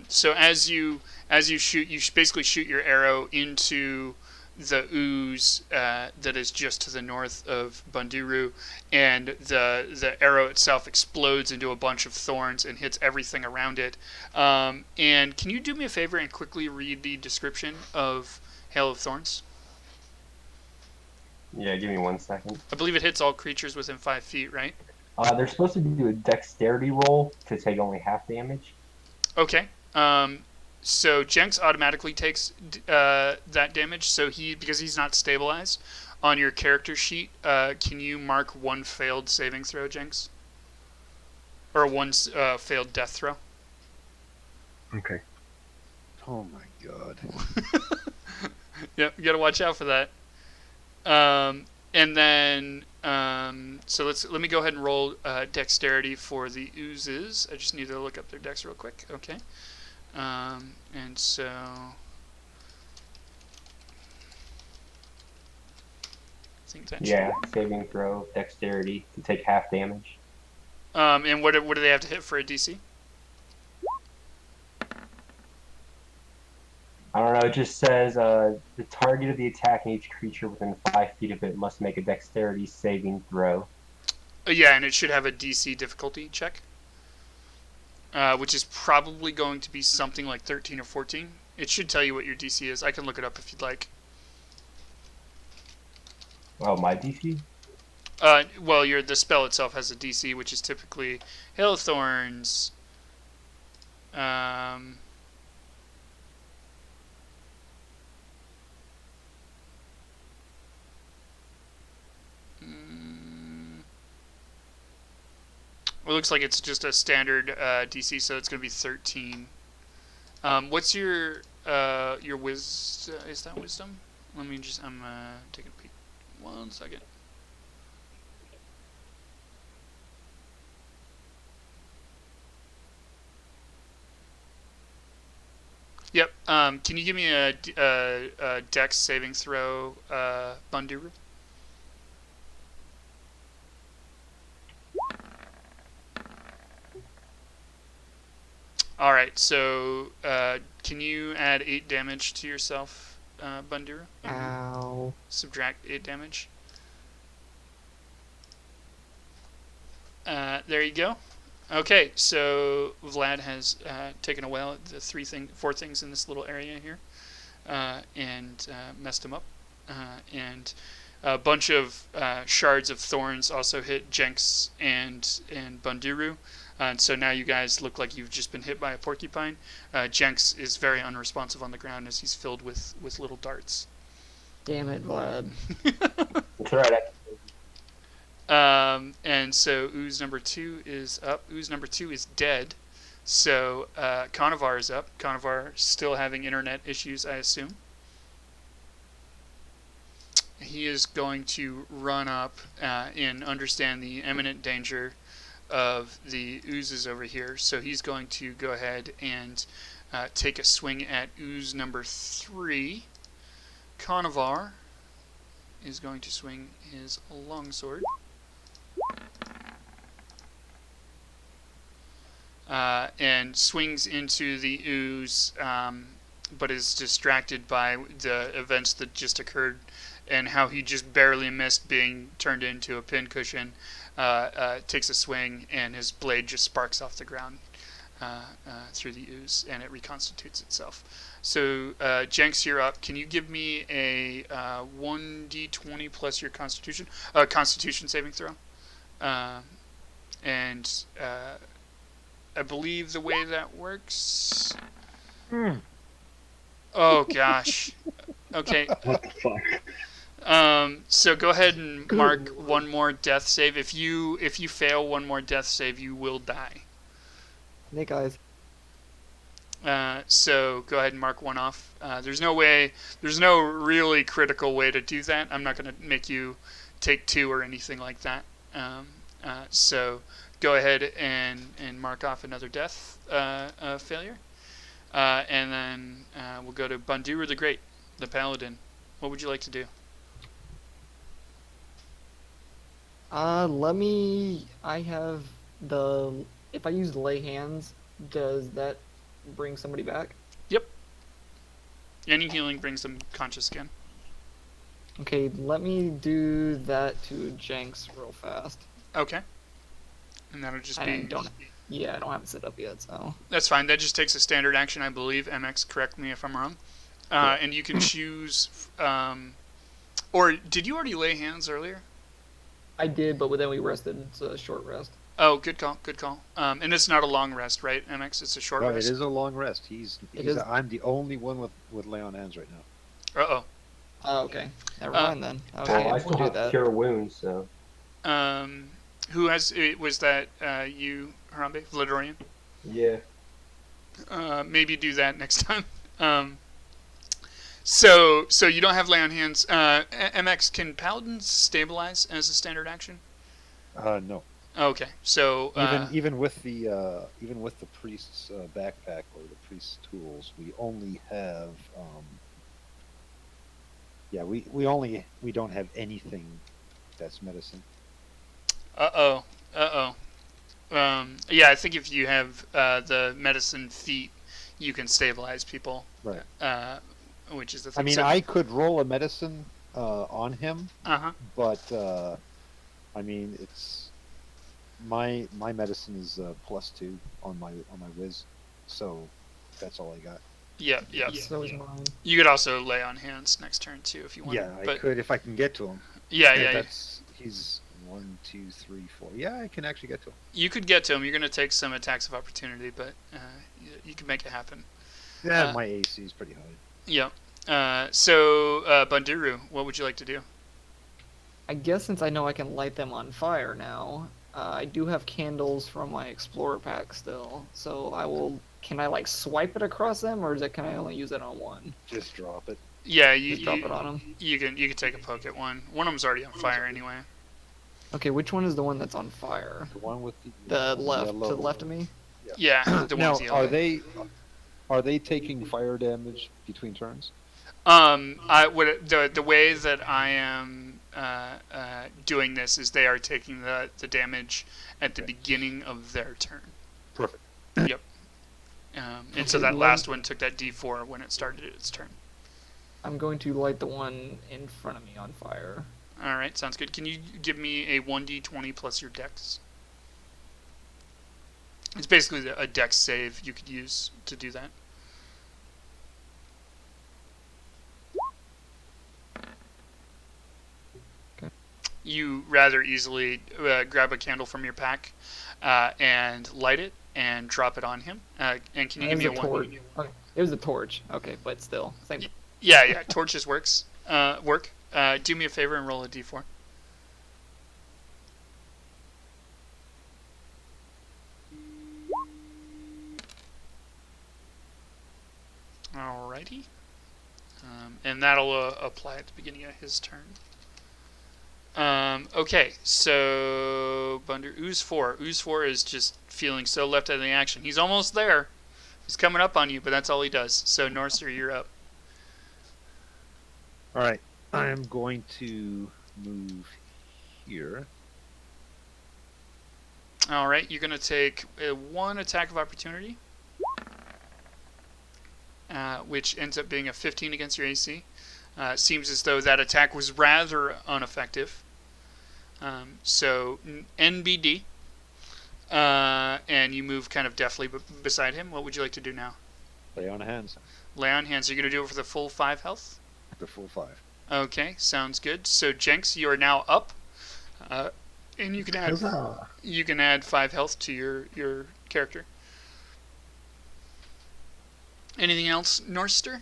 So as you shoot, you basically shoot your arrow into the ooze that is just to the north of Bundiru, and the arrow itself explodes into a bunch of thorns and hits everything around it. And can you do me a favor and quickly read the description of Hail of Thorns? Yeah, give me 1 second. I believe it hits all creatures within 5 feet, right? They're supposed to do a dexterity roll to take only half damage. Okay. So Jenks automatically takes that damage. So because he's not stabilized on your character sheet, can you mark 1 failed saving throw, Jenks? Or 1 failed death throw? Okay. Oh my god. Yep, you gotta watch out for that. And then so let me go ahead and roll dexterity for the oozes. I just need to look up their dex real quick. Okay. And so I think that saving throw, dexterity to take half damage. And what do they have to hit for a DC? I don't know, it just says the target of the attack and each creature within 5 feet of it must make a dexterity saving throw. Yeah, and it should have a DC difficulty check. Which is probably going to be something like 13 or 14. It should tell you what your DC is. I can look it up if you'd like. Oh, my DC? Well, the spell itself has a DC, which is typically Hail of Thorns. It looks like it's just a standard DC, so it's going to be 13. What's your wisdom? Is that wisdom? I'm taking a peek. 1 second. Yep. Can you give me a Dex saving throw, Bundiru? All right. So, can you add 8 damage to yourself, Bundiru? Ow. Subtract 8 damage. There you go. Okay, so Vlad has taken a while at the four things in this little area here, and messed them up. And a bunch of shards of thorns also hit Jenks and Bundiru. And so now you guys look like you've just been hit by a porcupine. Jenks is very unresponsive on the ground as he's filled with little darts. Damn it, Vlad. It's alright. And so ooze number 2 is up. Ooze number 2 is dead. So Conovar is up. Conovar still having internet issues, I assume. He is going to run up and understand the imminent danger of the oozes over here. So he's going to go ahead and take a swing at ooze number 3. Conovar is going to swing his longsword. And swings into the ooze, but is distracted by the events that just occurred and how he just barely missed being turned into a pincushion. Takes a swing and his blade just sparks off the ground through the ooze, and it reconstitutes itself. So Jenks, you're up. Can you give me a 1d20 plus your Constitution saving throw? And I believe the way that works. Oh gosh. Okay. What the fuck? So go ahead and mark one more death save. If you fail one more death save, you will die. Hey guys. So go ahead and mark one off. There's no really critical way to do that. I'm not going to make you take 2 or anything like that. So go ahead and mark off another death failure. And then we'll go to Bundiru the Great, the Paladin. What would you like to do? If I use lay hands, does that bring somebody back? Yep. Any healing brings them conscious again. Okay, let me do that to Jenks real fast. Okay. And that'll just I be... don't have it set up yet, so... That's fine. That just takes a standard action, I believe. MX, correct me if I'm wrong. And you can choose... or did you already lay hands earlier? I did, but then we rested. It's a short rest. Oh, good call. And it's not a long rest, right, MX? It's a short No, rest? it is a long rest. I'm the only one with lay on hands right now. Uh-oh. Oh, okay. Never mind then. Well, Okay, I we'll still do have that. cure wounds, so Who has... Was that you, Harambe? Vladorian? yeah. Maybe do that next time. So you don't have lay on hands. MX, can Paladins stabilize as a standard action? No. Okay, so Even with the priest's backpack or the priest's tools, we only have we don't have anything that's medicine. Uh-oh. Yeah, I think if you have the medicine feat, you can stabilize people. Right. Which is the thing. I mean, I could roll a medicine on him, but I mean, it's my medicine is +2 on my whiz, so that's all I got. Yeah. So is mine. You could also lay on hands next turn too if you want. Yeah, I could if I can get to him. Yeah. He's 1, 2, 3, 4. Yeah, I can actually get to him. You could get to him. You're going to take some attacks of opportunity, but you can make it happen. Yeah, my AC is pretty high. Yeah. So Bundiru, what would you like to do? I guess since I know I can light them on fire now, I do have candles from my Explorer pack still. So can I like swipe it across them, or can I only use it on one? Just drop it. Yeah, Just drop it on them. You can take a poke at one. One of them's already on fire anyway. Okay, which one is the one that's on fire? The one with The left, yellow. to the left of me? Yeah, the Now, one's yellow. are they taking fire damage between turns? The way that I am doing this is they are taking the damage at the beginning of their turn. Perfect. Yep. And so that last one took that D4 when it started its turn. I'm going to light the one in front of me on fire. All right, sounds good. Can you give me a 1d20 plus your dex? It's basically a dex save you could use to do that. Okay. You rather easily grab a candle from your pack and light it and drop it on him. And can you give me a one? Okay. It was a torch. Okay, but still, same. Yeah. Torches works. Work. Do me a favor and roll a d4. Alrighty. And that'll apply at the beginning of his turn. Okay, so Bunder Ooze 4. Ooze 4 is just feeling so left out of the action. He's almost there. He's coming up on you, but that's all he does. So Norster, you're up. All right, I am going to move here. All right, you're going to take one attack of opportunity, which ends up being a 15 against your AC. Seems as though that attack was rather ineffective. So NBD, and you move kind of deftly beside him. What would you like to do now? Lay on hands. Lay on hands. You're going to do it for the full 5 health? The full 5. Okay, sounds good. So Jenks, you are now up, and you can add 5 health to your character. Anything else, Norster?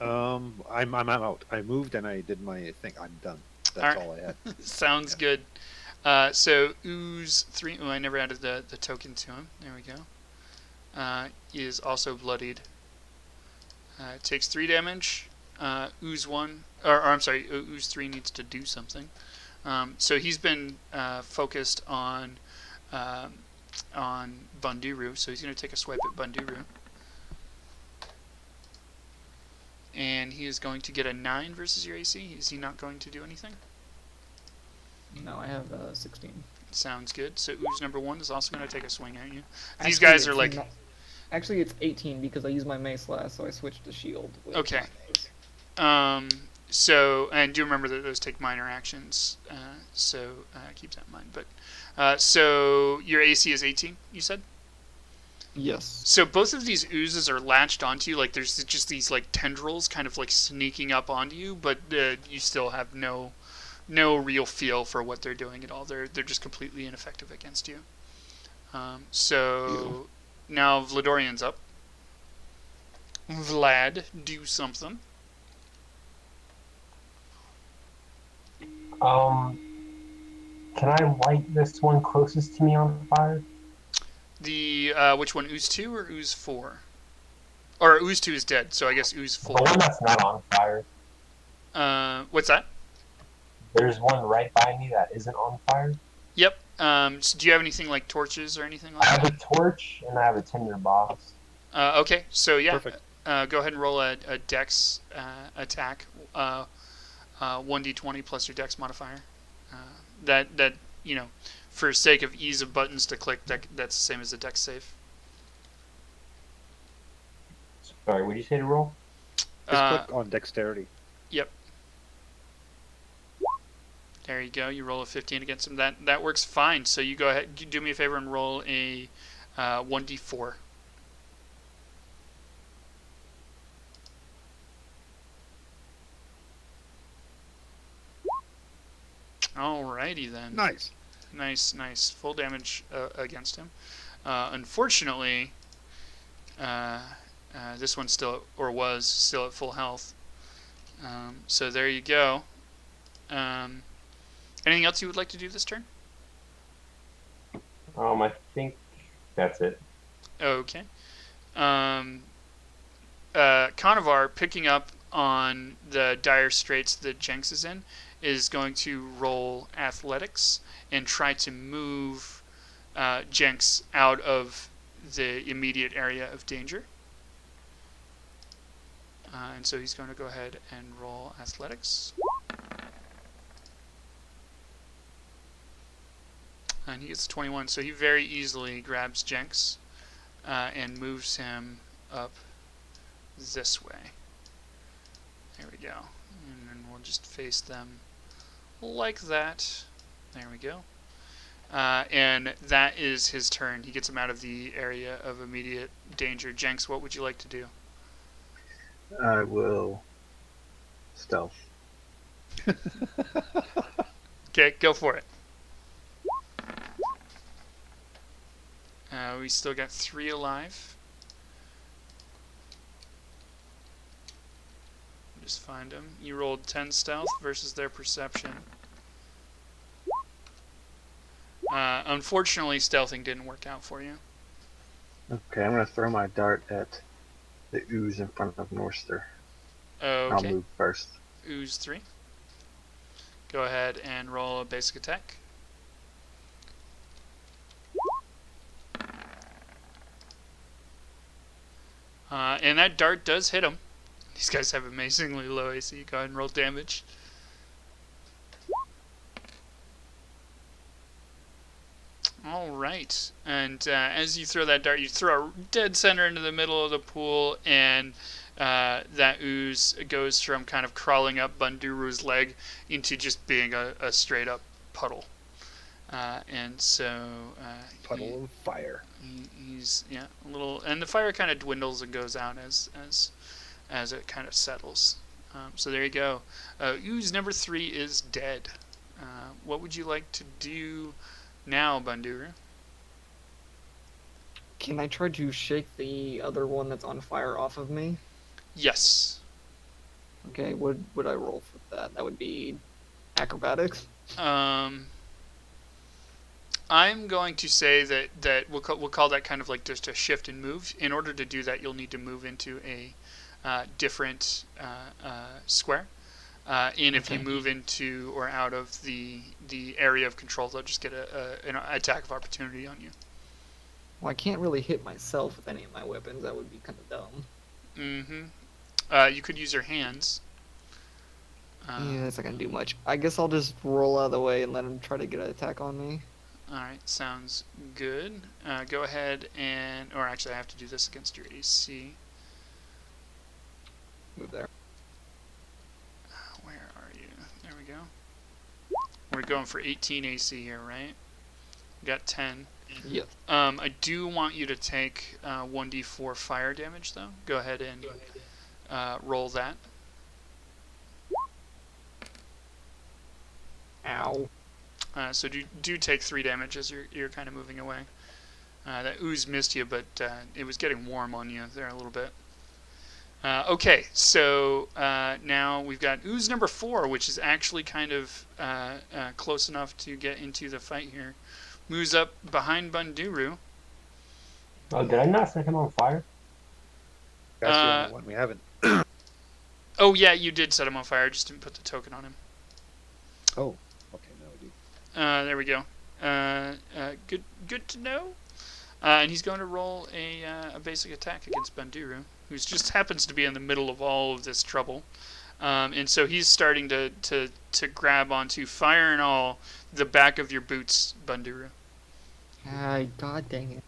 I'm out. I moved and I did my thing. I'm done. That's all I had. Sounds good. So Ooze 3. Oh, I never added the token to him. There we go. Is also bloodied. Takes 3 damage. Ooze 1, or I'm sorry, Ooze 3 needs to do something. So he's been focused on Bundooroo, so he's going to take a swipe at Bundooroo. And he is going to get a 9 versus your AC. Is he not going to do anything? No, I have 16. Sounds good. So Ooze number 1 is also going to take a swing at you. These Actually, guys are like... Actually, it's 18 because I used my mace last, so I switched to shield. Okay. So, and do remember that those take minor actions, so keep that in mind. But so your AC is 18, you said? Yes. So both of these oozes are latched onto you, like there's just these like tendrils kind of like sneaking up onto you, but you still have no real feel for what they're doing at all. They're just completely ineffective against you. So now Vladorian's up. Vlad, do something. Can I light this one closest to me on fire? The which one, Ooze 2 or Ooze 4? Or Ooze 2 is dead, so I guess Ooze 4. The one that's not on fire. What's that? There's one right by me that isn't on fire. Yep. So do you have anything like torches or anything like that? I have a torch and I have a tinder box. Okay, so yeah. Perfect. Go ahead and roll a dex attack. 1d20 plus your dex modifier. That for sake of ease of buttons to click, that's the same as the dex save. Sorry, what did you say to roll? Just click on dexterity. Yep. There you go. You roll a 15 against him. That works fine. So you go ahead, do me a favor and roll a 1d4. Alrighty then. Nice. Nice. Full damage against him. Unfortunately, this one's was still at full health. So there you go. Anything else you would like to do this turn? I think that's it. Okay. Conovar, picking up on the dire straits that Jenks is in, is going to roll athletics and try to move Jenks out of the immediate area of danger. And so he's going to go ahead and roll athletics. And he gets 21, so he very easily grabs Jenks and moves him up this way. There we go. And then we'll just face them like that. There we go. And that is his turn. He gets him out of the area of immediate danger. Jenks, what would you like to do? I will stealth. Okay, go for it. We still got 3 alive. Just find them. You rolled 10 stealth versus their perception. Unfortunately, stealthing didn't work out for you. Okay, I'm gonna throw my dart at the ooze in front of Norster. I'll Okay. move first. Ooze 3. Go ahead and roll a basic attack. And that dart does hit him. These guys have amazingly low AC. Go ahead and roll damage. All right. And as you throw that dart, you throw it dead center into the middle of the pool, and that ooze goes from kind of crawling up Bunduru's leg into just being a straight up puddle. And so Puddle of fire. he's a little, and the fire kind of dwindles and goes out as it kind of settles. So there you go. Ooze number 3 is dead. What would you like to do now, Bandura? Can I try to shake the other one that's on fire off of me? Yes. Okay, what would I roll for that? That would be acrobatics. I'm going to say that we'll call that kind of like just a shift and move. In order to do that, you'll need to move into a different square. And if you move into or out of the area of control, they'll just get an attack of opportunity on you. Well, I can't really hit myself with any of my weapons. That would be kind of dumb. Mm-hmm. You could use your hands. Yeah, that's not gonna do much. I guess I'll just roll out of the way and let him try to get an attack on me. Alright, sounds good. Go ahead and... Or actually, I have to do this against your AC. Move there. Where are you? There we go. We're going for 18 AC here, right? We got 10. Yep. I do want you to take 1d4 fire damage, though. Go ahead and roll that. Ow. So do take 3 damage as you're kind of moving away. That ooze missed you, but it was getting warm on you there a little bit. Okay, so now we've got ooze number 4, which is actually kind of close enough to get into the fight here. Moves up behind Bunduru. Oh, did I not set him on fire? That's the only one we haven't. Oh yeah, you did set him on fire. Just didn't put the token on him. Oh, okay, no, we do. There we go. Good to know. And he's going to roll a basic attack against Banduru, who just happens to be in the middle of all of this trouble. And so he's starting to grab onto, fire and all, the back of your boots, Banduru. God dang it.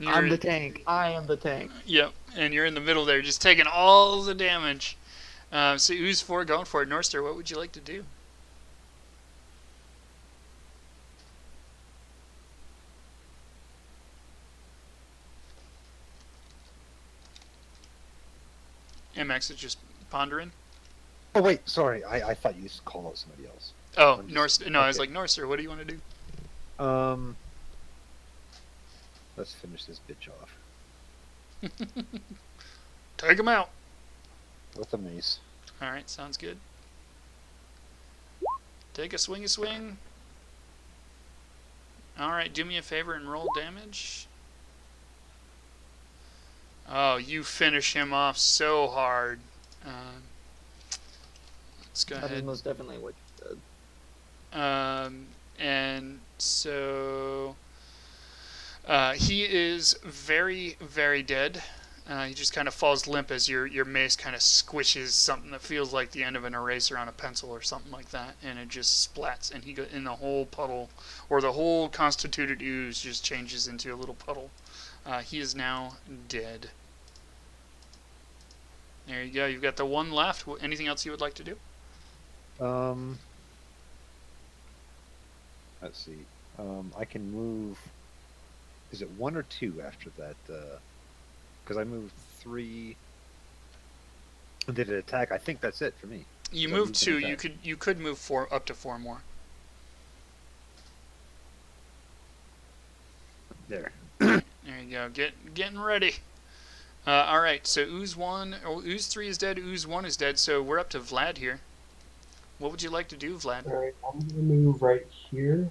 I'm the tank. I am the tank. Yep, and you're in the middle there, just taking all the damage. So Ooze 4 going for it. Norster, what would you like to do? MX is just pondering. Oh wait, sorry. I thought you called out somebody else. Oh, I'm just- Norster. No, I was okay. like, Norster, what do you want to do? Let's finish this bitch off Take him out. with a mace. Alright, sounds good. Take a swing. Alright, do me a favor and roll damage. Oh, you finish him off so hard. Let's go That is ahead. most definitely what you said. And so he is very, very dead. He just kind of falls limp as your mace kind of squishes something that feels like the end of an eraser on a pencil or something like that, and it just splats, and he go in the whole puddle, or the whole constituted ooze just changes into a little puddle. He is now dead. There you go. You've got the one left. Anything else you would like to do? Let's see. I can move. Is it 1 or 2 after that? Because I moved 3. Did it attack? I think that's it for me. You 'Cause I move moved an 2. attack. You could move 4 up to 4 more. There. There you go. Getting ready. All right. So ooze 1, ooze 3 is dead. Ooze 1 is dead. So we're up to Vlad here. What would you like to do, Vlad? Alright, I'm gonna move right here.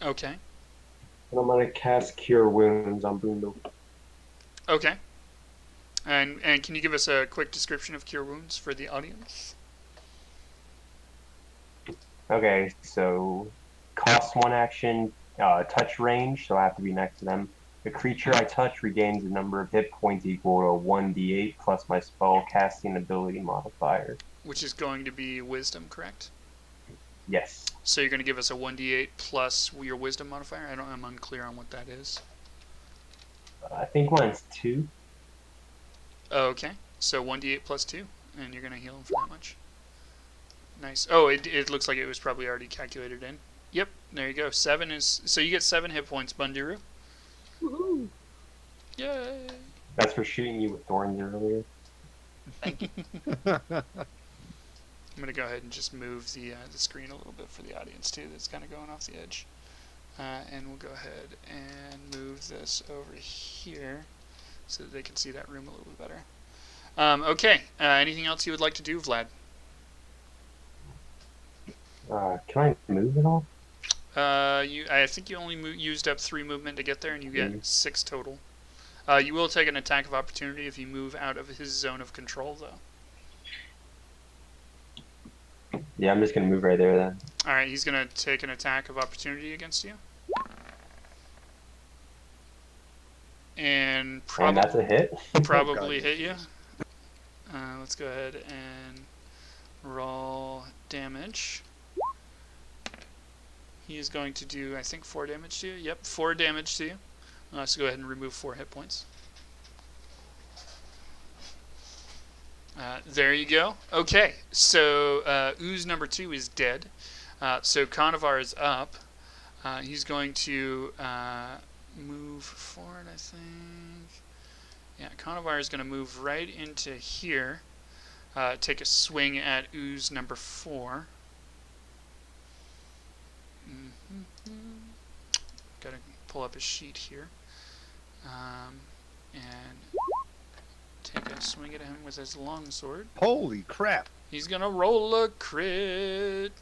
Okay. And I'm gonna cast Cure Wounds on Boondle. Okay. And can you give us a quick description of Cure Wounds for the audience? Okay, so costs 1 action, touch range, so I have to be next to them. The creature I touch regains a number of hit points equal to 1d8 plus my spell casting ability modifier. Which is going to be Wisdom, correct? Yes. So you're going to give us a 1d8 plus your Wisdom modifier? I'm unclear on what that is. I think mine's 2. Okay. So 1d8 plus 2, and you're going to heal him for that much. Nice. Oh, it looks like it was probably already calculated in. Yep, there you go. 7 is... So you get 7 hit points, Bundiru. Woohoo! Yay! That's for shooting you with thorns earlier. Thank you. I'm going to go ahead and just move the screen a little bit for the audience, too. That's kind of going off the edge. And we'll go ahead and move this over here so that they can see that room a little bit better. Okay, anything else you would like to do, Vlad? Can I move at all? I think you only used up 3 movement to get there, and you get 6 total. You will take an attack of opportunity if you move out of his zone of control, though. Yeah, I'm just gonna move right there then. Alright, he's going to take an attack of opportunity against you. And And that's a hit. probably God, hit you. Let's go ahead and roll damage. He is going to do, I think, 4 damage to you. Yep, 4 damage to you. So go ahead and remove 4 hit points. There you go. Okay, so ooze number 2 is dead. So Conovar is up. He's going to move forward, I think. Yeah, Conovar is going to move right into here. Take a swing at ooze number 4. Gotta pull up his sheet here. And take a swing at him with his longsword. Holy crap! He's gonna roll a crit.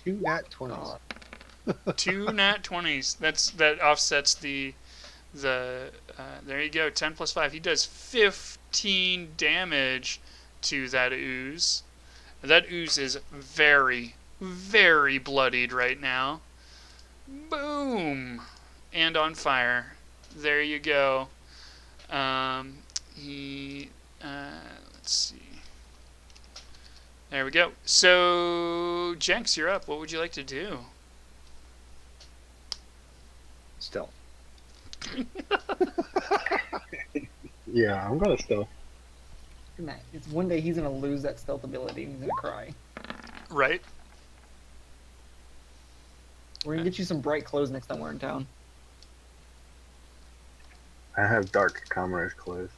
2 nat 20s. 2 nat 20s. That offsets the there you go. 10 plus 5. He does 15 damage to that ooze. That ooze is very, very bloodied right now. Boom! And on fire. There you go. Let's see. There we go. So, Jenks, you're up. What would you like to do? Stealth. Yeah, I'm gonna stealth. Matt, it's one day he's gonna lose that stealth ability and he's gonna cry. Right? We're gonna get you some bright clothes next time we're in town. I have dark commerce clothes.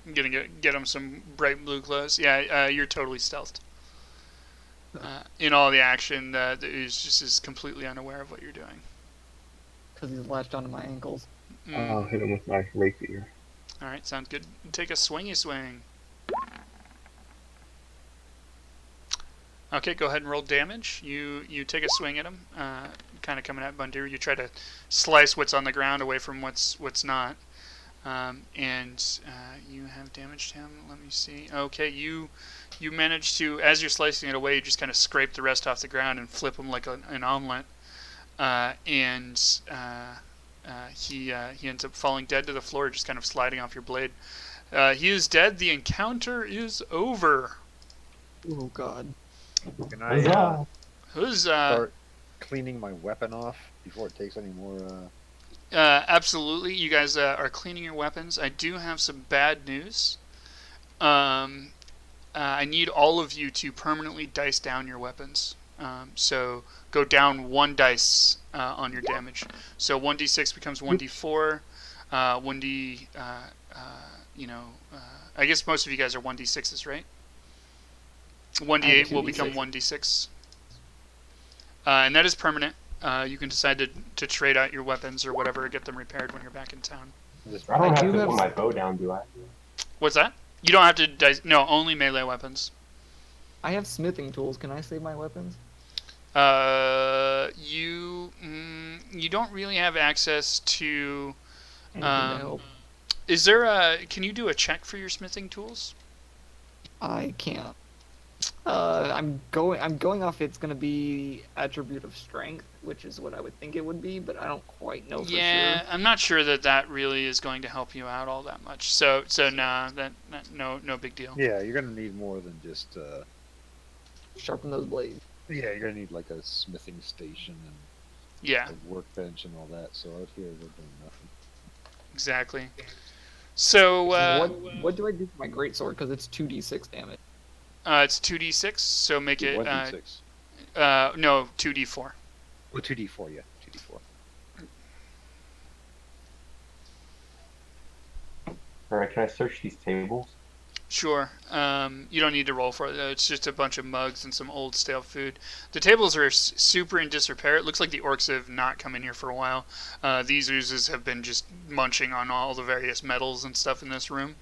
I'm gonna get him some bright blue clothes. Yeah, you're totally stealthed. In all the action, the ooze just is completely unaware of what you're doing. Because he's latched onto my ankles. I'll hit him with my rapier. Alright, sounds good. Take a swingy swing. Okay, go ahead and roll damage. You take a swing at him, kind of coming at Bundir. You try to slice what's on the ground away from what's not. And you have damaged him. Let me see. Okay, you manage to, as you're slicing it away, you just kind of scrape the rest off the ground and flip him like an omelet. He ends up falling dead to the floor, just kind of sliding off your blade. He is dead. The encounter is over. Oh god. Can I Who's start cleaning my weapon off before it takes any more? Absolutely, you guys are cleaning your weapons. I do have some bad news. I need all of you to permanently dice down your weapons. So go down 1 dice on your damage. So 1d6 becomes 1d4. 1d, I guess most of you guys are 1d6s, right? 1d8 will become 1d6. And that is permanent. You can decide to trade out your weapons or whatever, get them repaired when you're back in town. I don't I have do to have put my s- bow down, do I? What's that? You don't have to dice. No, only melee weapons. I have smithing tools. Can I save my weapons? You don't really have access to. Anything to help? Is there a? Can you do a check for your smithing tools? I can't. I'm going off. It's gonna be attribute of strength, which is what I would think it would be, but I don't quite know for Yeah, sure. I'm not sure that really is going to help you out all that much. So nah, no big deal. Yeah, you're gonna need more than just. Sharpen those blades. Yeah, you're gonna need like a smithing station and Yeah, a workbench and all that. So out here we're doing nothing. exactly. So What do I do for my greatsword? Because it's 2d6 damage. it's 2d6. So make it 1d6. no 2d4. Oh, 2d4, yeah, 2d4. Alright, can I search these tables? Sure. You don't need to roll for it. It's just a bunch of mugs and some old stale food. The tables are super in disrepair. It looks like the orcs have not come in here for a while. These oozes have been just munching on all the various metals and stuff in this room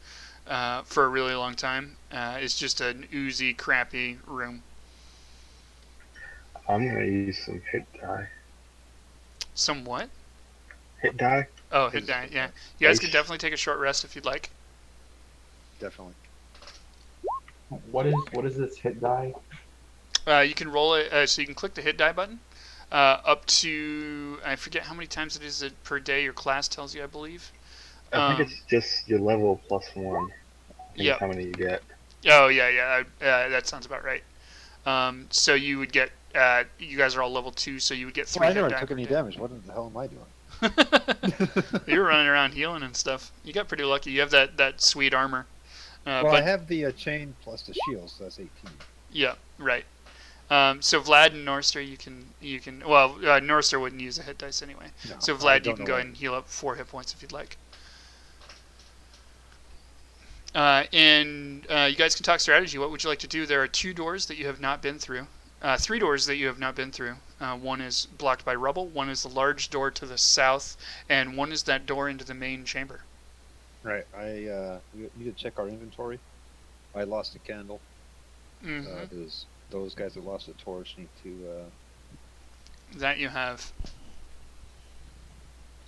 for a really long time. It's just an oozy, crappy room. I'm gonna use some hit die. Some what? Hit die? Oh, hit die. Yeah. You guys Nice. could definitely take a short rest if you'd like. Definitely. What is this hit die? You can roll it, so you can click the hit die button. Up to, I forget how many times it is per day your class tells you, I believe. I think it's just your level plus 1. Yep. How many you get. Oh, yeah. That sounds about right. So you would get, you guys are all level 2, so you would get 3 Well, I hit never die took per any day. damage. What the hell am I doing? You were running around healing and stuff. You got pretty lucky. You have that sweet armor. Well, but I have the chain plus the shield, so that's 18. yeah, right. So Vlad and Norster, you can. Well, Norster wouldn't use a hit dice anyway. No, So I Vlad, you don't can know go why. ahead and heal up 4 hit points if you'd like. And you guys can talk strategy. What would you like to do? There are 2 doors that you have not been through. 3 doors that you have not been through. One is blocked by rubble. One is the large door to the south, and one is that door into the main chamber. Right. We need to check our inventory. I lost a candle. Mm-hmm. Those guys that lost a torch need to That you have.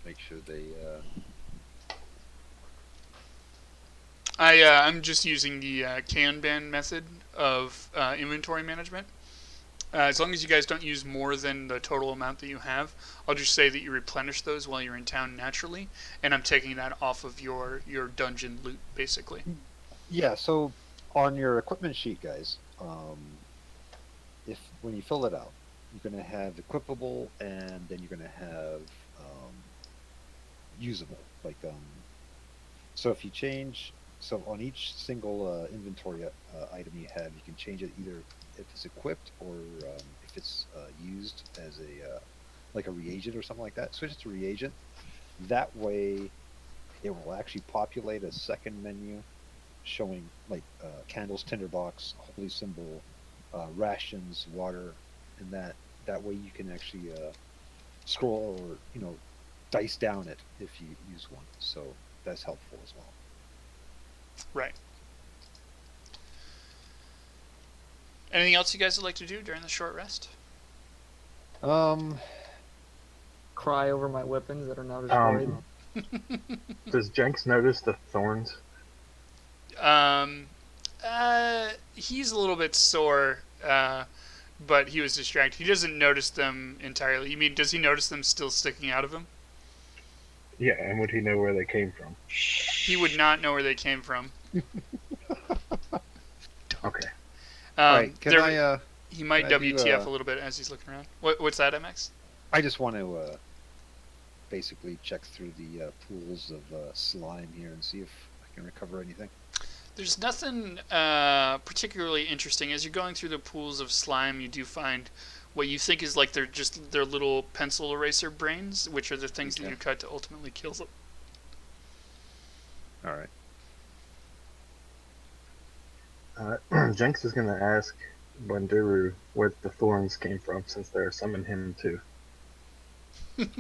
make sure they. I'm just using the Kanban method of inventory management. As long as you guys don't use more than the total amount that you have, I'll just say that you replenish those while you're in town naturally, and I'm taking that off of your dungeon loot, basically. Yeah. So on your equipment sheet, guys, if when you fill it out, you're going to have equipable, and then you're going to have usable. Like so if you change. So on each single inventory item you have, you can change it either if it's equipped or if it's used as a like a reagent or something like that. Switch it to reagent. That way, it will actually populate a second menu showing like candles, tinderbox, holy symbol, rations, water, and that way you can actually scroll or dice down it if you use one. So that's helpful as well. Right. Anything else you guys would like to do during the short rest? Cry over my weapons that are now destroyed. Does Jenks notice the thorns? He's a little bit sore, but he was distracted. He doesn't notice them entirely. You mean, does he notice them still sticking out of him? Yeah, and would he know where they came from? He would not know where they came from. Okay. All right, can I? He might can I do, WTF a little bit as he's looking around. What's that, MX? I just want to basically check through the pools of slime here and see if I can recover anything. There's nothing particularly interesting. As you're going through the pools of slime, you do find what you think is like their little pencil eraser brains, which are the things that Okay. you cut to ultimately kill them. All right. Jenks is gonna ask Bunduru where the thorns came from, since they're summoning him too.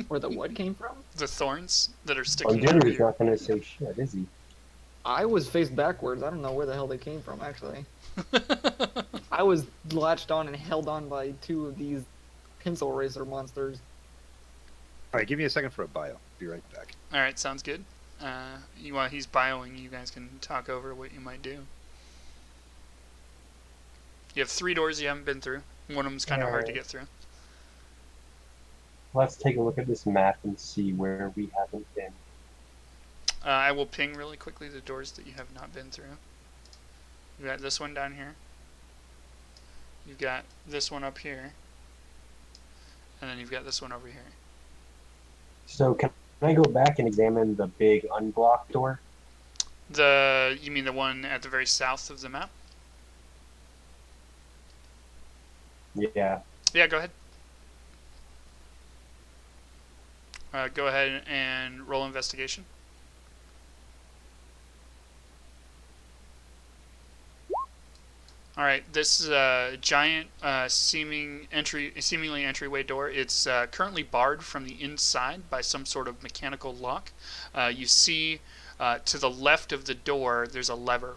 Where the what came from? The thorns that are Well, sticking out of Jenner's your. not going to say shit, is he? I was face backwards. I don't know where the hell they came from, actually. I was latched on and held on by two of these pencil eraser monsters. All right. Give me a second for a bio. Be right back. All right, sounds good. While he's bioing, you guys can talk over what you might do. You have 3 doors you haven't been through. One of them's kind of hard to get through. Let's take a look at this map and see where we haven't been. I will ping really quickly the doors that you have not been through. You got this one down here. You've got this one up here. And then you've got this one over here. So can I go back and examine the big unblocked door? You mean the one at the very south of the map? Yeah. Yeah, go ahead. Go ahead and roll investigation. All right, this is a giant, seemingly entryway door. It's currently barred from the inside by some sort of mechanical lock. You see, to the left of the door, there's a lever.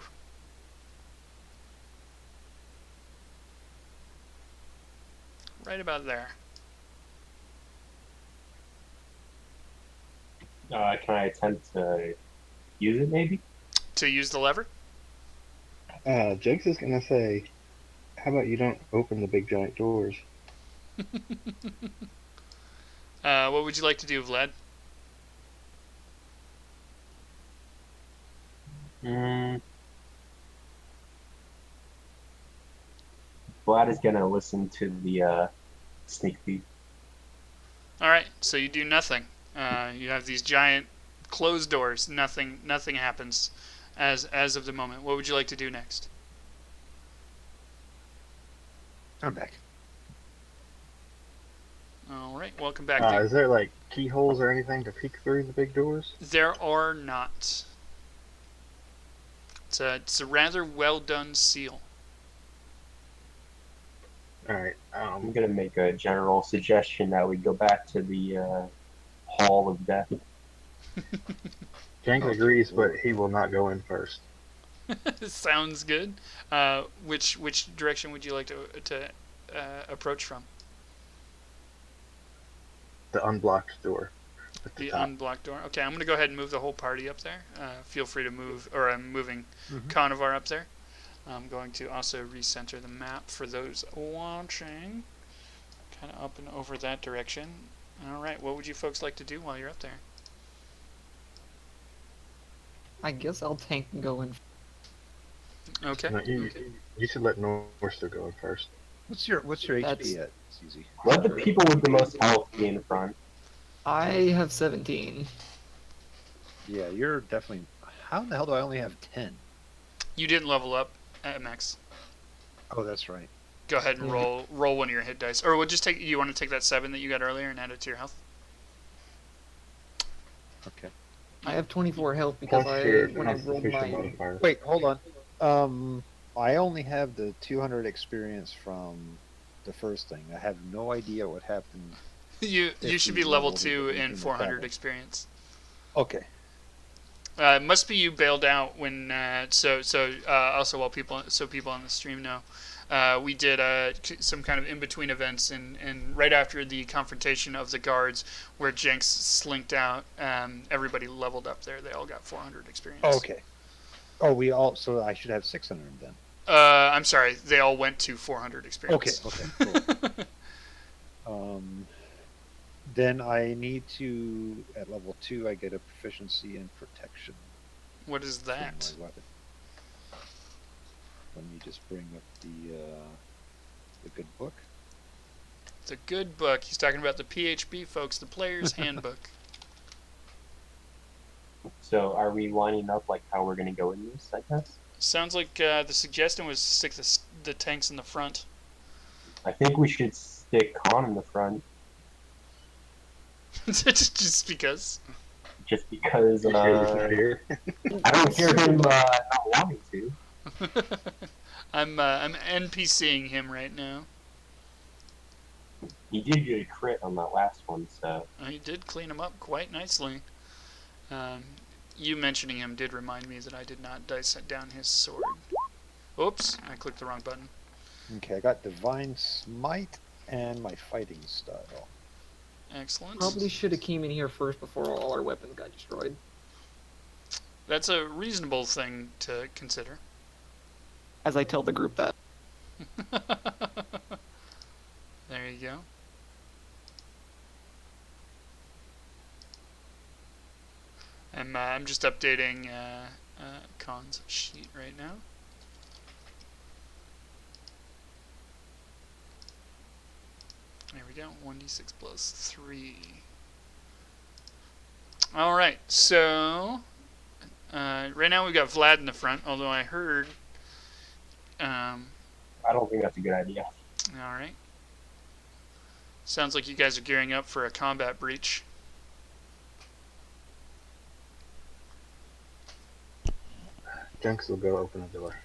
Right about there. Can I attempt to use it, maybe? To use the lever? Jenks is gonna say, "How about you don't open the big giant doors?" What would you like to do, Vlad? Vlad is going to listen to the sneak thief. All right, so you do nothing. You have these giant closed doors. Nothing happens as of the moment. What would you like to do next? I'm back. All right, welcome back. Is there like keyholes or anything to peek through the big doors? There are not. It's a rather well done seal. All right. I'm going to make a general suggestion that we go back to the Hall of Death. Jenks agrees, but he will not go in first. Sounds good. Which direction would you like to approach from? The unblocked door. At The top. unblocked door. Okay, I'm going to go ahead and move the whole party up there. Feel free to move, or I'm moving Mhm. Conovar up there. I'm going to also recenter the map for those watching. Kind of up and over that direction. All right, what would you folks like to do while you're up there? I guess I'll tank and go in. Okay. No, you should let Norster go in first. What's your That's- HP at, Susie? Let the people with the most health be in front. I have 17. Yeah, you're definitely. How in the hell do I only have 10? You didn't level up at max. Oh, that's right. Go ahead and Yeah. roll one of your hit dice, or we'll just take. You want to take that 7 that you got earlier and add it to your health? Okay. I have 24 health because Plus your when I rolled Constitution my modifier. Wait, hold on. I only have the 200 experience from the first thing. I have no idea what happened. You If should we be level leveled 2 it in in the 400 battle. experience. Okay. It must be you bailed out when also while people on the stream know, we did some kind of in between events and right after the confrontation of the guards where Jenks slinked out, everybody leveled up there. They all got 400 experience. Okay. Oh, we all. So I should have 600 then. I'm sorry, they all went to 400 experience. Okay. Cool. Then I need to, at level 2, I get a proficiency in protection. What is from that? my weapon. Let me just bring up the good book. It's a good book. He's talking about the PHB, folks, the Player's Handbook. So are we lining up like how we're going to go in this, I guess? Sounds like the suggestion was stick the tanks in the front. I think we should stick Khan in the front, Just because. just because You hear the fear? I don't hear him not wanting to. I'm NPCing him right now. He did get a crit on that last one, so He did clean him up quite nicely. Um, you mentioning him did remind me that I did not dice down his sword. Oops, I clicked the wrong button. Okay, I got Divine Smite and my fighting style. Excellent. Probably should have came in here first before all our weapons got destroyed. That's a reasonable thing to consider. As I tell the group that. There you go. I'm just updating Khan's sheet right now. There we go. 1d6 plus 3. All right. So right now we've got Vlad in the front. Although I heard. I don't think that's a good idea. All right. Sounds like you guys are gearing up for a combat breach. Jenks will go open the door.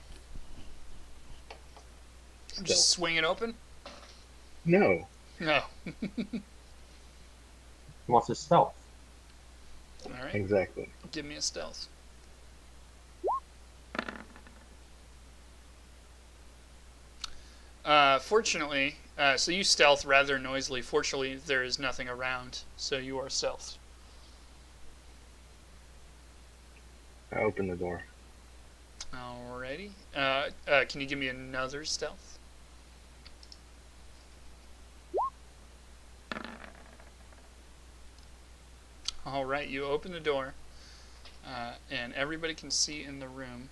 Just swing it open? No. No. He wants his stealth. All right. Exactly. Give me a stealth. Fortunately, so you stealth rather noisily. Fortunately, there is nothing around, so you are stealthed. I open the door. Alrighty. Can you give me another stealth? Alright, you open the door, and everybody can see in the room.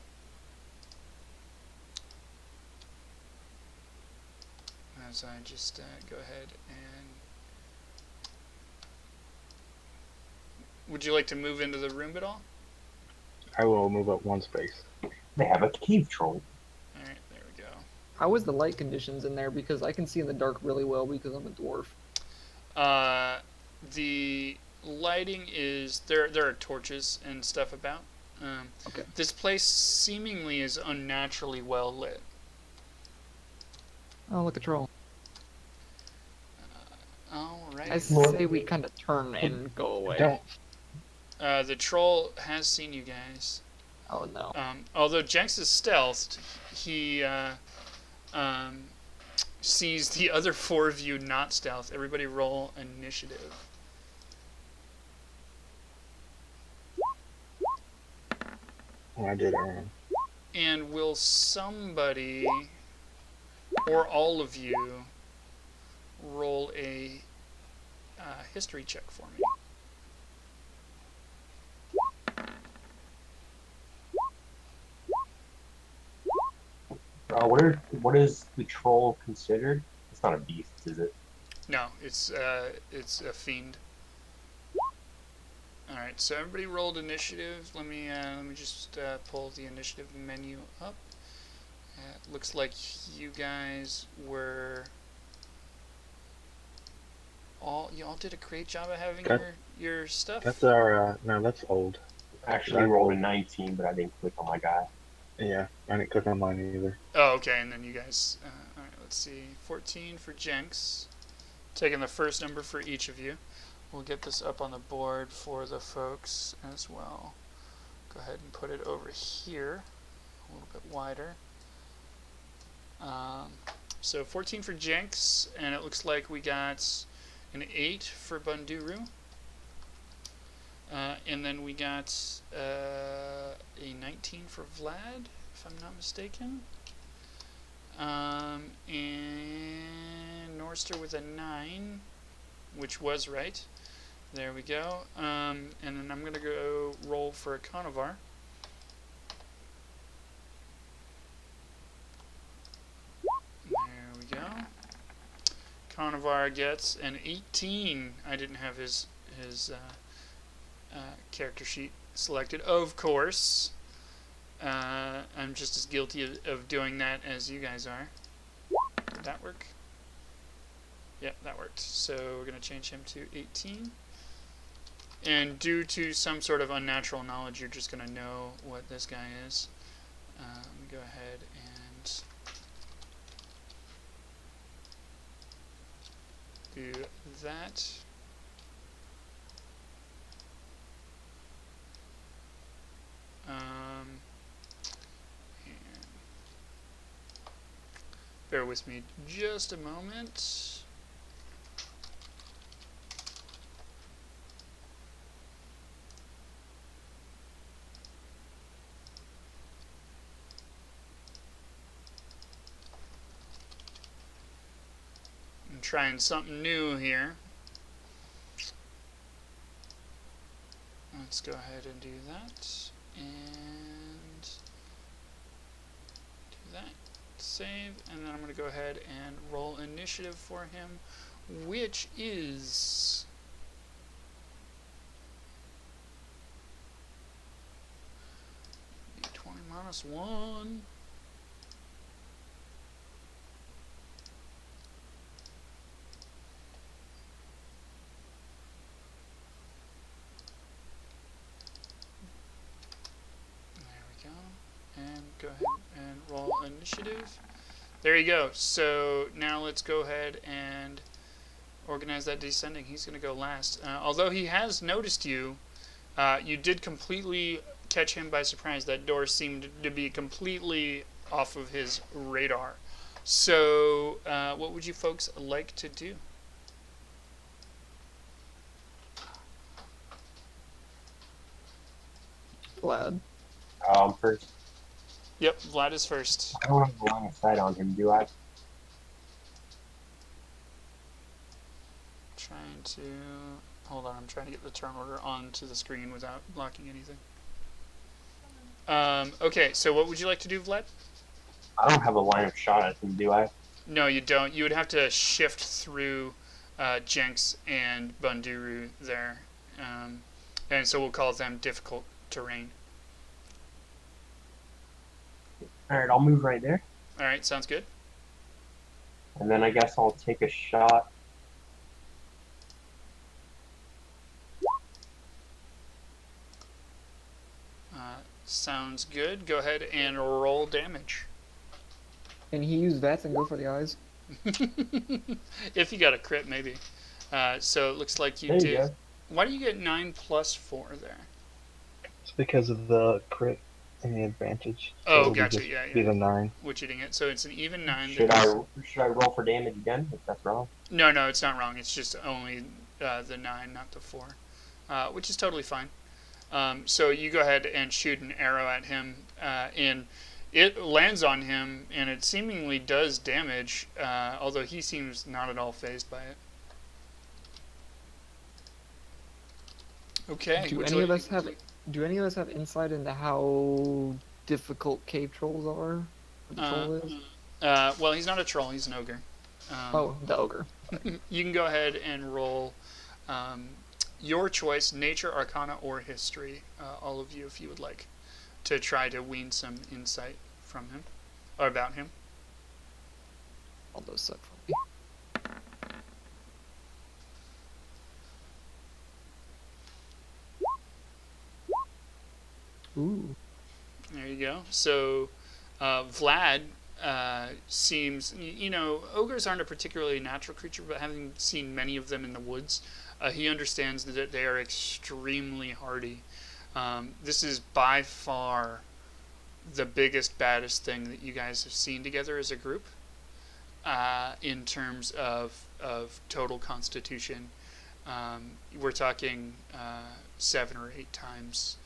As I just go ahead and... Would you like to move into the room at all? I will move up one space. They have a cave troll. Alright, there we go. How is the light conditions in there? Because I can see in the dark really well because I'm a dwarf. The lighting is... There are torches and stuff about. Okay. This place seemingly is unnaturally well lit. Oh, look, a troll. Alright. I say we kind of turn and go away. Don't. The troll has seen you guys. Oh, no. Although Jenks is stealthed, he sees the other four of you not stealth. Everybody roll initiative. Oh, I did it wrong. And will somebody, or all of you, roll a history check for me? What is the troll considered? It's not a beast, is it? No, it's a fiend. All right, so everybody rolled initiative. Let me just pull the initiative menu up. Looks like you guys were y'all did a great job of having your stuff. That's our, no, that's old. Actually, I rolled a 19, but I didn't click on my guy. Yeah, I didn't click on mine either. Oh, okay, and then you guys. All right, let's see. 14 for Jenks. Taking the first number for each of you. We'll get this up on the board for the folks as well. Go ahead and put it over here, a little bit wider. So 14 for Jenks, and it looks like we got an 8 for Bunduru. And then we got a 19 for Vlad, if I'm not mistaken. And Norster with a 9, which was right. There we go. And then I'm going to go roll for a Conovar. There we go. Conovar gets an 18. I didn't have his character sheet selected, of course. I'm just as guilty of doing that as you guys are. Did that work? Yep, that worked. So we're going to change him to 18. And due to some sort of unnatural knowledge, you're just going to know what this guy is. Let me go ahead and do that. And bear with me just a moment. I'm trying something new here. Let's go ahead and do that. And do that. Save. And then I'm going to go ahead and roll initiative for him, which is... D20 minus 1. And go ahead and roll initiative. There you go. So now let's go ahead and organize that descending. He's going to go last. Although he has noticed you, you did completely catch him by surprise. That door seemed to be completely off of his radar. So what would you folks like to do? Vlad. First, Yep, Vlad is first. I don't have a line of sight on him, do I? Trying to... Hold on, I'm trying to get the turn order onto the screen without blocking anything. Okay, so what would you like to do, Vlad? I don't have a line of shot at him, do I? No, you don't. You would have to shift through Jenks and Bunduru there. And so we'll call them difficult terrain. Alright, I'll move right there. Alright, sounds good. And then I guess I'll take a shot. Sounds good. Go ahead and roll damage. Can he use VETs and go for the eyes? If you got a crit, maybe. So it looks like you There you did. go. Why do you get 9 plus 4 there? It's because of the crit and the advantage. So Oh, it would gotcha. just Yeah, be yeah. the 9. Which eating it. So it's an even 9. Should I roll for damage again if that's wrong? No, it's not wrong. It's just only the 9, not the 4. Which is totally fine. So you go ahead and shoot an arrow at him, and it lands on him, and it seemingly does damage, although he seems not at all fazed by it. Okay. Do any of us have insight into how difficult cave trolls are? What the troll is? Well, he's not a troll. He's an ogre. Oh, the ogre. You can go ahead and roll your choice, nature, arcana, or history, all of you if you would like, to try to wean some insight from him, or about him. All those suck for me. Ooh. There you go. So Vlad seems, ogres aren't a particularly natural creature, but having seen many of them in the woods, he understands that they are extremely hardy. This is by far the biggest, baddest thing that you guys have seen together as a group in terms of total constitution. We're talking 7 or 8 times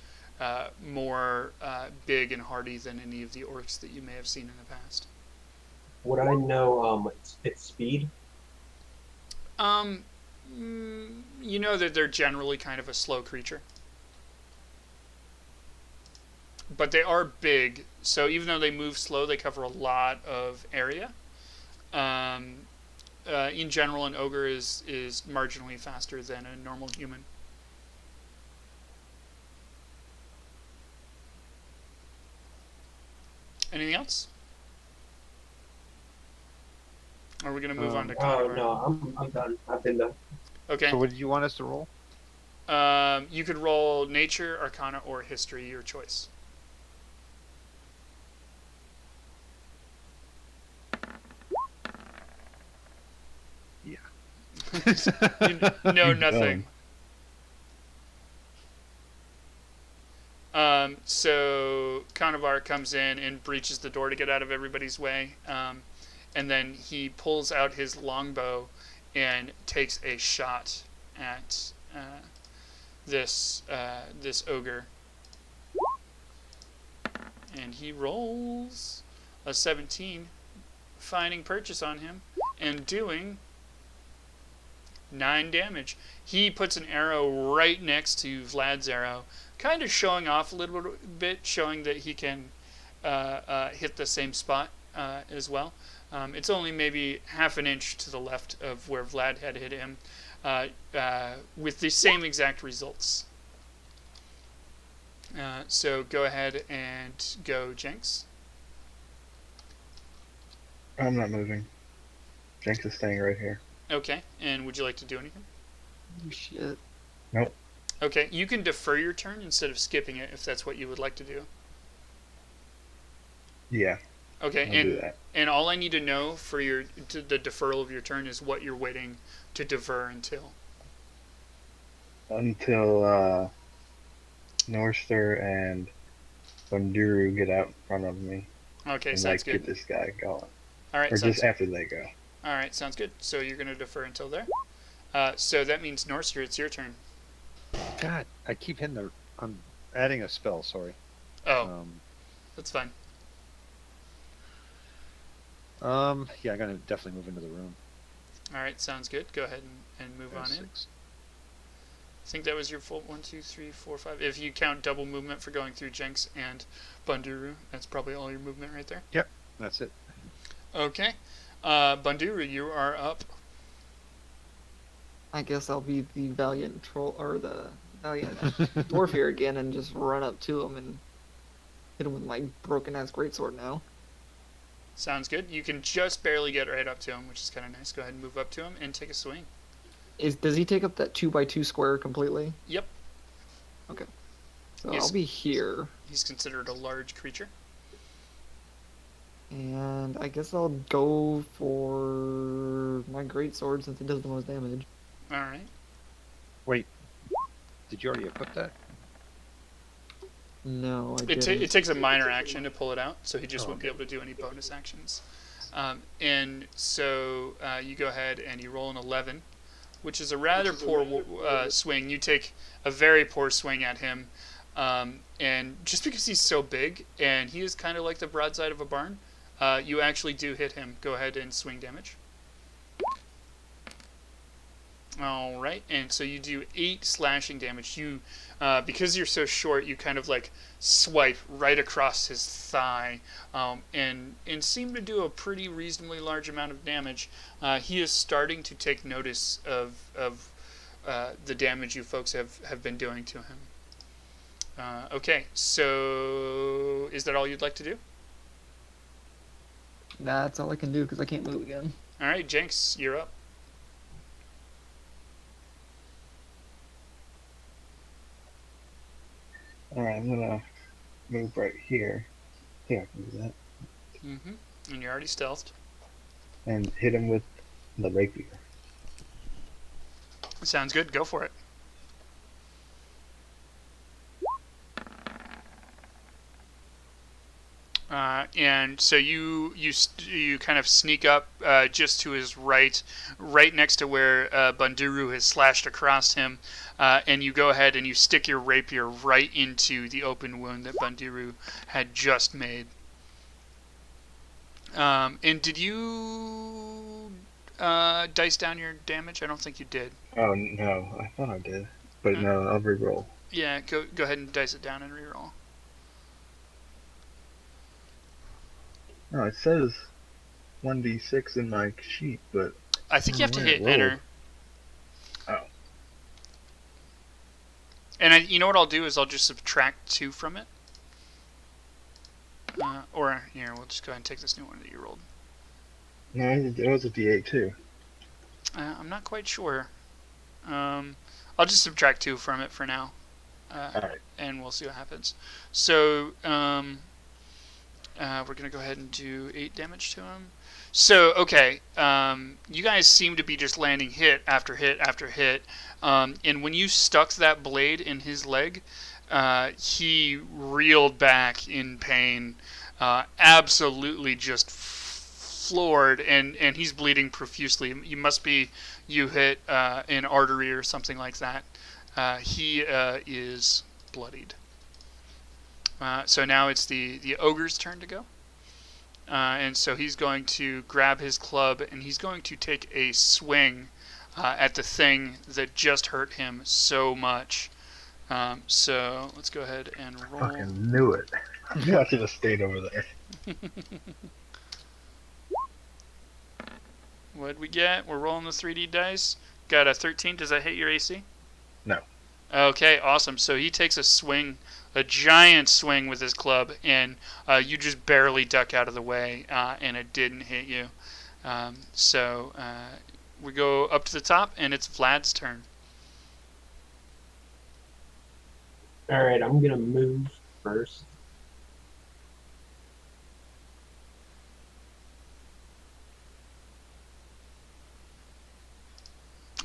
more big and hardy than any of the orcs that you may have seen in the past. Would I know its speed? You know that they're generally kind of a slow creature. But they are big, so even though they move slow, they cover a lot of area. In general, an ogre is marginally faster than a normal human. Anything else? Or are we gonna move on to Oh Conobar? no, I'm done. I've been done. Okay. So what did you want us to roll? You could roll Nature, Arcana, or History, your choice. You know nothing. So Conobar comes in and breaches the door to get out of everybody's way, and then he pulls out his longbow and takes a shot at this ogre, and he rolls a 17, finding purchase on him and doing 9 damage. He puts an arrow right next to Vlad's arrow, kind of showing off a little bit, showing that he can hit the same spot as well. It's only maybe half an inch to the left of where Vlad had hit him, with the same exact results. So go ahead and go, Jenks. I'm not moving. Jenks is staying right here. Okay, and would you like to do anything? Oh, shit. Nope. Okay, you can defer your turn instead of skipping it if that's what you would like to do. Yeah. Okay, I'll do that. and all I need to know for the deferral of your turn is what you're waiting to defer until. Until Norster and Bunduru get out in front of me Okay, and sounds get good. this guy going. All right, Or sounds just after they go. all right, sounds good. So you're gonna defer until there. So that means Norster, it's your turn. God, I keep hitting the. I'm adding a spell. Sorry. Oh, that's fine. Yeah, I'm gonna definitely move into the room. All right, sounds good. Go ahead and move on in. 6. I think that was your full 1, 2, 3, 4, 5. If you count double movement for going through Jenks and Bunduru, that's probably all your movement right there. Yep, that's it. Okay, Bunduru, you are up. I guess I'll be the valiant troll or the valiant dwarf here again and just run up to him and hit him with my broken ass greatsword now. Sounds good. You can just barely get right up to him, which is kind of nice. Go ahead and move up to him and take a swing. Does he take up that 2x2 square completely? Yep. Okay. So Yes. I'll be here, He's considered a large creature. and I guess I'll go for my greatsword since it does the most damage. All right. Wait, did you already equip that? No, I It didn't. takes a minor action to pull it out, so he just Oh, won't be able to do any bonus actions. And so you go ahead and you roll an 11, which is a rather poor swing. You take a very poor swing at him, and just because he's so big and he is kind of like the broadside of a barn, you actually do hit him. Go ahead and swing damage. All right, and so you do 8 slashing damage. You, because you're so short, you kind of like swipe right across his thigh, and seem to do a pretty reasonably large amount of damage. He is starting to take notice of the damage you folks have been doing to him. Okay, so is that all you'd like to do? That's all I can do because I can't move again. All right, Jenks, you're up. Alright, I'm gonna move right here. I think I can do that. And you're already stealthed. And hit him with the rapier. Sounds good. Go for it. And so you kind of sneak up just to his right next to where Bunduru has slashed across him, and you go ahead and you stick your rapier right into the open wound that Bunduru had just made. And did you dice down your damage? I don't think you did. Oh no, I thought I did. But no, I'll reroll. Yeah, go ahead and dice it down and reroll. No, it says 1d6 in my sheet, but I think you have to hit Whoa. enter. Oh. And you know what I'll do is I'll just subtract 2 from it. Or here, we'll just go ahead and take this new one that you rolled. No, it was a D8 too. I'm not quite sure. I'll just subtract 2 from it for now. Alright. And we'll see what happens. So, we're going to go ahead and do 8 damage to him. So, okay, you guys seem to be just landing hit after hit after hit. And when you stuck that blade in his leg, he reeled back in pain, absolutely just floored, and he's bleeding profusely. You hit an artery or something like that. He is bloodied. So now it's the ogre's turn to go. And so he's going to grab his club and he's going to take a swing at the thing that just hurt him so much. So let's go ahead and roll. Fucking knew it. I should have stayed over there. What'd we get? We're rolling the 3D dice. Got a 13. Does that hit your AC? No. Okay, awesome. So he takes a swing, a giant swing with his club, and you just barely duck out of the way, and it didn't hit you. So we go up to the top, and it's Vlad's turn. All right, I'm gonna move first.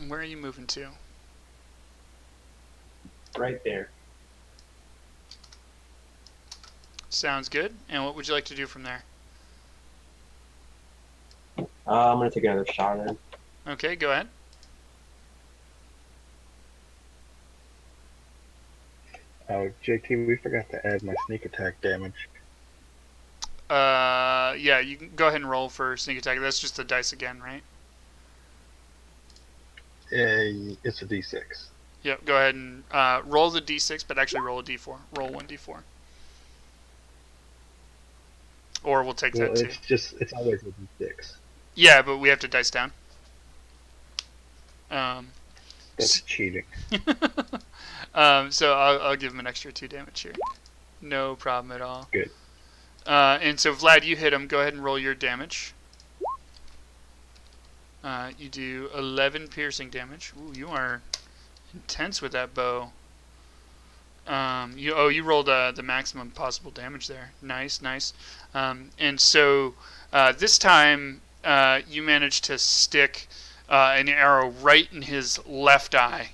Where are you moving to? Right there. Sounds good. And what would you like to do from there? I'm gonna take another shot then. Okay, go ahead. Oh, JT, we forgot to add my sneak attack damage. Yeah, you can go ahead and roll for sneak attack. That's just the dice again, right? It's a D6. Yep, go ahead and roll the d6, but actually roll a d4. Roll 1d4. Or we'll take that too. It's always a D6. Yeah, but we have to dice down. That's cheating. So I'll give him an extra 2 damage here. No problem at all. Good. And so Vlad, you hit him. Go ahead and roll your damage. You do 11 piercing damage. Ooh, you are intense with that bow. You rolled the maximum possible damage there. Nice. And so this time you managed to stick an arrow right in his left eye.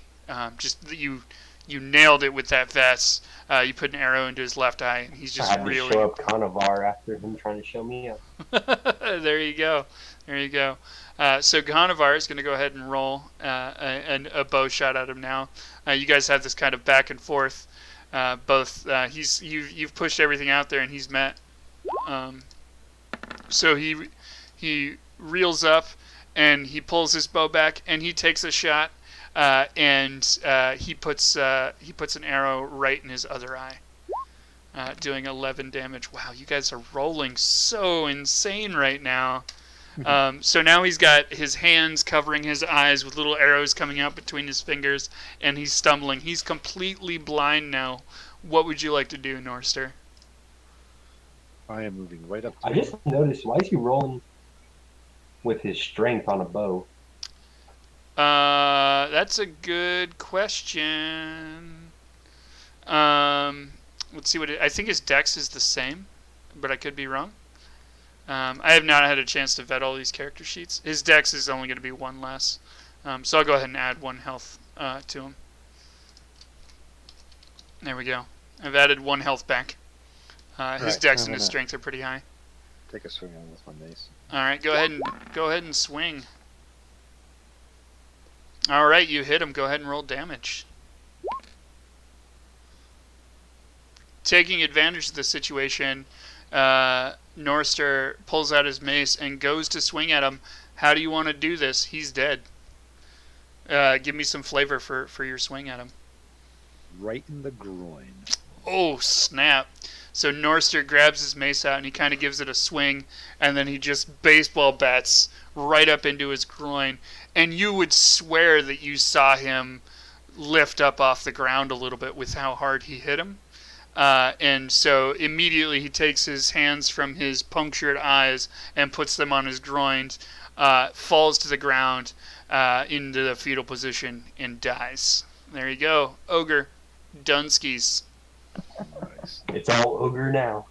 You nailed it with that vest. You put an arrow into his left eye, and he's just I had to really. show up Conavar after him trying to show me up. There you go. So Ghanavar is going to go ahead and roll a bow shot at him now. You guys have this kind of back and forth. You've pushed everything out there, and he's met. So he reels up, and he pulls his bow back, and he takes a shot, and he puts an arrow right in his other eye. Doing 11 damage. Wow, you guys are rolling so insane right now. So now he's got his hands covering his eyes with little arrows coming out between his fingers, and he's stumbling. He's completely blind now. What would you like to do, Norster? I am moving right up to I just noticed, why is he rolling with his strength on a bow? That's a good question. Let's see I think his dex is the same, but I could be wrong. I have not had a chance to vet all these character sheets. His dex is only going to be 1 less. So I'll go ahead and add 1 health to him. There we go. I've added 1 health back. His dex and his strength are pretty high. take a swing on with my mace. All right, go ahead and swing. All right, you hit him. Go ahead and roll damage. Taking advantage of the situation, Norster pulls out his mace and goes to swing at him. How do you want to do this? He's dead. Give me some flavor for your swing at him. Right in the groin. Oh, snap. So Norster grabs his mace out and he kind of gives it a swing, and then he just baseball bats right up into his groin. And you would swear that you saw him lift up off the ground a little bit with how hard he hit him. And so immediately he takes his hands from his punctured eyes and puts them on his groins, falls to the ground into the fetal position, and dies. There you go. Ogre. Dunskies. Nice. It's all ogre now.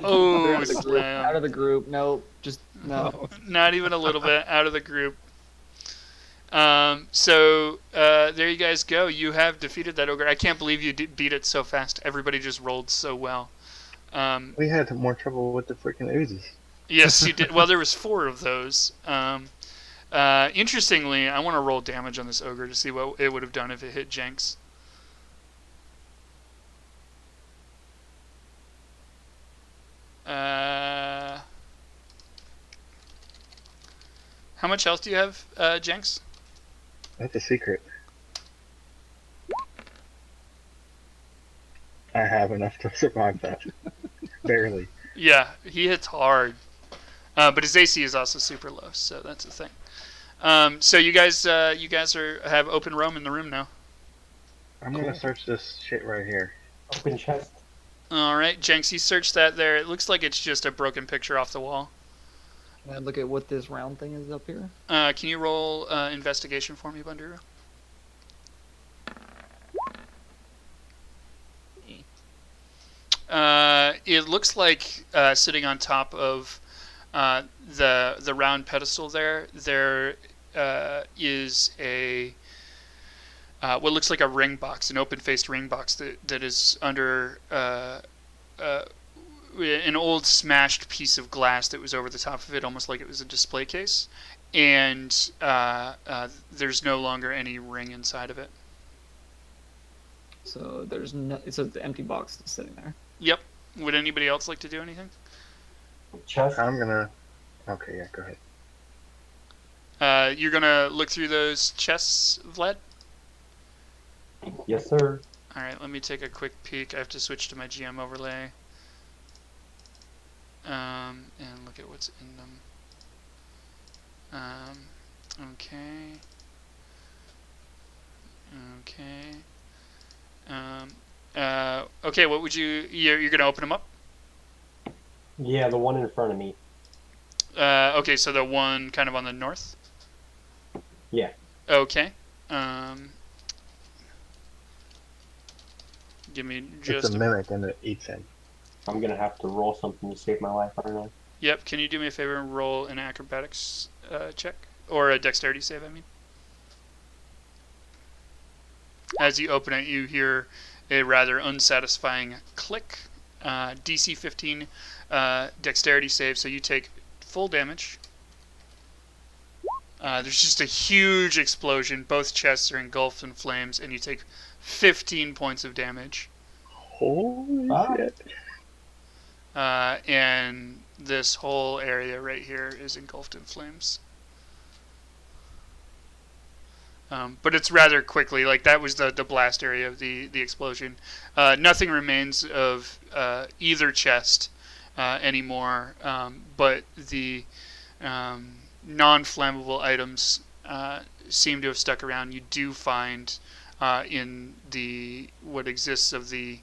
Oh, Out of the group. slam. Out of the group. Nope. Just no. Oh, Not even a little bit out of the group. So there you guys go. You have defeated that ogre. I can't believe you beat it so fast. Everybody just rolled so well. We had more trouble with the freaking oozes. Yes, you did. Well, there was 4 of those. Interestingly, I want to roll damage on this ogre to see what it would have done if it hit Jenks. How much health do you have, Jenks? That's a secret. I have enough to survive that. Barely. Yeah, he hits hard. But his AC is also super low, so that's the thing. So you guys have open roam in the room now. I'm gonna search this shit right here. Open chest. All right, Jenks, you searched that there. It looks like it's just a broken picture off the wall. Can I look at what this round thing is up here? Can you roll investigation for me, Bandura? It looks like sitting on top of the round pedestal there is a what looks like a ring box, an open-faced ring box that is under an old smashed piece of glass that was over the top of it, almost like it was a display case, and there's no longer any ring inside of it. So there's no. It's an empty box that's sitting there. Yep. Would anybody else like to do anything? Chest. I'm gonna. Okay, yeah, go ahead. You're gonna look through those chests, Vlad? Yes, sir. Alright, let me take a quick peek. I have to switch to my GM overlay. And look at what's in them. Okay. Okay. Okay, what would you're gonna open them up? Yeah, the one in front of me. Okay, so the one kind of on the north? Yeah. Okay. Give me just It's a mimic and it eats him. I'm gonna have to roll something to save my life, aren't I? Yep, can you do me a favor and roll an acrobatics check? Or a dexterity save, I mean. As you open it, you hear a rather unsatisfying click. DC 15 dexterity save, so you take full damage. There's just a huge explosion. Both chests are engulfed in flames, and you take 15 points of damage. Holy shit. And this whole area right here is engulfed in flames. But it's rather quickly, like that was the blast area of the explosion. Nothing remains of either chest anymore, but the non-flammable items seem to have stuck around. You do find in the what exists of the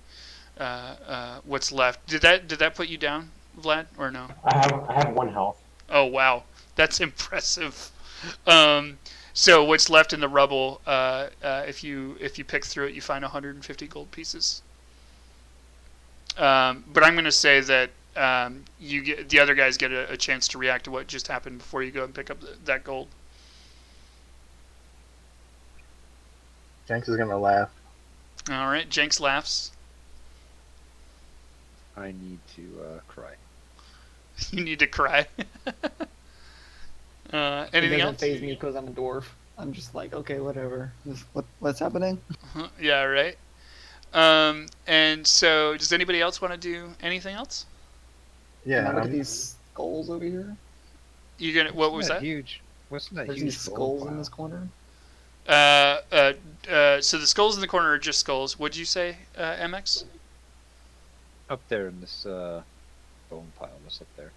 what's left. Did that put you down, Vlad, or no? I have 1 health. Oh wow, that's impressive. So what's left in the rubble? If you pick through it, you find 150 gold pieces. But I'm going to say that the other guys get a chance to react to what just happened before you go and pick up that gold. Jenks is gonna laugh. All right, Jenks laughs. I need to cry. You need to cry. Anything It else? doesn't faze me because I'm a dwarf. I'm just like, okay, whatever. What's happening? Yeah, right. And so, does anybody else want to do anything else? Yeah. Can I look at these skulls over here? You gonna? What was that? Huge. Wasn't that There's huge? these skulls in this corner. So the skulls in the corner are just skulls. What'd you say, MX? Up there in this bone pile, just up there.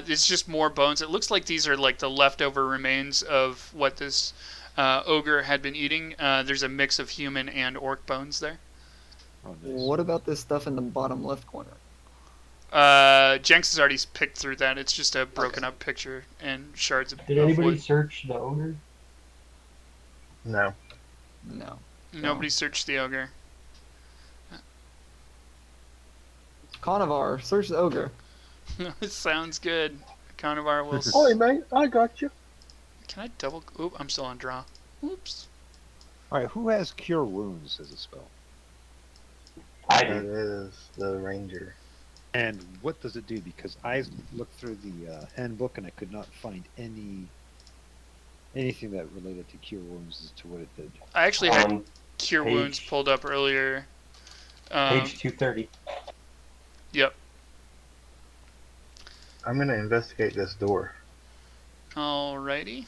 It's just more bones. It looks like these are like the leftover remains of what this ogre had been eating. There's a mix of human and orc bones there. Oh, nice. What about this stuff in the bottom left corner? Jenks has already picked through that. It's just a broken up picture and shards Did of anybody wood. search the ogre? No. No. Nobody searched the ogre. Carnivar, search the ogre. Sounds good. Carnivar will. Oi, mate, I got you. Can I double? Oop, I'm still on draw. Oops. All right, who has Cure Wounds as a spell? I That do. is the ranger. And what does it do? Because I looked through the handbook and I could not find anything that related to Cure Wounds as to what it did. I actually had On Cure page- Wounds pulled up earlier. page 230. Yep. I'm gonna investigate this door. Alrighty.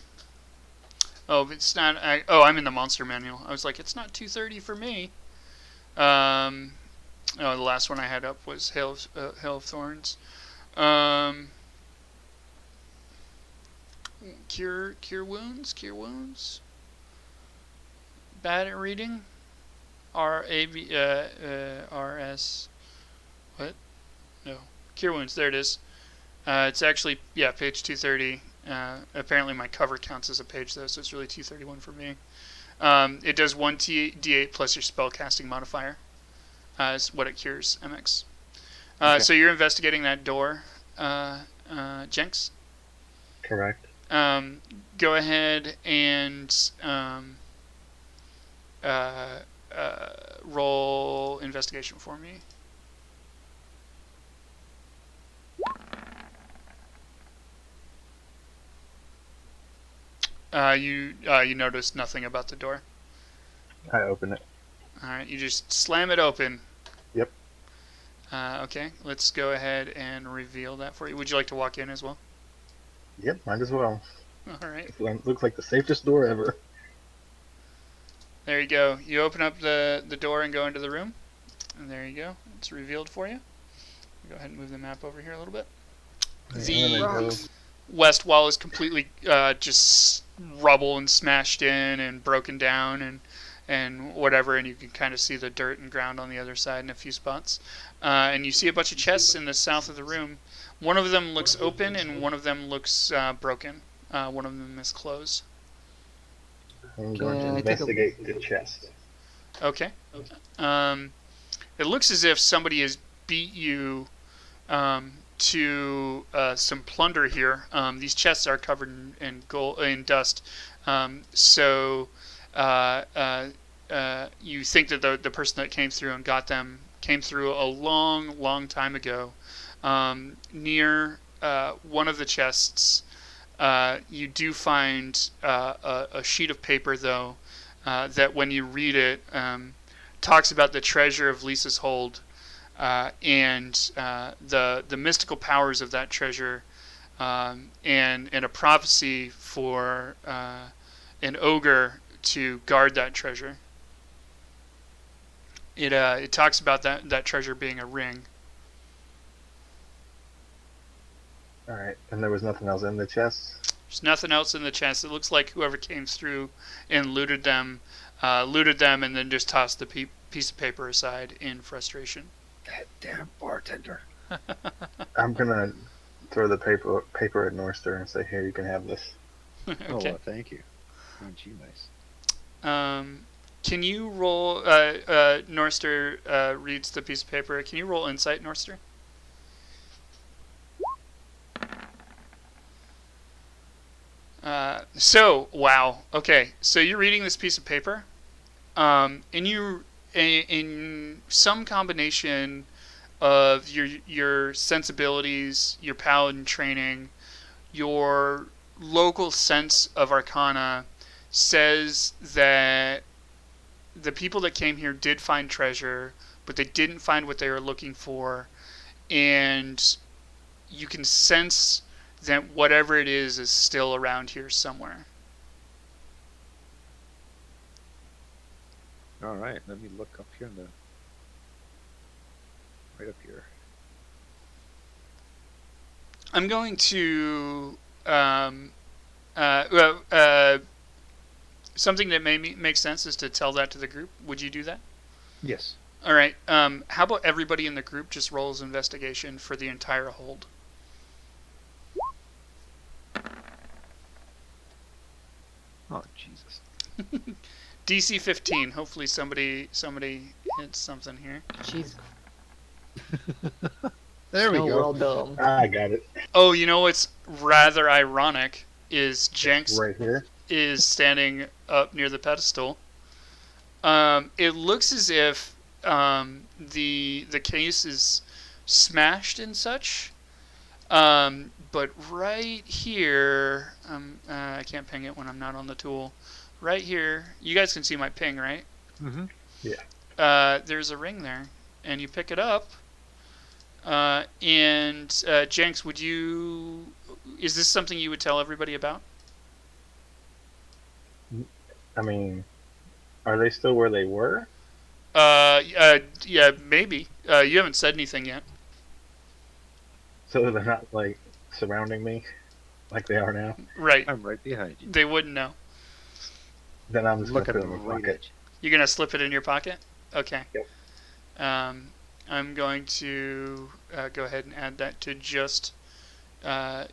Oh, it's not. I'm in the monster manual. I was like, it's not 230 for me. Oh, the last one I had up was Hail of Thorns. Cure wounds. Bad at reading. RS. What? No. Cure wounds. There it is. It's actually page 230. Apparently my cover counts as a page though, so it's really 231 for me. It does 1d8 plus your spellcasting modifier. Is what it cures, MX. Okay. So you're investigating that door, Jenks. Correct. Go ahead and roll investigation for me. You notice nothing about the door. I open it. All right, you just slam it open. Yep. Okay, let's go ahead and reveal that for you. Would you like to walk in as well? Yep, might as well. All right, Looks like the safest door ever. there you go. You open up the door and go into the room, and there you go. It's revealed for you. Go ahead and move the map over here a little bit. The Rocks. west wall is completely just rubble and smashed in and broken down and whatever, and you can kind of see the dirt and ground on the other side in a few spots. And you see a bunch of chests in the south of the room. One of them looks open and one of them looks broken. One of them is closed. I'm going to Can I take a- investigate the chest. Okay. It looks as if somebody has beat you to some plunder here. These chests are covered in gold, in dust. So you think that the person that came through and got them came through a long time ago. Near one of the chests, you do find a sheet of paper, though, that when you read it, talks about the treasure of Lisa's Hold and the mystical powers of that treasure, and a prophecy for an ogre to guard that treasure. It talks about that treasure being a ring. Alright, and there was nothing else in the chest? There's nothing else in the chest. It looks like whoever came through and looted them, and then just tossed the piece of paper aside in frustration. That damn bartender. I'm gonna throw the paper at Norster and say, here, you can have this. Okay. Oh, well, thank you. Aren't you nice? Can you roll? Norster reads the piece of paper. Can you roll insight, Norster? Wow. Okay, so you're reading this piece of paper, and you, in some combination of your sensibilities, your paladin training, your local sense of arcana, says that the people that came here did find treasure, but they didn't find what they were looking for, and you can sense that whatever it is still around here somewhere. All right, let me look up here in the right up here. I'm going to something that may make sense is to tell that to the group. Would you do that? Yes. All right. How about everybody in the group just rolls investigation for the entire hold? Oh, Jesus. DC 15. Hopefully somebody hits something here. Jeez. There we No, go. we're all dumb. I got it. Oh, you know what's rather ironic is Jenks Right here. is standing up near the pedestal. It looks as if the case is smashed and such. But right here, I can't ping it when I'm not on the tool. Right here, you guys can see my ping, right? Mm-hmm. There's a ring there, and you pick it up. Jenks, is this something you would tell everybody about? I mean, are they still where they were? Yeah, maybe. You haven't said anything yet. So they're not like surrounding me like they are now? Right. I'm right behind you. They wouldn't know. Then I'm just Look gonna at put it him in my right pocket. at you. You're gonna slip it in your pocket? Okay. Yep. I'm going to go ahead and add that to just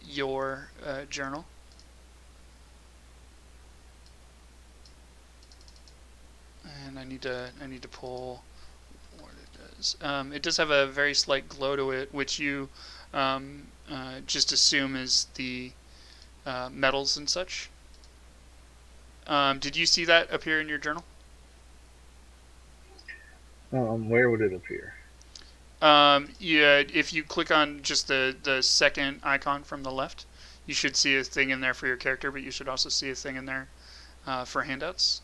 your journal. And I need to pull what it does. It does have a very slight glow to it, which you just assume is the metals and such. Did you see that appear in your journal? Where would it appear? Yeah, if you click on just the second icon from the left, you should see a thing in there for your character, but you should also see a thing in there for handouts.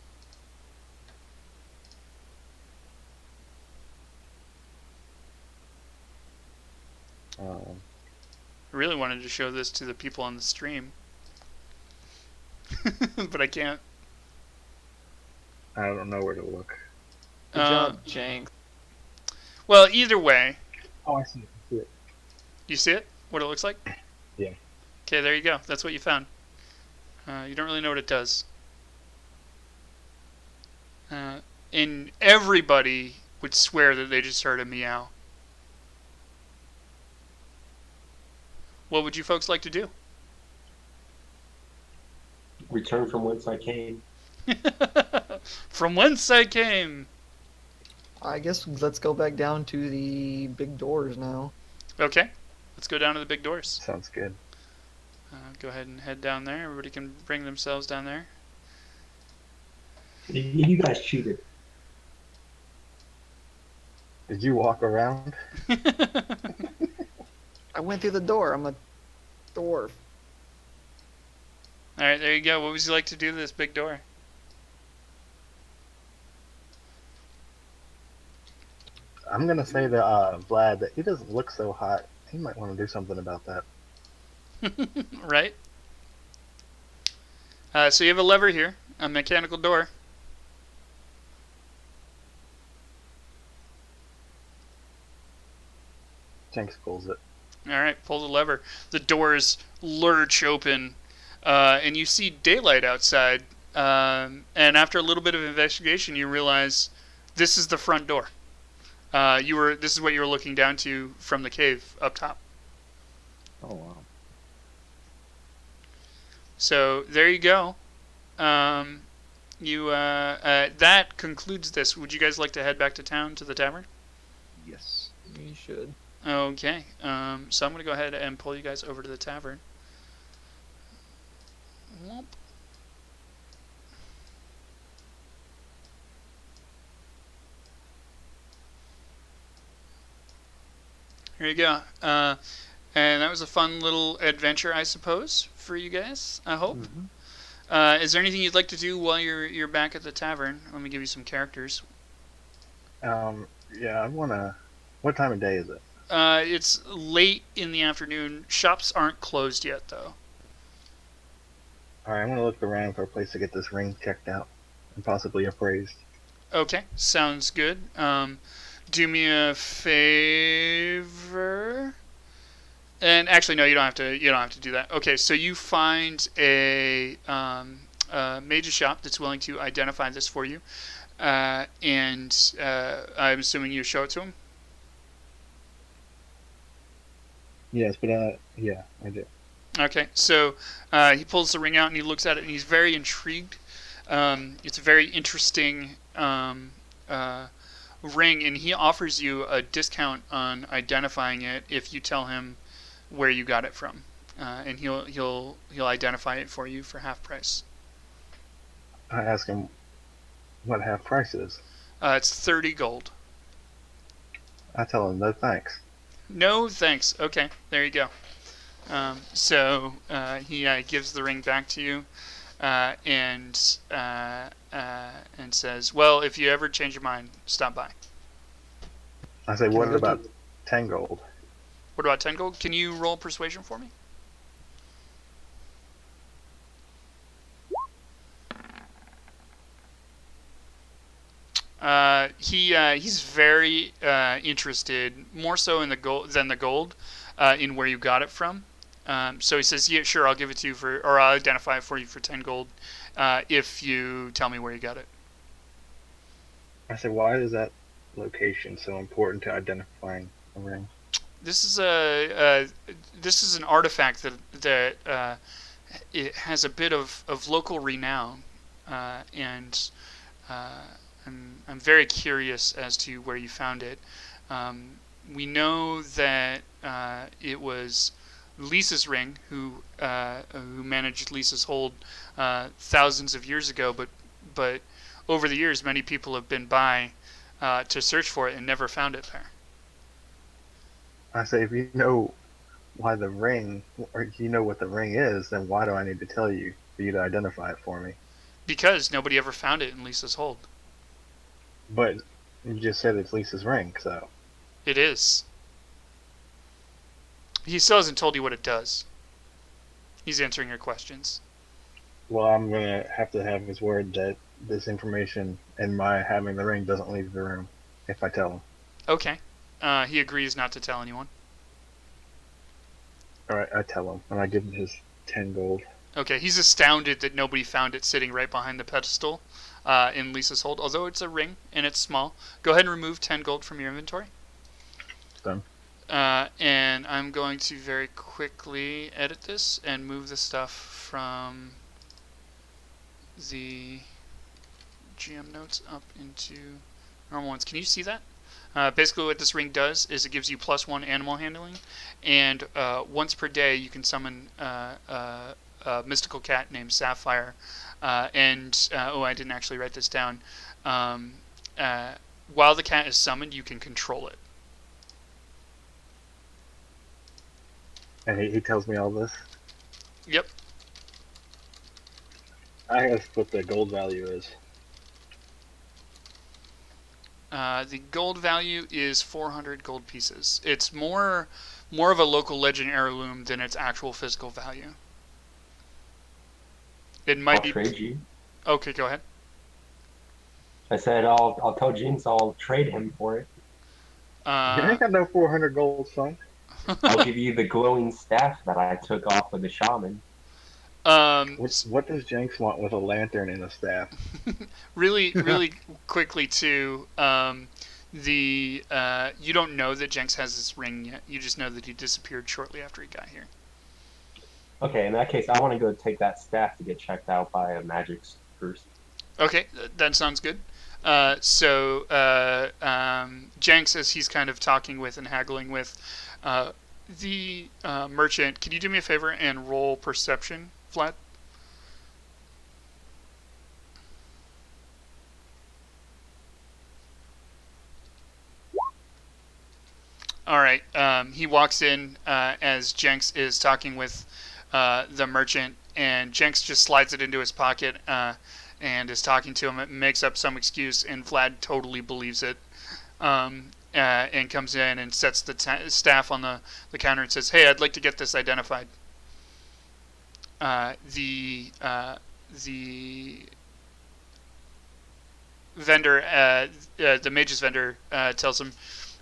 I really wanted to show this to the people on the stream, but I can't. I don't know where to look. Good job, Jenks. Well, either way, Oh, I see it. I see it. you see it? What it looks like? Yeah. Okay, there you go. That's what you found. You don't really know what it does. And everybody would swear that they just heard a meow. What would you folks like to do? Return from whence I came. From whence I came. I guess let's go back down to the big doors now. Okay, let's go down to the big doors. Sounds good. Go ahead and head down there. Everybody can bring themselves down there. You guys cheated. Did you walk around? I went through the door. I'm a dwarf. Alright, there you go. What would you like to do to this big door? I'm gonna say to Vlad that he doesn't look so hot. He might want to do something about that. Right? So you have a lever here, a mechanical door. Jenks pulls it. Alright, pull the lever. The doors lurch open, and you see daylight outside. And after a little bit of investigation, you realize this is the front door. This is what you were looking down to from the cave up top. Oh, wow. So there you go. That concludes this. Would you guys like to head back to town to the tavern? Yes. You should. Okay. So I'm going to go ahead and pull you guys over to the tavern. Whoop. Here you go. And that was a fun little adventure, I suppose, for you guys, I hope. Mm-hmm. Is there anything you'd like to do while you're back at the tavern? Let me give you some characters. Yeah, I wanna. What time of day is it? It's late in the afternoon. Shops aren't closed yet, though. All right, I'm gonna look around for a place to get this ring checked out and possibly appraised. Okay, sounds good. Do me a favor. And actually, no, you don't have to. You don't have to do that. Okay, so you find a major shop that's willing to identify this for you. and I'm assuming you show it to him. Yes, but yeah, I do. Okay, so he pulls the ring out and he looks at it and he's very intrigued. It's a very interesting uh, ring, and he offers you a discount on identifying it if you tell him where you got it from, and he'll identify it for you for half price. I ask him what half price is. It's 30 gold. I tell him no thanks. No thanks. Okay, there you go. So he gives the ring back to you, and says, "Well, if you ever change your mind, stop by." I say, Can what I go about to- 10 gold? What about 10 gold? Can you roll persuasion for me? He's very interested, more so in the gold than the gold, in where you got it from. So he says, "Yeah, sure, I'll give it to you or I'll identify it for you for 10 gold, if you tell me where you got it." I say, why is that location so important to identifying a ring? This is this is an artifact that it has a bit of local renown, and uh, I'm very curious as to where you found it. We know that it was Lisa's ring who managed Lisa's hold thousands of years ago, but over the years, many people have been by to search for it and never found it there. I say, if you know why the ring, or you know what the ring is, then why do I need to tell you for you to identify it for me? Because nobody ever found it in Lisa's hold. But you just said it's Lisa's ring, so. It is. He still hasn't told you what it does. He's answering your questions. Well, I'm gonna have to have his word that this information and my having the ring doesn't leave the room if I tell him. Okay. He agrees not to tell anyone. Alright, I tell him, and I give him his 10 gold. Okay, he's astounded that nobody found it sitting right behind the pedestal in Lisa's hold, although it's a ring and it's small. Go ahead and remove 10 gold from your inventory. Done. And I'm going to very quickly edit this and move the stuff from the GM notes up into normal ones. Can you see that? Basically what this ring does is it gives you +1 animal handling, and once per day you can summon a mystical cat named Sapphire, oh, I didn't actually write this down. While the cat is summoned, you can control it. And he tells me all this. Yep. I guess what the gold value is. The gold value is 400 gold pieces. It's more of a local legend heirloom than its actual physical value. It might I'll be. trade you. Okay, go ahead. I said I'll tell Jinx I'll trade him for it. You ain't got no 400 gold, son. I'll give you the glowing staff that I took off of the shaman. What does Jenks want with a lantern and a staff? really quickly too. You don't know that Jenks has this ring yet. You just know that he disappeared shortly after he got here. Okay, in that case, I want to go take that staff to get checked out by a magic first. Okay, that sounds good. Jenks, as he's kind of talking with and haggling with the merchant, can you do me a favor and roll perception, Vlad? All right. He walks in as Jenks is talking with the merchant, and Jenks just slides it into his pocket and is talking to him. It makes up some excuse, and Vlad totally believes it. And comes in and sets the staff on the counter and says, "Hey, I'd like to get this identified." The vendor, the mage's vendor, tells him,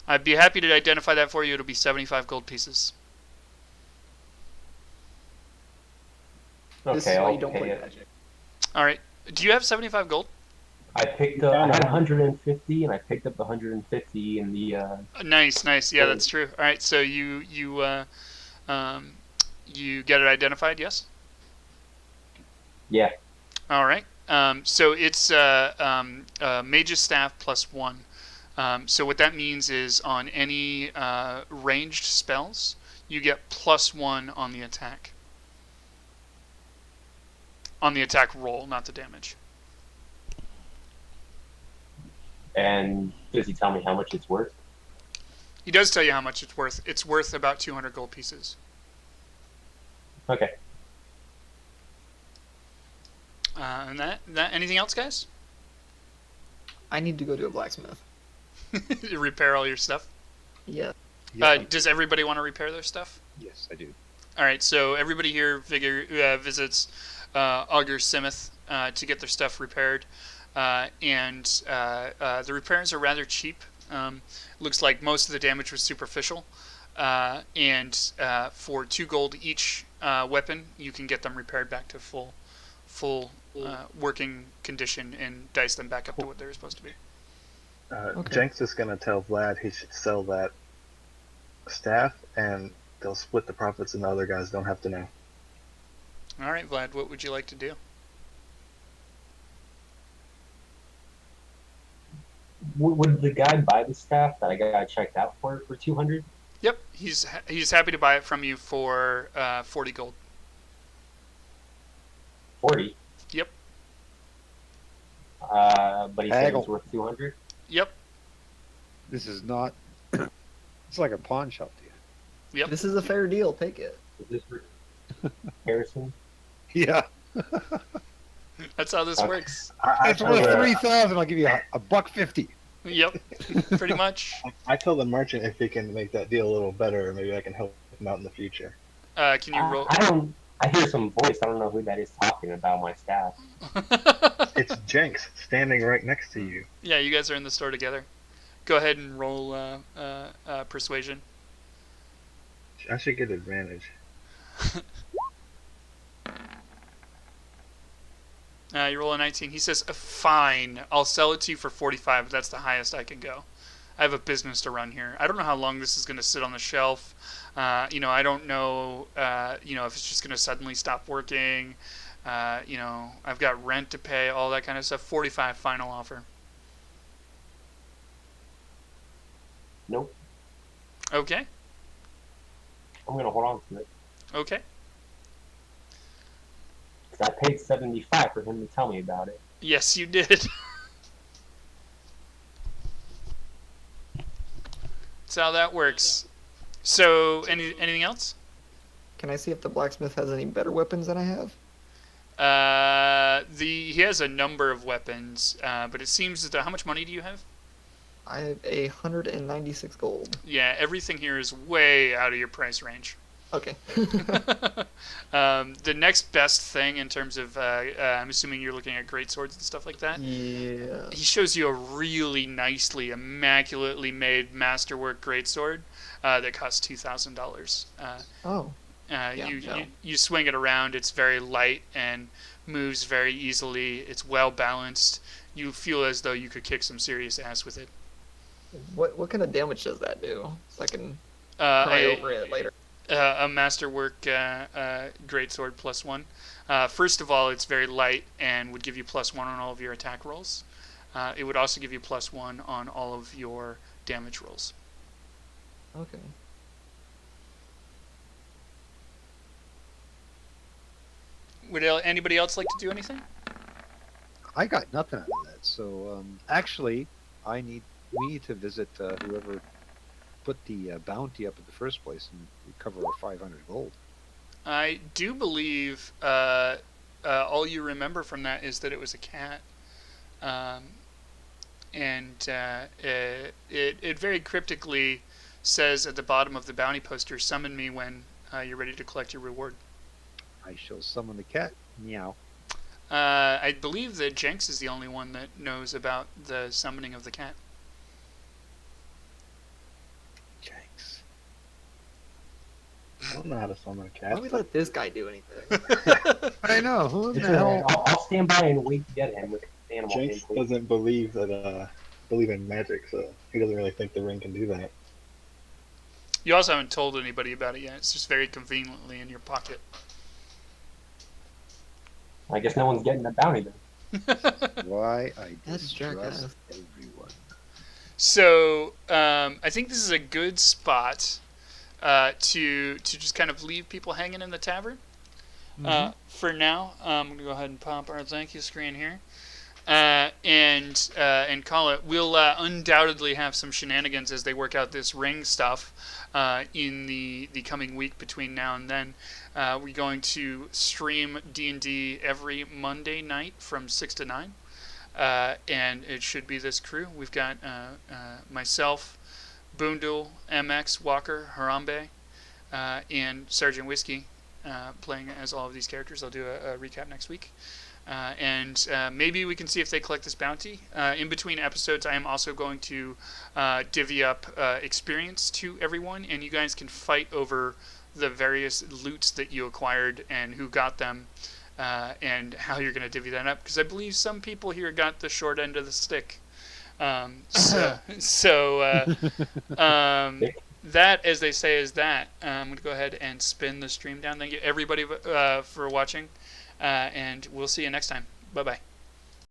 "I'd be happy to identify that for you. It'll be 75 gold pieces." This is Okay, why I'll you don't pay play it. Magic. All right. Do you have 75 gold? I picked up. I had 150, and I picked up the 150 in the. Nice, nice. Yeah, that's true. All right, so um, you get it identified, yes? Yeah. All right. So it's Mage's Staff +1. So what that means is on any ranged spells, you get +1 on the attack. On the attack roll, not the damage. And does he tell me how much it's worth? He does tell you how much it's worth. It's worth about 200 gold pieces. Okay. And that anything else, guys? I need to go to a blacksmith. Repair all your stuff. Yeah. Does everybody want to repair their stuff? Yes, I do. All right, so everybody here visits Augur Simoth to get their stuff repaired, and the repairs are rather cheap. Looks like most of the damage was superficial, and for 2 gold each weapon, you can get them repaired back to full working condition and dice them back up to what they're supposed to be. Okay. Jenks is gonna tell Vlad he should sell that staff, and they'll split the profits, and the other guys don't have to know. All right, Vlad, what would you like to do? Would the guy buy the staff that I got checked out for 200? Yep, he's happy to buy it from you for 40 gold. 40. Yep. But he said it Haggle. was worth 200. Yep. This is not. It's like a pawn shop to you. Yep. This is a fair deal. Take it. Is this for Harrison? Yeah. That's how this Okay. works. I It's told worth the- 3,000. I'll give you a $1.50. Yep. Pretty much. I told the merchant if he can make that deal a little better, maybe I can help him out in the future. Can you roll? I don't. I hear some voice. I don't know who that is talking about my staff. It's Jenks standing right next to you. Yeah, you guys are in the store together. Go ahead and roll persuasion. I should get advantage. You roll a 19. He says, "Fine, I'll sell it to you for 45. But that's the highest I can go. I have a business to run here. I don't know how long this is going to sit on the shelf. I don't know. If it's just going to suddenly stop working. I've got rent to pay, all that kind of stuff. 45 final offer. Nope. Okay. I'm gonna hold on to it. Okay. 'Cause I paid 75 for him to tell me about it. Yes, you did. That's how that works. So, anything else? Can I see if the blacksmith has any better weapons than I have? He has a number of weapons, but it seems that how much money do you have? I have 196 gold. Yeah, everything here is way out of your price range. Okay. The next best thing in terms of, I'm assuming you're looking at great swords and stuff like that. Yeah. He shows you a really nicely, immaculately made masterwork greatsword that costs $2,000. Oh. You swing it around. It's very light and moves very easily. It's well balanced. You feel as though you could kick some serious ass with it. What kind of damage does that do? So I can cry over it later. A masterwork greatsword +1. First of all, it's very light and would give you +1 on all of your attack rolls. It would also give you +1 on all of your damage rolls. Okay. Would anybody else like to do anything? I got nothing out of that. So actually, we need to visit whoever put the bounty up in the first place and recover our 500 gold. I do believe all you remember from that is that it was a cat. It very cryptically says at the bottom of the bounty poster, "Summon me when you're ready to collect your reward." I shall summon the cat. Meow. I believe that Jenks is the only one that knows about the summoning of the cat. Janks. I don't know how to summon a Why cat. don't we let this guy do anything? I know. Who It's the hell? I'll stand by and wait to get him. animal Jenks handling. doesn't believe in magic, so he doesn't really think the ring can do that. You also haven't told anybody about it yet. It's just very conveniently in your pocket. I guess no one's getting that bounty then. Why I That's distrust jackass. everyone. So I think this is a good spot to just kind of leave people hanging in the tavern. For now, I'm gonna go ahead and pop our thank you screen here, and call it. We'll undoubtedly have some shenanigans as they work out this ring stuff in the coming week between now and then. We're going to stream D&D every Monday night from 6 to 9. And it should be this crew. We've got myself, Boondle, MX, Walker, Harambe, and Sergeant Whiskey playing as all of these characters. I'll do a recap next week. And maybe we can see if they collect this bounty. In between episodes, I am also going to divvy up experience to everyone, and you guys can fight over the various loots that you acquired and who got them. And how you're going to divvy that up, because I believe some people here got the short end of the stick. That, as they say, is that. I'm going to go ahead and spin the stream down. Thank you, everybody, for watching, and we'll see you next time. Bye-bye.